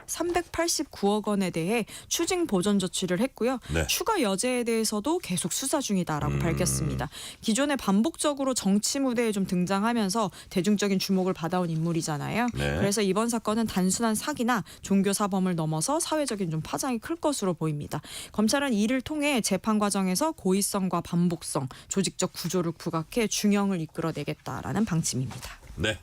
389억 원에 대해 추징 보전 조치를 했고요. 네. 추가 여죄에 대해서도 계속 수사 중이다라고 밝혔습니다. 기존에 반복적으로 정치 무대에 좀 등장하면서 대중적인 주목을 받아온 인물이잖아요. 네. 그래서 이번 사건은 단순한 사기나 종교 사범을 넘어서 사회적인 좀 파장이 클 것으로 보입니다. 검찰은 이를 통해 재판 과정에서 고의성과 반복성, 조직적 구조를 부각해 중형을 이끌어내겠다라는 방침입니다. 네.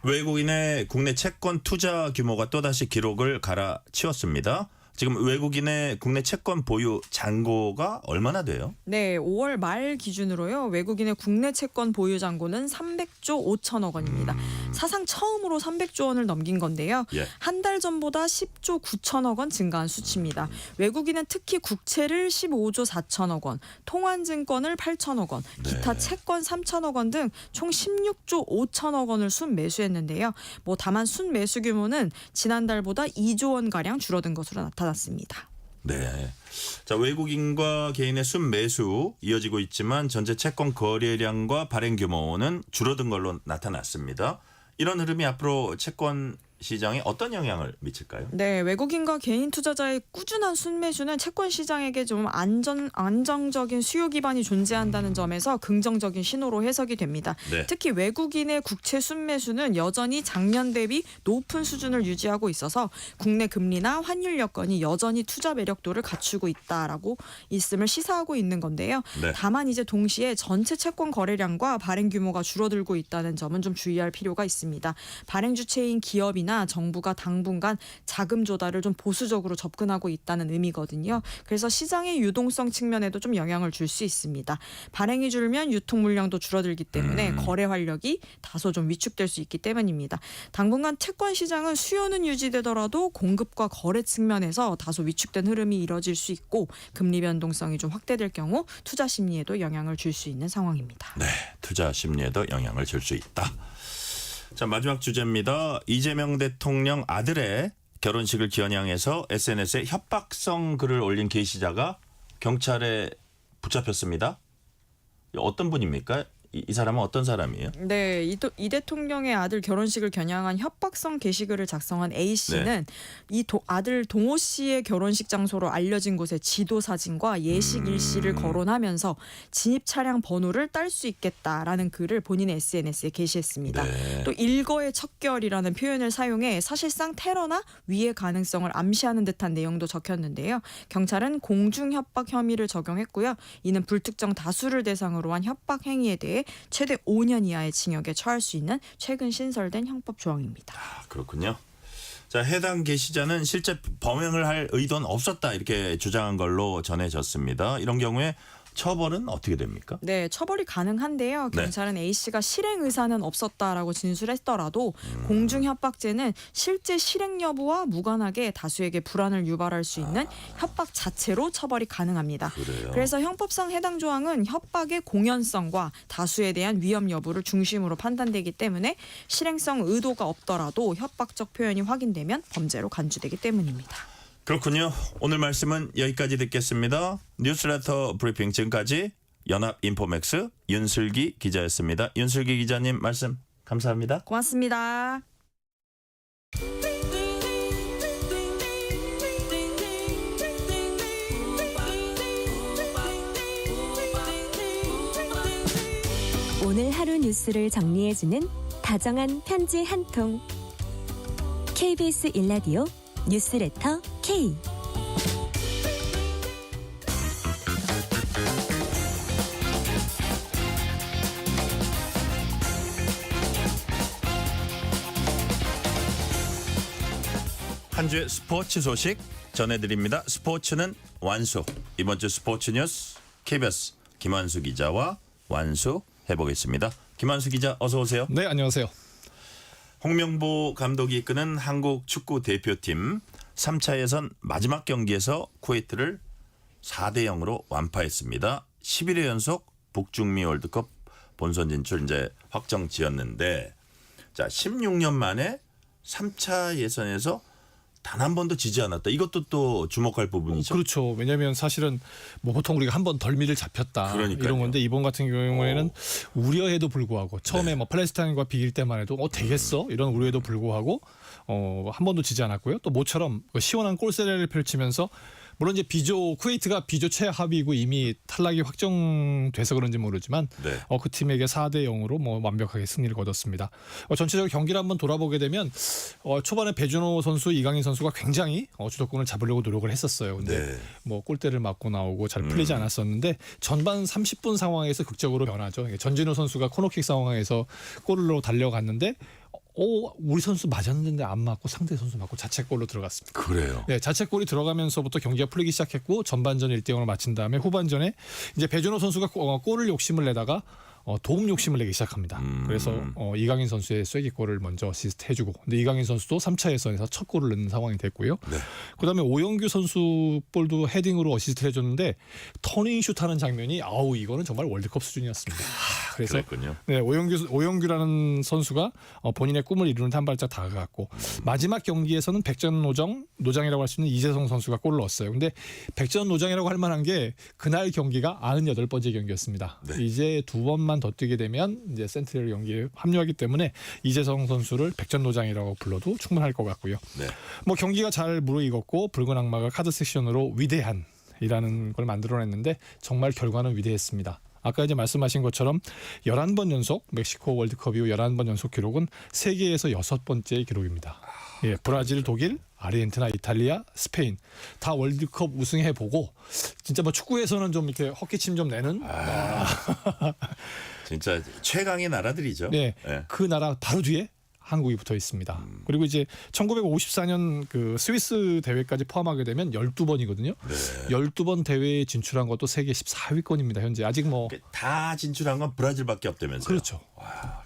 외국인의 국내 채권 투자 규모가 또다시 기록을 갈아치웠습니다. 지금 외국인의 국내 채권 보유 잔고가 얼마나 돼요? 네, 5월 말 기준으로요. 외국인의 국내 채권 보유 잔고는 300조 5천억 원입니다. 사상 처음으로 300조 원을 넘긴 건데요. 예. 한 달 전보다 10조 9천억 원 증가한 수치입니다. 외국인은 특히 국채를 15조 4천억 원, 통환증권을 8천억 원, 기타 채권 3천억 원 등 총 16조 5천억 원을 순매수했는데요. 다만 순매수 규모는 지난달보다 2조 원 가량 줄어든 것으로 나타났습니다. 네. 자, 외국인과 개인의 순매수 이어지고 있지만 전체 채권 거래량과 발행 규모는 줄어든 걸로 나타났습니다. 이런 흐름이 앞으로 채권 시장에 어떤 영향을 미칠까요? 네, 외국인과 개인 투자자의 꾸준한 순매수는 채권 시장에게 좀 안정적인 수요 기반이 존재한다는 점에서 긍정적인 신호로 해석이 됩니다. 네. 특히 외국인의 국채 순매수는 여전히 작년 대비 높은 수준을 유지하고 있어서 국내 금리나 환율 여건이 여전히 투자 매력도를 갖추고 있다라고 있음을 시사하고 있는 건데요. 네. 다만 이제 동시에 전체 채권 거래량과 발행 규모가 줄어들고 있다는 점은 좀 주의할 필요가 있습니다. 발행 주체인 기업이나 정부가 당분간 자금 조달을 좀 보수적으로 접근하고 있다는 의미거든요. 그래서 시장의 유동성 측면에도 좀 영향을 줄 수 있습니다. 발행이 줄면 유통 물량도 줄어들기 때문에 거래 활력이 다소 좀 위축될 수 있기 때문입니다. 당분간 채권 시장은 수요는 유지되더라도 공급과 거래 측면에서 다소 위축된 흐름이 이뤄질 수 있고 금리 변동성이 좀 확대될 경우 투자 심리에도 영향을 줄 수 있는 상황입니다. 네, 투자 심리에도 영향을 줄 수 있다. 자, 마지막 주제입니다. 이재명 대통령 아들의 결혼식을 겨냥해서 SNS에 협박성 글을 올린 게시자가 경찰에 붙잡혔습니다. 어떤 분입니까? 이 사람은 어떤 사람이에요? 네, 이 대통령의 아들 결혼식을 겨냥한 협박성 게시글을 작성한 A 씨는 이 아들 동호 씨의 결혼식 장소로 알려진 곳의 지도 사진과 예식 일시를 거론하면서 진입 차량 번호를 딸 수 있겠다라는 글을 본인의 SNS에 게시했습니다. 네. 또 일거의 척결이라는 표현을 사용해 사실상 테러나 위해 가능성을 암시하는 듯한 내용도 적혔는데요. 경찰은 공중 협박 혐의를 적용했고요. 이는 불특정 다수를 대상으로 한 협박 행위에 대해 최대 5년 이하의 징역에 처할 수 있는 최근 신설된 형법 조항입니다. 그렇군요. 자, 해당 게시자는 실제 범행을 할 의도는 없었다 이렇게 주장한 걸로 전해졌습니다. 이런 경우에 처벌은 어떻게 됩니까? 네, 처벌이 가능한데요. 네. 경찰은 A 씨가 실행 의사는 없었다라고 진술했더라도 공중 협박죄는 실제 실행 여부와 무관하게 다수에게 불안을 유발할 수 있는 협박 자체로 처벌이 가능합니다. 그래요. 그래서 형법상 해당 조항은 협박의 공연성과 다수에 대한 위험 여부를 중심으로 판단되기 때문에 실행성 의도가 없더라도 협박적 표현이 확인되면 범죄로 간주되기 때문입니다. 그렇군요. 오늘 말씀은 여기까지 듣겠습니다. 뉴스레터 브리핑 지금까지 연합인포맥스 윤슬기 기자였습니다. 윤슬기 기자님 말씀 감사합니다. 고맙습니다. 오늘 하루 뉴스를 정리해주는 다정한 편지 한 통. KBS 일라디오 뉴스레터 K. 한 주의 스포츠 소식 전해드립니다. 스포츠는 완수. 이번 주 스포츠 뉴스 KBS 김환수 기자와 완수해보겠습니다. 김환수 기자 어서 오세요. 네, 안녕하세요. 홍명보 감독이 이끄는 한국 축구 대표팀 3차 예선 마지막 경기에서 쿠웨이트를 4대 0으로 완파했습니다. 11회 연속 북중미 월드컵 본선 진출 이제 확정 지었는데 자 16년 만에 3차 예선에서 단 한 번도 지지 않았다. 이것도 또 주목할 부분이죠. 그렇죠. 왜냐하면 사실은 뭐 보통 우리가 한 번 덜미를 잡혔다 그러니까요. 이런 건데 이번 같은 경우에는 우려에도 불구하고 처음에 뭐 팔레스타인과 비길 때만 해도 되겠어 이런 우려에도 불구하고 한 번도 지지 않았고요. 또 모처럼 시원한 골세례를 펼치면서 물론 이제 쿠웨이트가 비조 최하위이고 이미 탈락이 확정돼서 그런지 모르지만 네. 그 팀에게 4대 0으로 뭐 완벽하게 승리를 거뒀습니다. 전체적으로 경기를 한번 돌아보게 되면 초반에 배준호 선수, 이강인 선수가 굉장히 주도권을 잡으려고 노력을 했었어요. 근데 네. 뭐 골대를 맞고 나오고 잘 풀리지 않았었는데 전반 30분 상황에서 극적으로 변하죠. 전진우 선수가 코너킥 상황에서 골로 달려갔는데 우리 선수 맞았는데 안 맞고 상대 선수 맞고 자책골로 들어갔습니다. 그래요. 네, 자책골이 들어가면서부터 경기가 풀리기 시작했고 전반전 1대0으로 마친 다음에 후반전에 이제 배준호 선수가 골을 욕심을 내다가 도움 욕심을 내기 시작합니다. 그래서 이강인 선수의 쐐기골을 먼저 어시스트 해주고 근데 이강인 선수도 3차 예선에서 첫 골을 넣는 상황이 됐고요. 네. 그다음에 오영규 선수 볼도 헤딩으로 어시스트를 해줬는데 터닝슛 하는 장면이 이거는 정말 월드컵 수준이었습니다. 그래서 그랬군요. 네, 오영규라는 선수가 본인의 꿈을 이루는 한 발짝 다가갔고 마지막 경기에서는 백전노장이라고 할 수 있는 이재성 선수가 골을 넣었어요. 근데 백전노장이라고 할 만한 게 그날 경기가 98번째 경기였습니다. 네. 이제 두 번만 더 뛰게 되면 이제 센트럴 경기에 합류하기 때문에 이재성 선수를 백전노장이라고 불러도 충분할 것 같고요. 네. 뭐 경기가 잘 무르익었고 붉은 악마가 카드 섹션으로 위대한이라는 걸 만들어냈는데 정말 결과는 위대했습니다. 아까 이제 말씀하신 것처럼 11번 연속 멕시코 월드컵 이후 11번 연속 기록은 세계에서 6번째 기록입니다. 예, 브라질, 독일, 아르헨티나, 이탈리아, 스페인 다 월드컵 우승해보고 진짜 뭐 축구에서는 좀 이렇게 헛기침 좀 내는 진짜 최강의 나라들이죠. 네, 네. 그 나라 바로 뒤에 한국이 붙어 있습니다. 그리고 이제 1954년 그 스위스 대회까지 포함하게 되면 12번이거든요. 네. 12번 대회에 진출한 것도 세계 14위권입니다. 현재 아직 뭐 다 진출한 건 브라질밖에 없다면서요. 그렇죠.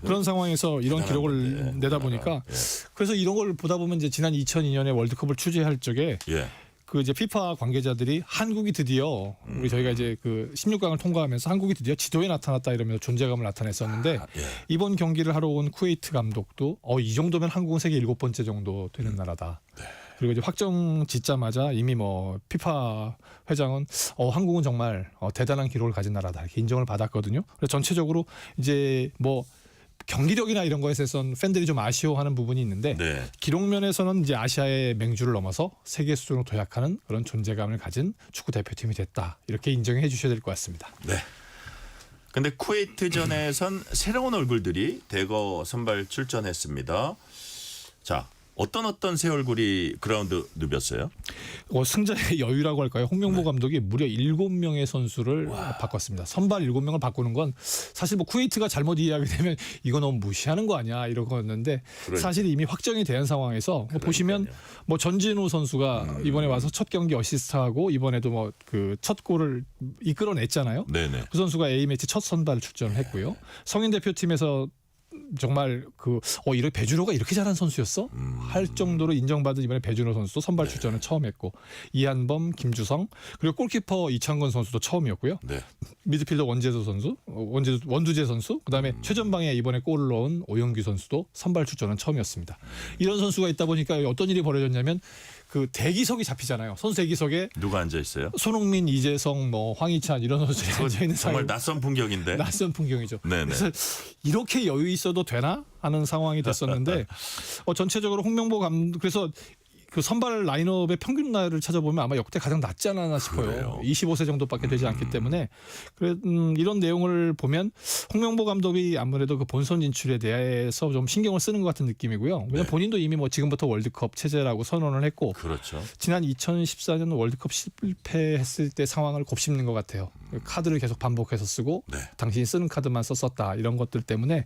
그런 상황에서 이런 기록을 대단한데. 내다 보니까 예. 그래서 이런 걸 보다 보면 이제 지난 2002년에 월드컵을 취재할 적에 예. 그 이제 피파 관계자들이 한국이 드디어 우리 저희가 이제 그 16강을 통과하면서 한국이 드디어 지도에 나타났다 이러면서 존재감을 나타냈었는데 예. 이번 경기를 하러 온 쿠웨이트 감독도 이 정도면 한국은 세계 7번째 정도 되는 나라다. 네. 그리고 이제 확정 짓자마자 이미 뭐 피파 회장은 한국은 정말 대단한 기록을 가진 나라다 이렇게 인정을 받았거든요. 그래서 전체적으로 이제 뭐 경기력이나 이런 거에 있어서는 팬들이 좀 아쉬워하는 부분이 있는데 네. 기록면에서는 이제 아시아의 맹주를 넘어서 세계 수준으로 도약하는 그런 존재감을 가진 축구 대표팀이 됐다. 이렇게 인정해 주셔야 될 것 같습니다. 네. 근데 쿠웨이트전에선 새로운 얼굴들이 대거 선발 출전했습니다. 자, 어떤 새 얼굴이 그라운드 누볐어요? 승자의 여유라고 할까요? 홍명보 감독이 무려 7명의 선수를 바꿨습니다. 선발 7명을 바꾸는 건 사실 뭐 쿠웨이트가 잘못 이해하게 되면 이거 너무 무시하는 거 아니야 이런 거였는데 사실 이미 확정이 된 상황에서 보시면 뭐 전진우 선수가 이번에 와서 첫 경기 어시스트하고 이번에도 뭐 그 첫 골을 이끌어냈잖아요. 네네. 그 선수가 A매치 첫 선발 출전을 했고요. 성인 대표팀에서 정말 이렇게 배준호가 이렇게 잘한 선수였어? 할 정도로 인정받은 이번에 배준호 선수도 선발 출전을 처음 했고 이한범, 김주성 그리고 골키퍼 이창건 선수도 처음이었고요. 네. 미드필더 원두재 선수 그다음에 최전방에 이번에 골을 넣은 오영규 선수도 선발 출전은 처음이었습니다. 이런 선수가 있다 보니까 어떤 일이 벌어졌냐면 그 대기석이 잡히잖아요. 선수 대기석에 누가 앉아 있어요? 손흥민, 이재성, 뭐 황희찬 이런 선수들이 앉아 있는 정말 낯선 풍경인데. 낯선 풍경이죠. 네네. 그래서 이렇게 여유 있어도 되나 하는 상황이 됐었는데 전체적으로 홍명보 감독 그래서 그 선발 라인업의 평균 나이를 찾아보면 아마 역대 가장 낮지 않았나 싶어요. 그래요? 25세 정도밖에 되지 않기 때문에 이런 내용을 보면 홍명보 감독이 아무래도 그 본선 진출에 대해서 좀 신경을 쓰는 것 같은 느낌이고요. 왜냐하면 본인도 이미 뭐 지금부터 월드컵 체제라고 선언을 했고 그렇죠. 지난 2014년 월드컵 실패했을 때 상황을 곱씹는 것 같아요. 카드를 계속 반복해서 쓰고 당신이 쓰는 카드만 썼었다 이런 것들 때문에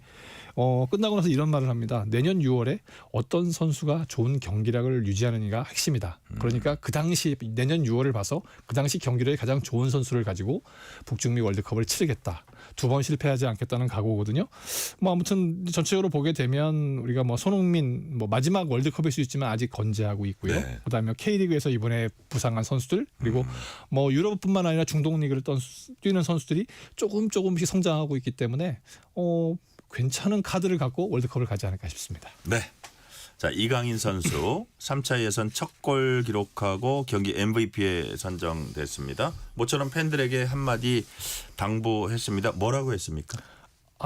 끝나고 나서 이런 말을 합니다. 내년 6월에 어떤 선수가 좋은 경기력을 유지하느냐가 핵심이다. 그러니까 그 당시 내년 6월을 봐서 그 당시 경기력이 가장 좋은 선수를 가지고 북중미 월드컵을 치르겠다. 2번 실패하지 않겠다는 각오거든요. 뭐 아무튼 전체적으로 보게 되면 우리가 뭐 손흥민 뭐 마지막 월드컵일 수 있지만 아직 건재하고 있고요. 그다음에 K리그에서 이번에 부상한 선수들 그리고 뭐 유럽뿐만 아니라 중동 리그를 뛰는 선수들이 조금씩 성장하고 있기 때문에 괜찮은 카드를 갖고 월드컵을 가지 않을까 싶습니다. 네. 자, 이강인 선수 3차 예선 첫 골 기록하고 경기 MVP에 선정됐습니다. 모처럼 팬들에게 한마디 당부했습니다. 뭐라고 했습니까?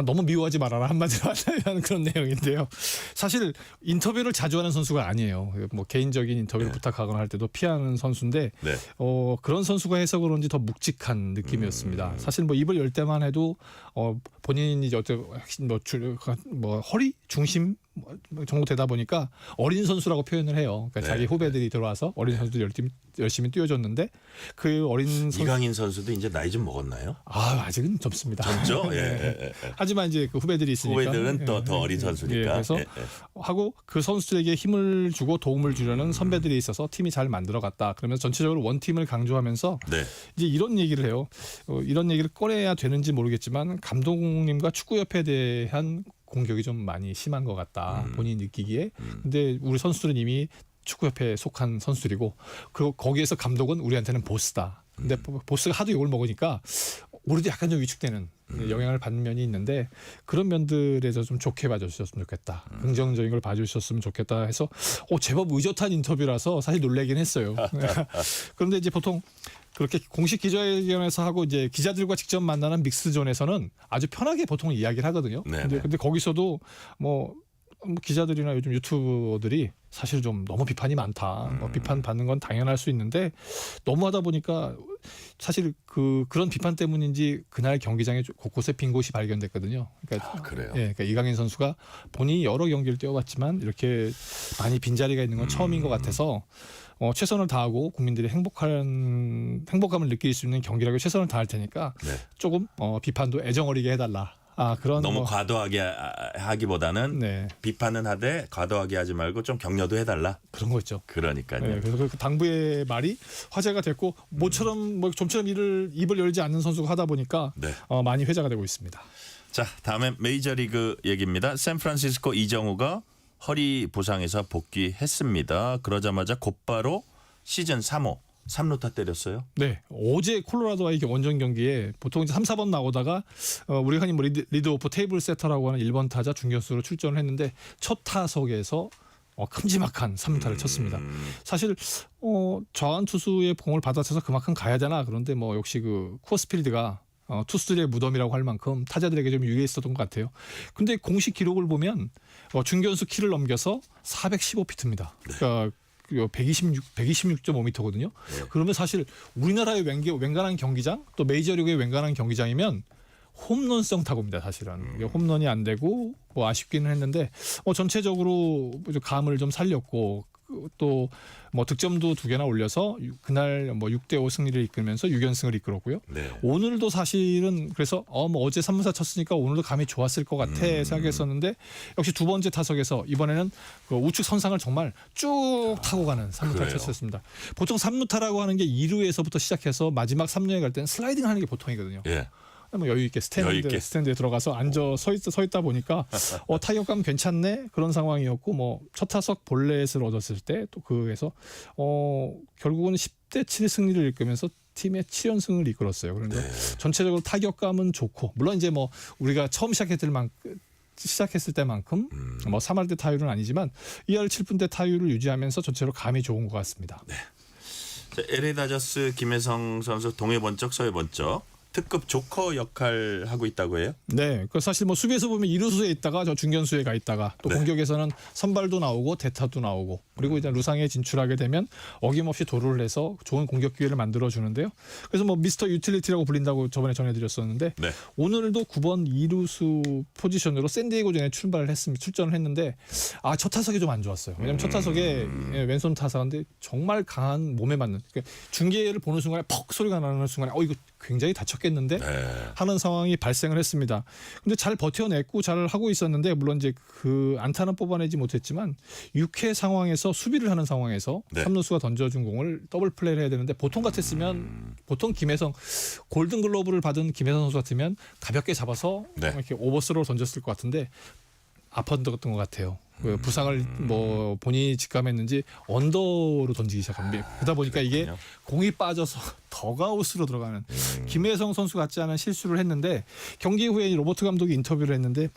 너무 미워하지 말아라 한마디로 하는 그런 내용인데요. 사실 인터뷰를 자주 하는 선수가 아니에요. 뭐 개인적인 인터뷰를 부탁하거나 할 때도 피하는 선수인데 그런 선수가 해서 그런지 더 묵직한 느낌이었습니다. 사실 뭐 입을 열 때만 해도 본인이 이제 뭐 허리 중심 정도 되다 보니까 어린 선수라고 표현을 해요. 그러니까 자기 후배들이 들어와서 어린 선수들 열심히 뛰어줬는데 그 어린 선수 이강인 선수도 이제 나이 좀 먹었나요? 아직은 젊습니다. 젊죠? 하지만 이제 그 후배들이 있으니까 후배들은 또 더 어린 선수니까. 그래서 하고 그 선수들에게 힘을 주고 도움을 주려는 선배들이 있어서 팀이 잘 만들어갔다. 그러면서 전체적으로 원팀을 강조하면서 이제 이런 얘기를 해요. 이런 얘기를 꺼내야 되는지 모르겠지만 감독님과 축구협회에 대한 공격이 좀 많이 심한 것 같다. 본인이 느끼기에. 근데 우리 선수들은 이미 축구협회에 속한 선수들이고 그리고 거기에서 감독은 우리한테는 보스다. 근데 보스가 하도 욕을 먹으니까 우리도 약간 좀 위축되는 영향을 받는 면이 있는데 그런 면들에서 좀 좋게 봐주셨으면 좋겠다. 긍정적인 걸 봐주셨으면 좋겠다 해서 제법 의젓한 인터뷰라서 사실 놀라긴 했어요. 그런데 이제 보통 그렇게 공식 기자회견에서 하고 이제 기자들과 직접 만나는 믹스존에서는 아주 편하게 보통 이야기를 하거든요. 근데 거기서도 뭐 기자들이나 요즘 유튜버들이 사실 좀 너무 비판이 많다. 비판 받는 건 당연할 수 있는데 너무 하다 보니까 사실 그런 비판 때문인지 그날 경기장에 곳곳에 빈 곳이 발견됐거든요. 그러니까, 그래요? 그러니까 이강인 선수가 본인이 여러 경기를 뛰어봤지만 이렇게 많이 빈자리가 있는 건 처음인 것 같아서 최선을 다하고 국민들이 행복감을 느낄 수 있는 경기력에 최선을 다할 테니까 조금 비판도 애정어리게 해달라. 그런 너무 과도하게 하기보다는 비판은 하되 과도하게 하지 말고 좀 격려도 해달라. 그런 거죠. 그러니까요. 그래서 그 당부의 말이 화제가 됐고 좀처럼 입을 열지 않는 선수가 하다 보니까 많이 회자가 되고 있습니다. 자, 다음엔 메이저리그 얘기입니다. 샌프란시스코 이정우가 허리 부상에서 복귀했습니다. 그러자마자 곧바로 시즌 3호 3루타 때렸어요. 네, 어제 콜로라도와의 원정 경기에 보통 이제 3, 4번 나오다가 우리가 흔히 뭐 리드 오프 테이블 세터라고 하는 1번 타자 중견수로 출전을 했는데 첫 타석에서 큼지막한 3루타를 쳤습니다. 사실 저한 투수의 공을 받아쳐서 그만큼 가야 되나 그런데 뭐 역시 그 쿠어스필드가 투수들의 무덤이라고 할 만큼 타자들에게 좀 유리했었던 것 같아요. 근데 공식 기록을 보면 중견수 키를 넘겨서 415피트입니다. 그러니까 126.5m거든요. 그러면 사실 우리나라의 웬간한 경기장 또 메이저리그의 웬간한 경기장이면 홈런성 타구입니다. 사실은 홈런이 안 되고 뭐 아쉽기는 했는데 전체적으로 감을 좀 살렸고 또 뭐 득점도 2개나 올려서 그날 뭐 6대5 승리를 이끌면서 6연승을 이끌었고요. 네. 오늘도 사실은 그래서 뭐 어제 3루타 쳤으니까 오늘도 감이 좋았을 것 같아 생각했었는데 역시 두 번째 타석에서 이번에는 그 우측 선상을 정말 쭉 타고 가는 3루타를 쳤습니다. 보통 3루타라고 하는 게 2루에서부터 시작해서 마지막 3루에 갈 때는 슬라이딩 하는 게 보통이거든요. 예. 뭐 여유 있게 스탠드에 들어가서 앉아 서 있다 보니까 타격감 괜찮네 그런 상황이었고 뭐 첫 타석 볼넷을 얻었을 때 또 그에서 결국은 10대 7 승리를 이끌면서 팀의 7연승을 이끌었어요. 그런데 전체적으로 타격감은 좋고 물론 이제 뭐 우리가 처음 시작했을 때만큼 뭐 3할 때 타율은 아니지만 2할 7분 대 타율을 유지하면서 전체로 감이 좋은 것 같습니다. 네. 자, LA 다저스 김혜성 선수 동해 번쩍 서해 번쩍 특급 조커 역할 하고 있다고 해요? 네, 그 사실 뭐 수비에서 보면 이루수에 있다가 저 중견수에 가 있다가 또 공격에서는 선발도 나오고 대타도 나오고 그리고 이제 루상에 진출하게 되면 어김없이 도루를 해서 좋은 공격 기회를 만들어 주는데요. 그래서 뭐 미스터 유틸리티라고 불린다고 저번에 전해드렸었는데 오늘도 9번 이루수 포지션으로 샌디에고전에 출전을 했는데 첫 타석이 좀 안 좋았어요. 왜냐하면 첫 타석에 왼손 타석인데 정말 강한 몸에 맞는 그러니까 중계를 보는 순간에 퍽 소리가 나는 순간에 이거 굉장히 다쳤겠는데 하는 상황이 발생을 했습니다. 근데 잘 버텨냈고 잘 하고 있었는데 물론 이제 그 안타는 뽑아내지 못했지만 6회 상황에서 수비를 하는 상황에서 3루수가 던져준 공을 더블 플레이를 해야 되는데 보통 같았으면 보통 김혜성 골든글러브를 받은 김혜성 선수 같으면 가볍게 잡아서 이렇게 오버스로우 던졌을 것 같은데 아팠던 것 같아요. 그 부상을 뭐 본인이 직감했는지 언더로 던지기 시작합니다. 그러다 보니까 이게 공이 빠져서 더가웃으로 들어가는 김혜성 선수 같지 않은 실수를 했는데 경기 후에 로버트 감독이 인터뷰를 했는데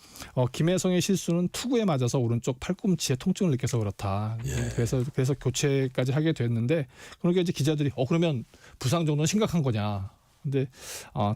김혜성의 실수는 투구에 맞아서 오른쪽 팔꿈치에 통증을 느껴서 그렇다. 그래서 교체까지 하게 됐는데 그러니까 이제 기자들이 그러면 부상 정도는 심각한 거냐. 근데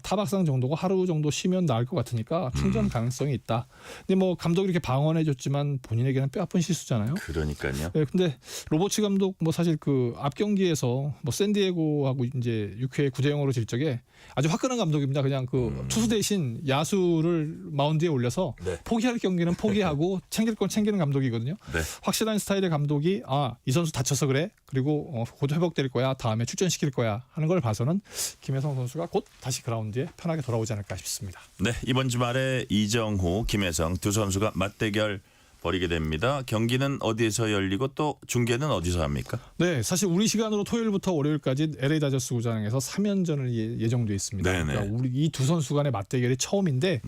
타박상 정도고 하루 정도 쉬면 나을 것 같으니까 충전 가능성이 있다. 근데 뭐 감독이 이렇게 방언해줬지만 본인에게는 뼈 아픈 실수잖아요. 그러니까요. 네, 근데 로버츠 감독 뭐 사실 그 앞 경기에서 뭐 샌디에고하고 이제 6회 9대0으로 질 적에 아주 화끈한 감독입니다. 그냥 그 투수 대신 야수를 마운드에 올려서 포기할 경기는 포기하고 챙길 건 챙기는 감독이거든요. 확실한 스타일의 감독이 이 선수 다쳐서 그래. 그리고 곧 회복될 거야. 다음에 출전시킬 거야 하는 걸 봐서는 김혜성 선수가 곧 다시 그라운드에 편하게 돌아오지 않을까 싶습니다. 네, 이번 주말에 이정후, 김혜성 두 선수가 맞대결 벌이게 됩니다. 경기는 어디에서 열리고 또 중계는 어디서 합니까? 네, 사실 우리 시간으로 토요일부터 월요일까지 LA 다저스 구장에서 3연전을 예정돼 있습니다. 그러니까 우리 이 두 선수 간의 맞대결이 처음인데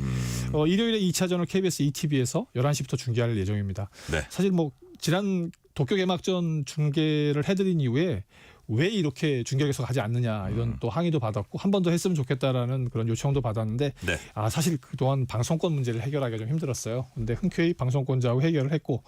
일요일에 2차전을 KBS ETV에서 11시부터 중계할 예정입니다. 사실 뭐 지난 도쿄 개막전 중계를 해드린 이후에 왜 이렇게 중계에서 가지 않느냐 이런 또 항의도 받았고 한 번 더 했으면 좋겠다라는 그런 요청도 받았는데 사실 그동안 방송권 문제를 해결하기가 좀 힘들었어요. 근데 흔쾌히 방송권자하고 해결을 했고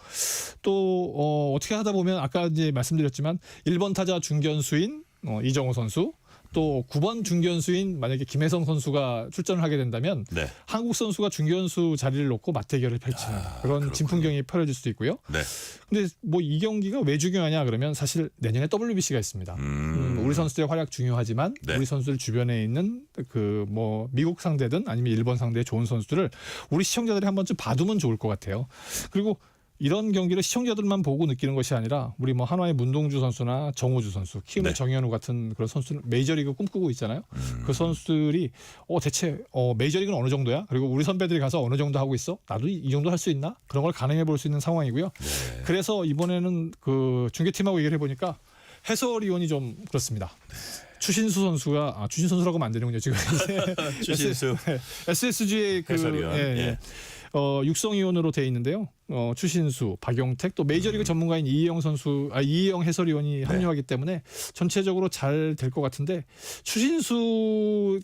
또 어떻게 하다 보면 아까 이제 말씀드렸지만 1번 타자 중견수인 이정우 선수 또 9번 중견수인 만약에 김혜성 선수가 출전을 하게 된다면 한국 선수가 중견수 자리를 놓고 맞대결을 펼치는 그런 진풍경이 펼쳐질 수도 있고요. 근데 뭐 이 경기가 왜 중요하냐 그러면 사실 내년에 WBC가 있습니다. 우리 선수들의 활약 중요하지만 우리 선수들 주변에 있는 그 뭐 미국 상대든 아니면 일본 상대의 좋은 선수들을 우리 시청자들이 한 번쯤 봐두면 좋을 것 같아요. 그리고 이런 경기를 시청자들만 보고 느끼는 것이 아니라 우리 뭐 한화의 문동주 선수나 정우주 선수, 키움의 정현우 같은 그런 선수는 메이저리그 꿈꾸고 있잖아요. 그 선수들이 대체 메이저리그는 어느 정도야? 그리고 우리 선배들이 가서 어느 정도 하고 있어? 나도 이 정도 할 수 있나? 그런 걸 가늠해 볼 수 있는 상황이고요. 그래서 이번에는 그 중계팀하고 얘기를 해보니까 해설위원이 좀 그렇습니다. 추신수 선수가 추신수 선수라고 하면 안 되는군요. 지금 추신수 SSG의 그 해설위원. 육성위원으로 돼 있는데요. 추신수, 박용택 또 메이저리그 전문가인 이희영 해설위원이 합류하기 때문에 전체적으로 잘 될 것 같은데 추신수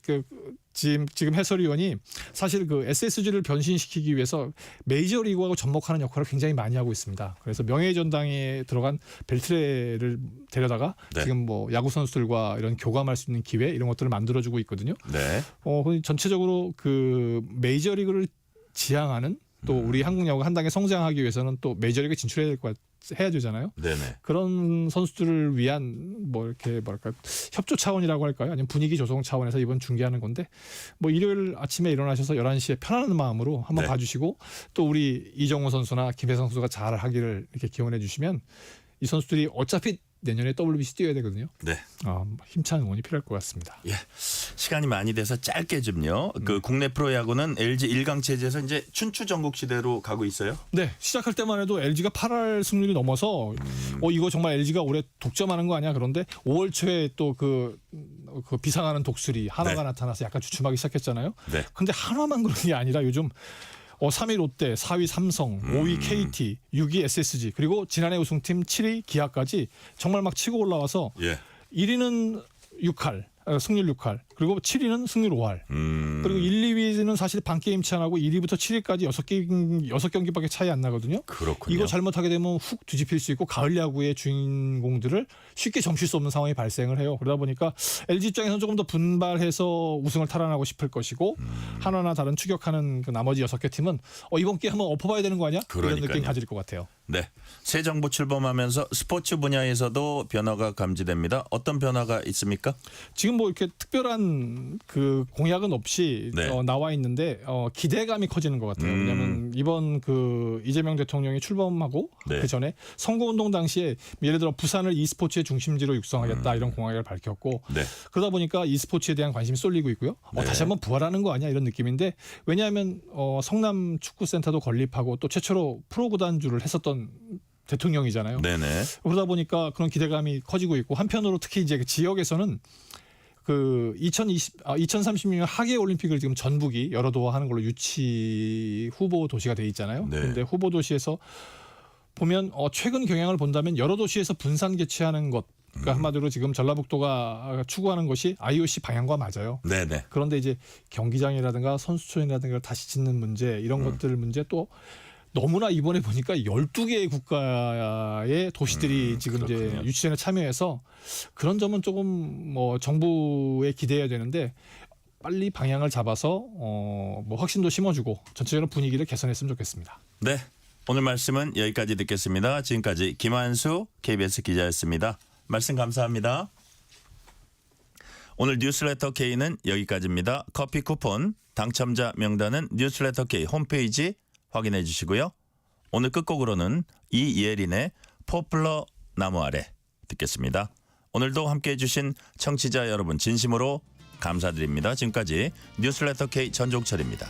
지금 해설위원이 사실 그 SSG를 변신시키기 위해서 메이저리그하고 접목하는 역할을 굉장히 많이 하고 있습니다. 그래서 명예전당에 들어간 벨트레를 데려다가 지금 뭐 야구 선수들과 이런 교감할 수 있는 기회 이런 것들을 만들어주고 있거든요. 전체적으로 그 메이저리그를 지향하는 또 우리 한국 야구가 한 단계 성장하기 위해서는 또 메이저리그 진출해야 될 것 해야 되잖아요. 네네. 그런 선수들을 위한 뭐 이렇게 뭐랄까 협조 차원이라고 할까요? 아니면 분위기 조성 차원에서 이번 중계하는 건데 뭐 일요일 아침에 일어나셔서 11시에 편안한 마음으로 한번 네. 봐주시고 또 우리 이정우 선수나 김혜성 선수가 잘 하기를 이렇게 기원해 주시면 이 선수들이 어차피 내년에 WBC 뛰어야 되거든요. 네. 힘찬 응원이 필요할 것 같습니다. 예. 시간이 많이 돼서 짧게 좀요. 그 국내 프로야구는 LG 1강 체제에서 이제 춘추 전국 시대로 가고 있어요. 네, 시작할 때만 해도 LG가 8할 승률이 넘어서 이거 정말 LG가 올해 독점하는 거 아니야? 그런데 5월 초에 또 그 비상하는 독수리 하나가 네. 나타나서 약간 주춤하기 시작했잖아요. 네. 근데 하나만 그런 게 아니라 요즘 3위 롯데, 4위 삼성, 5위 KT, 6위 SSG 그리고 지난해 우승팀 7위 기아까지 정말 막 치고 올라와서 예. 1위는 6할 승률 6할 그리고 7위는 승률 5할 그리고 1, 2위는 사실 반게임 차 나고 1위부터 7위까지 6경기밖에 차이 안 나거든요. 그렇군요. 이거 잘못하게 되면 훅 뒤집힐 수 있고 가을 야구의 주인공들을 쉽게 점칠 수 없는 상황이 발생을 해요. 그러다 보니까 LG 입장에서는 조금 더 분발해서 우승을 탈환하고 싶을 것이고 하나나 다른 추격하는 그 나머지 6개 팀은 이번 기회 한번 엎어봐야 되는 거 아니야? 그러니까요. 이런 느낌 가질 것 같아요. 네. 새 정부 출범하면서 스포츠 분야에서도 변화가 감지됩니다. 어떤 변화가 있습니까? 지금 뭐 이렇게 특별한 그 공약은 없이 네. 나와 있는데 기대감이 커지는 것 같아요. 왜냐하면 이번 그 이재명 대통령이 출범하고 네. 그 전에 선거운동 당시에 예를 들어 부산을 e스포츠의 중심지로 육성하겠다 이런 공약을 밝혔고 네. 그러다 보니까 e스포츠에 대한 관심이 쏠리고 있고요. 네. 다시 한번 부활하는 거 아니야 이런 느낌인데 왜냐하면 성남 축구센터도 건립하고 또 최초로 프로구단주를 했었던 대통령이잖아요. 네네. 그러다 보니까 그런 기대감이 커지고 있고 한편으로 특히 이제 그 지역에서는 그 2030년 하계 올림픽을 지금 전북이 여러 도와 하는 걸로 유치 후보 도시가 돼 있잖아요. 네. 그런데 후보 도시에서 보면 최근 경향을 본다면 여러 도시에서 분산 개최하는 것 그러니까 한마디로 지금 전라북도가 추구하는 것이 IOC 방향과 맞아요. 네네. 그런데 이제 경기장이라든가 선수촌이라든가 다시 짓는 문제 이런 것들 문제 또 너무나 이번에 보니까 12개의 국가의 도시들이 지금 그렇군요. 이제 유치전에 참여해서 그런 점은 조금 뭐 정부에 기대해야 되는데 빨리 방향을 잡아서 뭐 확신도 심어주고 전체적으로 분위기를 개선했으면 좋겠습니다. 네. 오늘 말씀은 여기까지 듣겠습니다. 지금까지 김한수 KBS 기자였습니다. 말씀 감사합니다. 오늘 뉴스레터 K는 여기까지입니다. 커피 쿠폰 당첨자 명단은 뉴스레터 K 홈페이지 확인해 주시고요. 오늘 끝곡으로는 이예린의 포플러 나무 아래 듣겠습니다. 오늘도 함께해 주신 청취자 여러분 진심으로 감사드립니다. 지금까지 뉴스레터 K 전종철입니다.